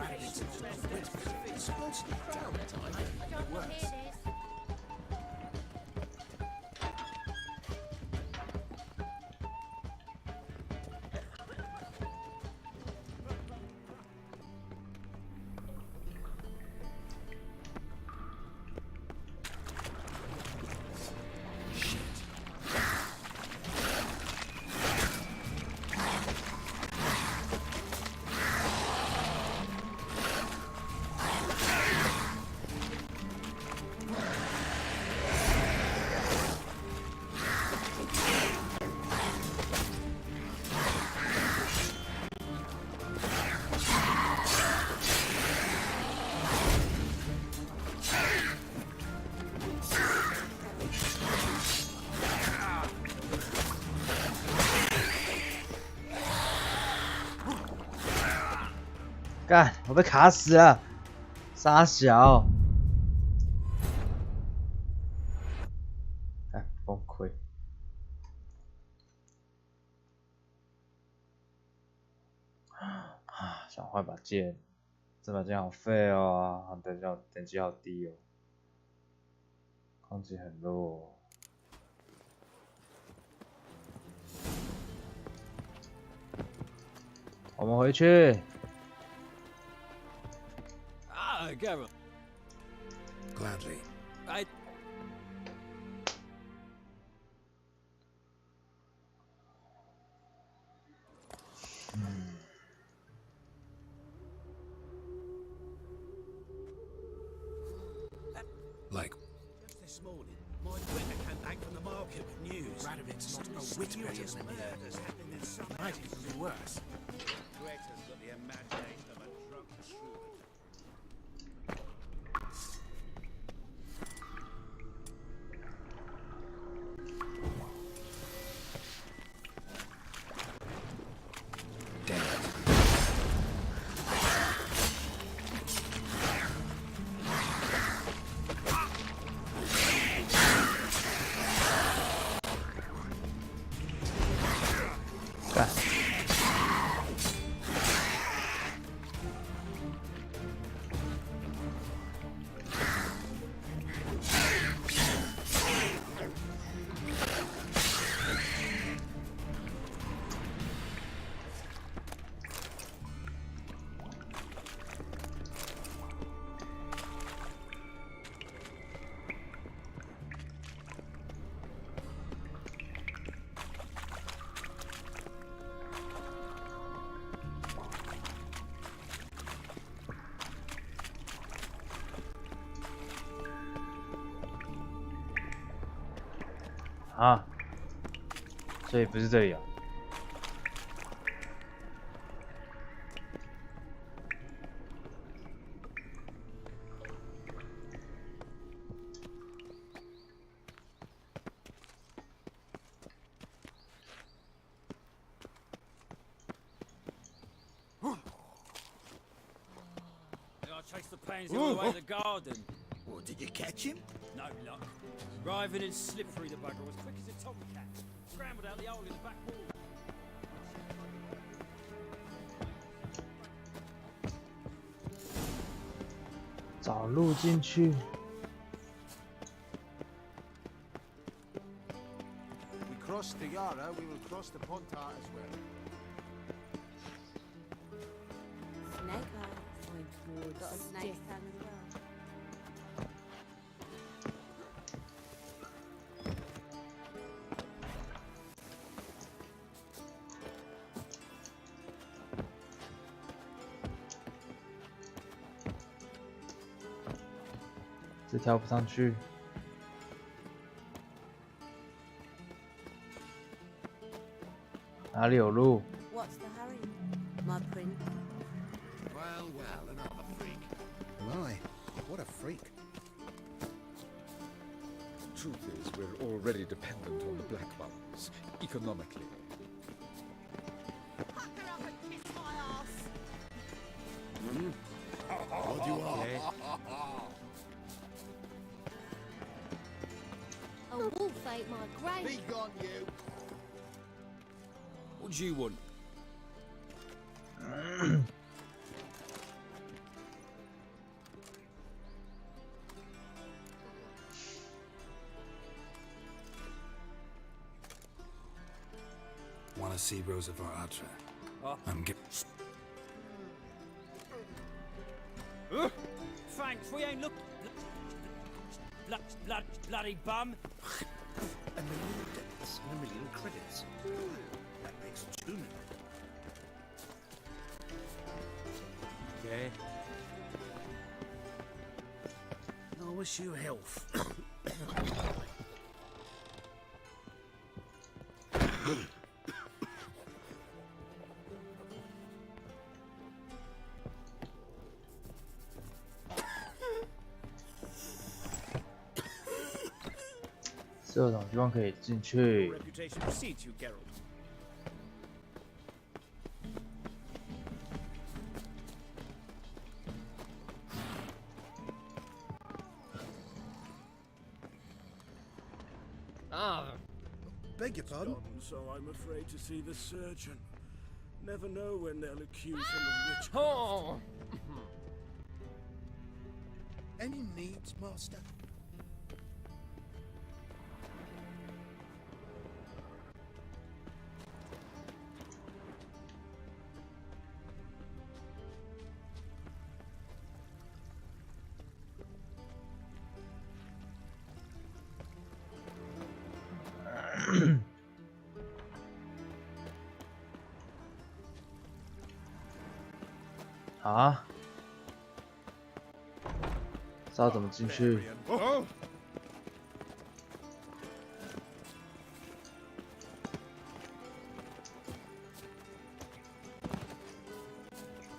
干，我被卡死了，傻小，干崩溃。啊，想换把剑，这把剑好废哦，等级好低哦，攻击很弱。我们回去。 Garrett. Gladly. Like. Just this morning, my widow came back from the market with news. Radovid's not a whit better than murders happening in some. Might even be worse. Greta's got the imagination of a drunk shrew.啊，所以不是这里啊。I chased the pains all the way to the garden. Well, did you catch him? No luck. Writhing and slippery, the bugger was quick as a tomcat. Scrambled out the hole in the back wall. "找路进去。 We crossed the Yara, we will cross the Pontar as well. Snake eyes. Got a snake stand as well. 这跳不上去。哪里有路？ What's the hurry? My prince. Well, well, another freak. My, what a freak. Truth is, we're already dependent on the Black Ones, economically. What do you want? A wolf ate my grain. Be gone, you. What do you want? wanna see Rosa Varatra? Oh. Thanks, we ain't look. Bloody bum. $1 million deaths and $1 million credits. That makes $2 million. Okay. I wish you health.这种地方可以进去。 Reputation precedes you, Geralt. 'Ah, beg your pardon? So I'm afraid to see the surgeon. Never know when they'll accuse him of witchcraft. Any needs, Master?啊？知道怎么进去？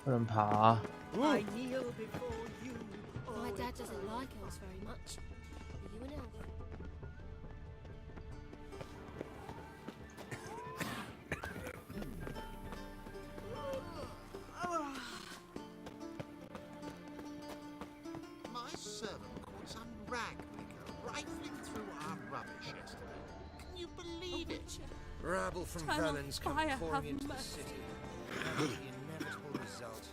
不能爬。 I kneel before you. My dad doesn't like elves very much. Are you an elf? My servant caught some ragpicker rifling through our rubbish yesterday. Can you believe it? Rabble from Valens come pouring into the city. That is the inevitable result.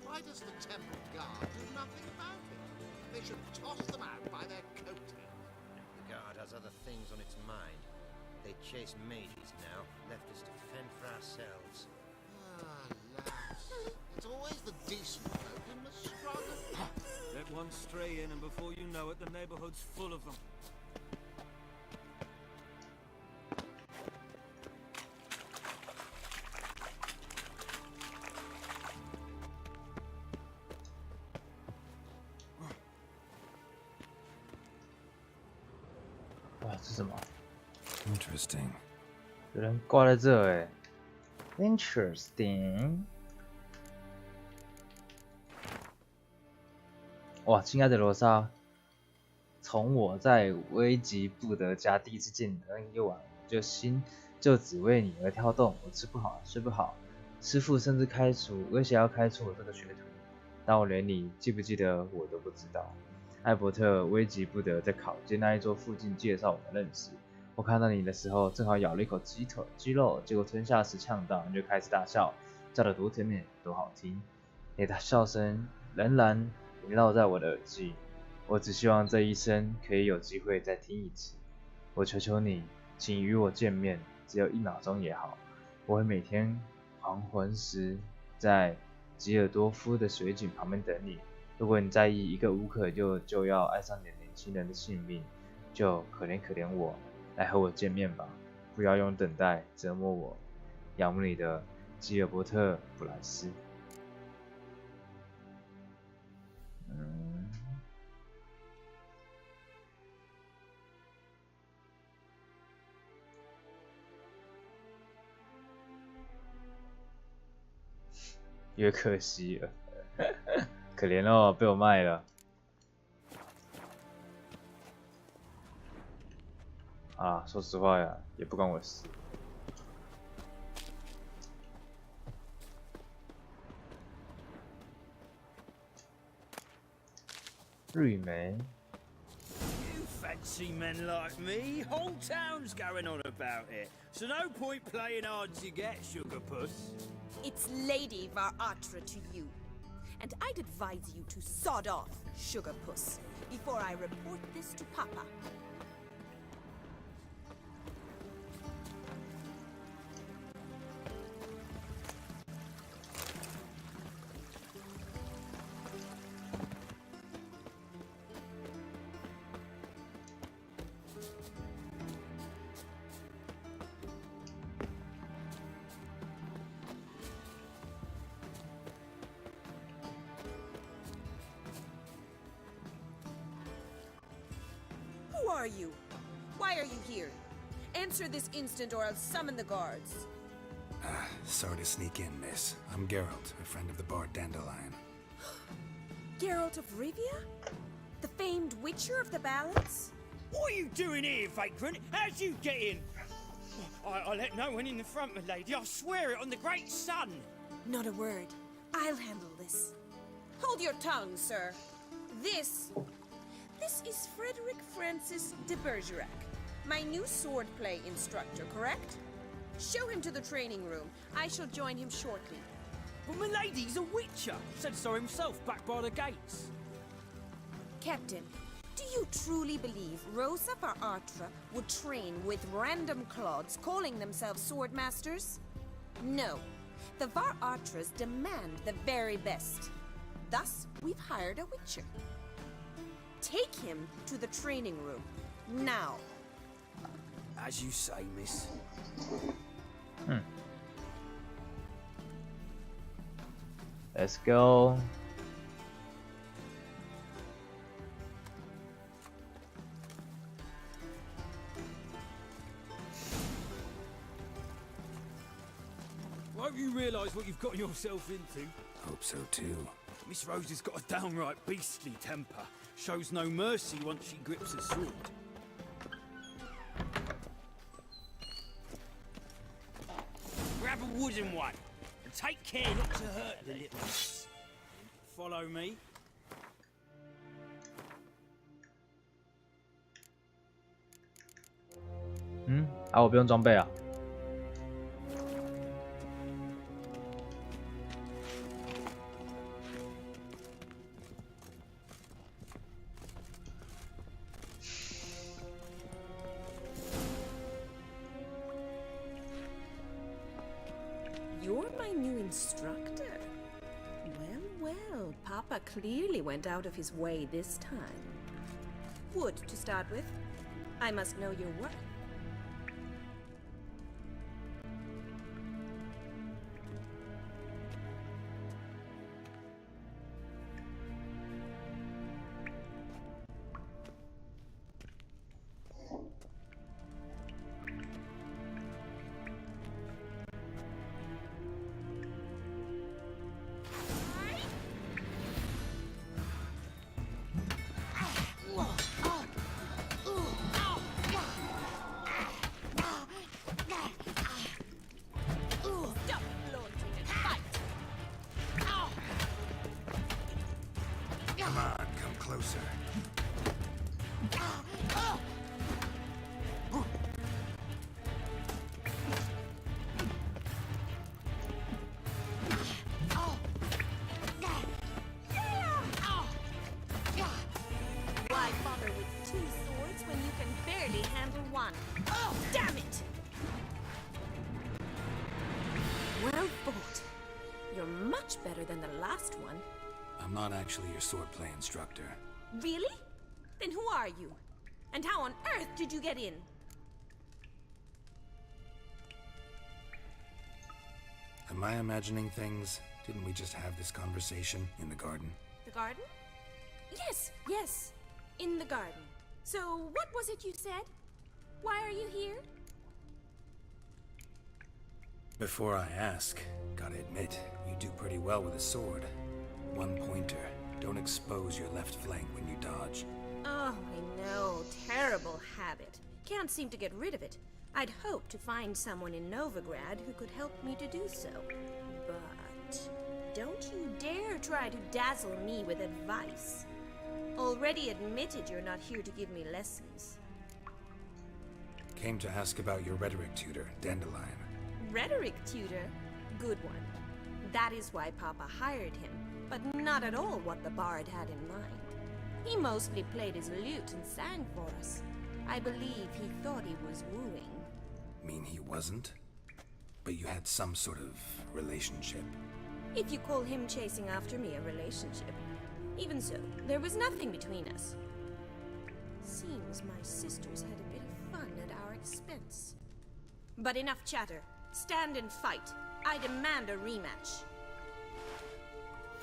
Why does the temple guard do nothing about it? They should toss them out by their coattails. The guard has other things on its mind. They chase mages now, left us to fend for ourselves. Alas, it's always the decent folk who must struggle. Let one stray in, and before you know it, the neighborhood's full of them. Interesting. 有人挂在这哎 ，interesting。哇，亲爱的罗莎，从我在危急不得家第一次见你的那一晚，心就只为你而跳动。我吃不好，睡不好，师父甚至威胁要开除我这个学徒，但我连你记不记得我都不知道。艾伯特危急不得在考街那一桌附近介绍我们认识。 我看到你的时候，正好咬了一口鸡肉，结果吞下时呛到，你就开始大笑，笑得多甜美，多好听。你的笑声仍然萦绕在我的耳际。我只希望这一生可以有机会再听一次。我求求你，请与我见面，只有1秒钟也好。我会每天黄昏时在吉尔多夫的水井旁边等你。如果你在意一个无可救药爱上你的年轻人的性命，就可怜可怜我。 来和我见面吧，不要用等待折磨我。仰慕你的吉尔伯特·布莱斯。越可惜了，可怜哦，被我卖了。 啊，说实话呀，也不关我事。绿莓。You fancy men like me? Whole town's going on about it. So no point playing hard to get, sugar puss. It's Lady Varatra to you. And I'd advise you to sod off, sugar puss, before I report this to Papa. are you? Why are you here? Answer this instant or I'll summon the guards. Sorry to sneak in, miss. I'm Geralt, a friend of the bard Dandelion. Geralt of Rivia? The famed witcher of the ballads? What are you doing here, vagrant? How'd you get in? I let no one in the front, my lady. I swear it on the great sun. Not a word. I'll handle this. Hold your tongue, sir. This is Frederick Francis de Bergerac, my new swordplay instructor, correct? Show him to the training room. I shall join him shortly. But my lady's a witcher. Said so himself back by the gates. Captain, do you truly believe Rosa var Artra would train with random clods calling themselves sword masters? No. The var Artras demand the very best. Thus, we've hired a witcher. Take him to the training room, now. As you say, miss. Let's go. Won't you realise what you've got yourself into? Hope so too. Miss Rose has got a downright beastly temper. Shows no mercy once she grips a sword. Grab a wooden one and take care not to hurt the little miss. Follow me.我不用装备啊。You're my new instructor? Well, Papa clearly went out of his way this time. Wood, to start with. I must know your worth. Come on, come closer. Why bother with two swords when you can barely handle one? Oh, damn it! Well fought. You're much better than the last one. I'm not actually your swordplay instructor. Really? Then who are you? And how on earth did you get in? Am I imagining things? Didn't we just have this conversation in the garden? The garden? Yes. In the garden. So, what was it you said? Why are you here? Before I ask, gotta admit, you do pretty well with a sword. One pointer. Don't expose your left flank when you dodge. Oh, I know. Terrible habit. Can't seem to get rid of it. I'd hoped to find someone in Novigrad who could help me to do so. But don't you dare try to dazzle me with advice. Already admitted you're not here to give me lessons. Came to ask about your rhetoric tutor, Dandelion. Rhetoric tutor? Good one. That is why Papa hired him, but not at all what the bard had in mind. He mostly played his lute and sang for us. I believe he thought he was wooing. Mean he wasn't? But you had some sort of relationship. If you call him chasing after me a relationship. Even so, there was nothing between us. Seems my sisters had a bit of fun at our expense. But enough chatter. Stand and fight. I demand a rematch.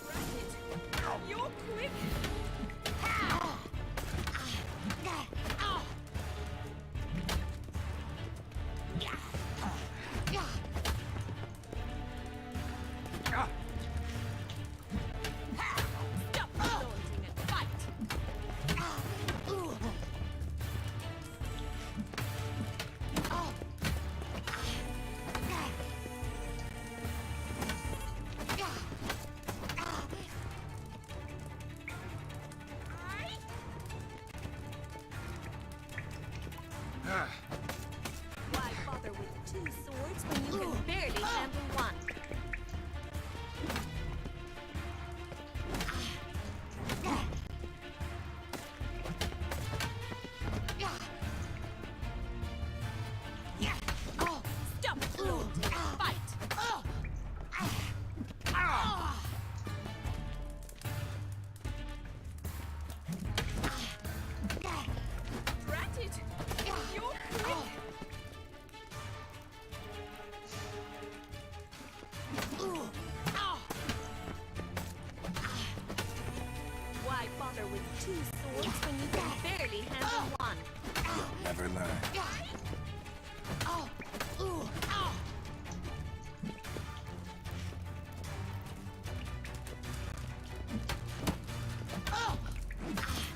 Racket! You're quick! Why bother with 2 swords when you can barely handle one? Stop, Lord. Fight. Drat it. You're quick. Why bother with 2 swords when you can barely handle one? You'll never learn.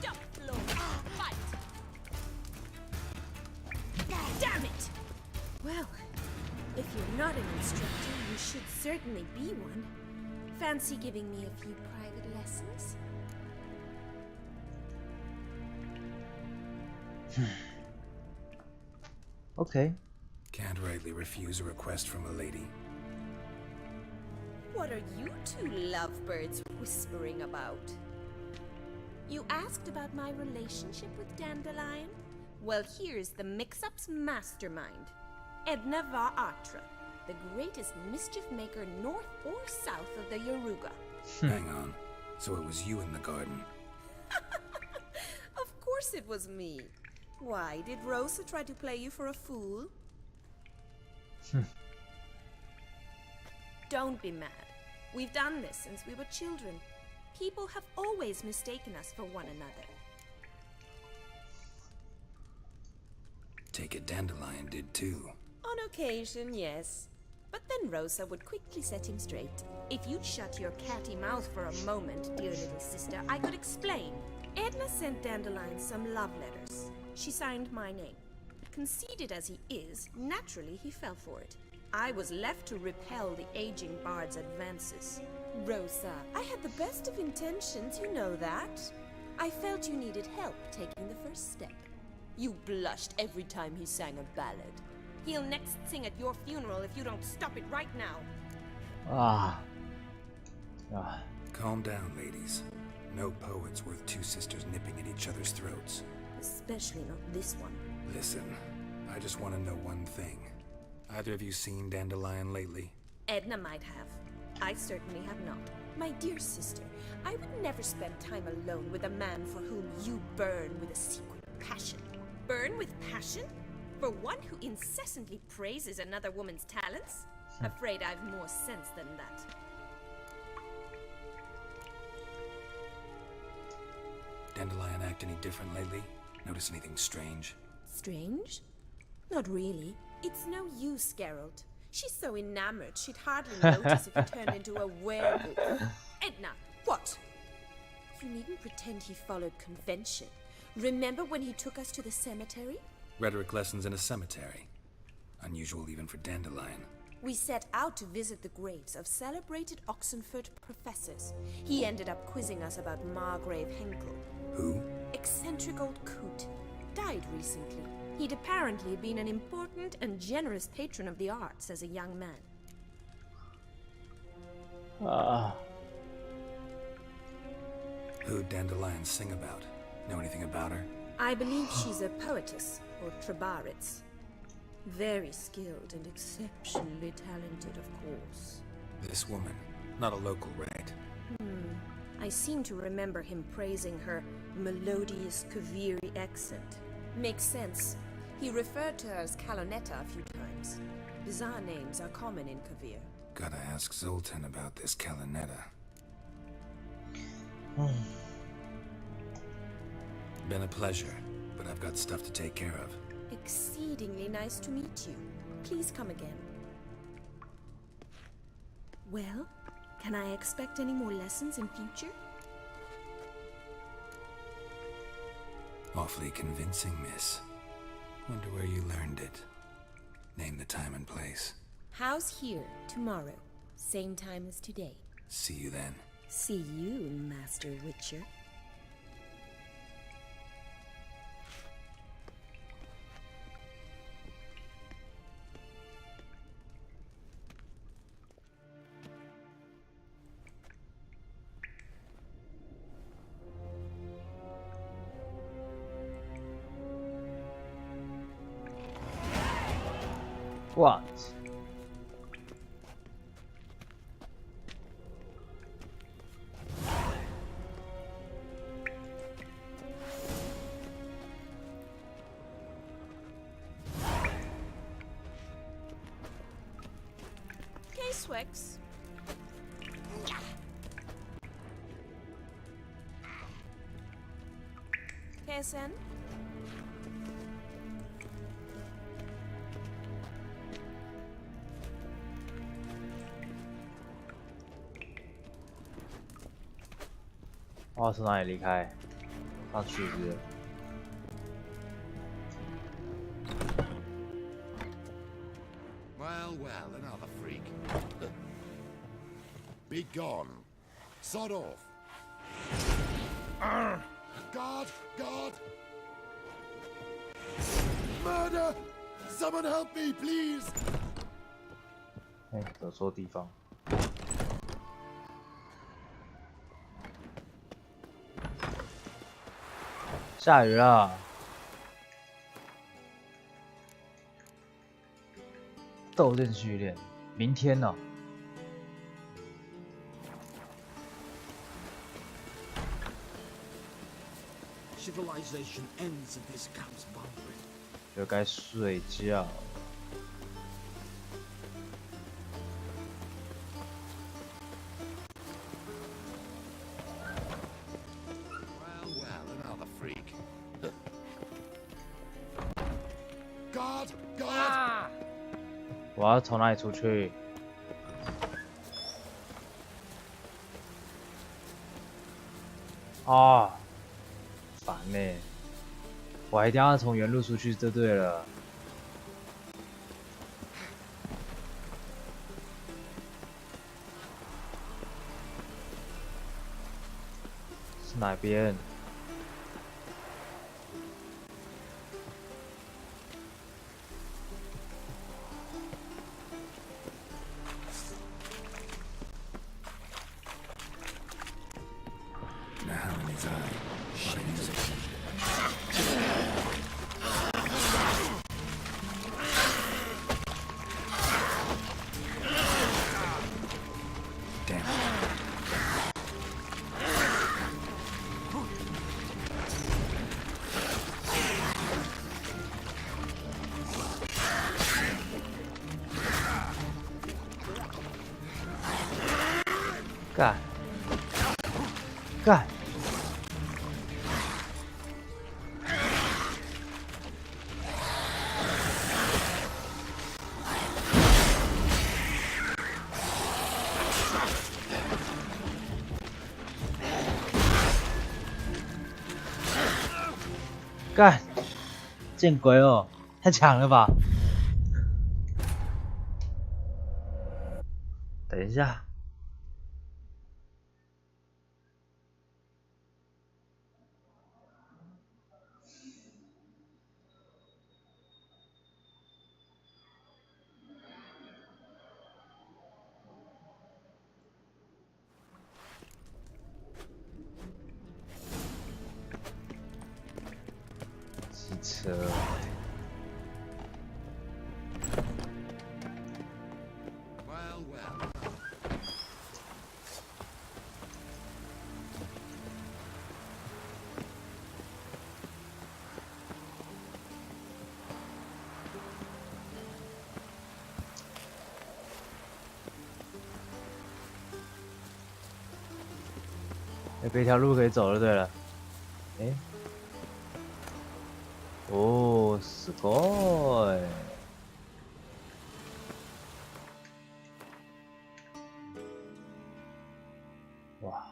Stop, Lord. Fight. Damn it! Well, if you're not an instructor, you should certainly be one. Fancy giving me a few private lessons? Okay. Can't rightly refuse a request from a lady. What are you 2 lovebirds whispering about? You asked about my relationship with Dandelion? Well, here's the mix-up's mastermind. Edna var Atra, the greatest mischief maker north or south of the Yaruga. Hang on. So it was you in the garden. Of course it was me. Why, did Rosa try to play you for a fool? Don't be mad. We've done this since we were children. People have always mistaken us for one another. Take it Dandelion did too. On occasion, yes. But then Rosa would quickly set him straight. If you'd shut your catty mouth for a moment, dear little sister, I could explain. Edna sent Dandelion some love letters. She signed my name. Conceited as he is, naturally he fell for it. I was left to repel the aging bard's advances. Rosa, I had the best of intentions, you know that. I felt you needed help taking the first step. You blushed every time he sang a ballad. He'll next sing at your funeral if you don't stop it right now. Ah. Calm down, ladies. No poet's worth 2 sisters nipping at each other's throats. Especially not this one. Listen, I just want to know one thing. Either of you seen Dandelion lately? Edna might have. I certainly have not. My dear sister, I would never spend time alone with a man for whom you burn with a secret passion. Burn with passion? For one who incessantly praises another woman's talents? Afraid I've more sense than that. Dandelion act any different lately? Notice anything strange? Strange? Not really. It's no use, Geralt. She's so enamored she'd hardly notice if he turned into a werewolf. Edna, what? You needn't pretend he followed convention. Remember when he took us to the cemetery? Rhetoric lessons in a cemetery. Unusual even for Dandelion. We set out to visit the graves of celebrated Oxenford professors. He ended up quizzing us about Margrave Henkel. Who? Eccentric old coot. Died recently. He'd apparently been an important and generous patron of the arts as a young man. Who'd Dandelion sing about? Know anything about her? I believe she's a poetess, or Trebaritz. Very skilled and exceptionally talented, of course. This woman. Not a local, right? I seem to remember him praising her melodious Kaviri accent. Makes sense. He referred to her as Calonetta a few times. Bizarre names are common in Kavir. Gotta ask Zoltan about this Calonetta. Been a pleasure, but I've got stuff to take care of. Exceedingly nice to meet you. Please come again. Well, can I expect any more lessons in future? Awfully convincing, miss. Wonder where you learned it. Name the time and place. House here, tomorrow. Same time as today. See you then. See you, Master Witcher. What？ Swix. Pearson.哦，从哪里离开？上去是不是？ Well, well, another freak. Be gone. Sod off. Guard! Guard! Murder! Someone help me, please! 哎，走错地方。下雨了。 斗阵训练，明天呢、Civilization ends and this comes boundary. 就该睡觉。Well, well, another freak. Guard! Guard! 我要从哪里出去？啊，烦呢、我一定要从原路出去，就对了。是哪边？ Now in his eye shines Damn it. God. God. 干，见鬼哦！太强了吧！等一下，机车。 Well, well. 有别条路可以走就对了。哎，哦，すごい。哇！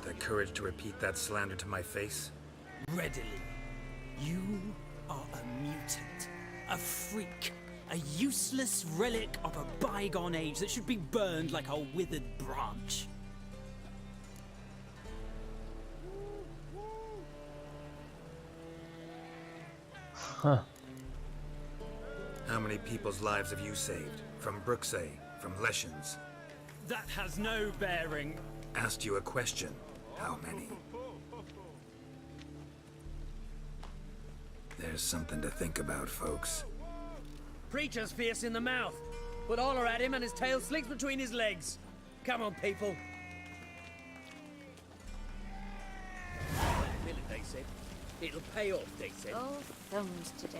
the courage to repeat that slander to my face? Readily. You are a mutant, a freak, a useless relic of a bygone age that should be burned like a withered branch. Huh. How many people's lives have you saved? From Brooksay, from Leshens? That has no bearing. Asked you a question. How many? There's something to think about, folks. Preacher's fierce in the mouth, but holler at him and his tail slinks between his legs. Come on, people. Million, they said. It'll pay off, they said. All thumbs today.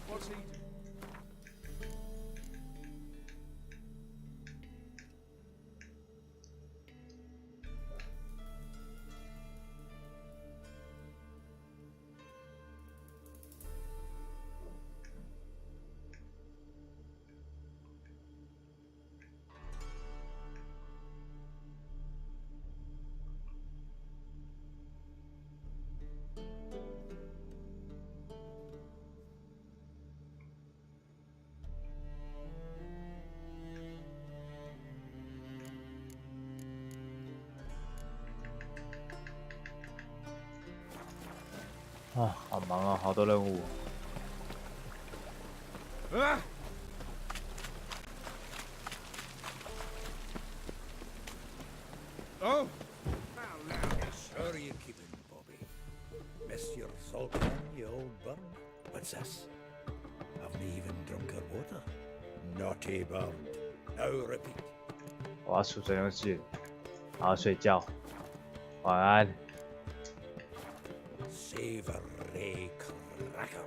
What's he?啊，好忙啊，好多任务。Ah! Oh! How loud sure are you keeping, Bobby? Monsieur Sultan, you old burn? What's this? Haven't even drunk her water? Naughty bird. Now repeat. 我要储存游戏，然后睡觉，晚安。 Savory cracker.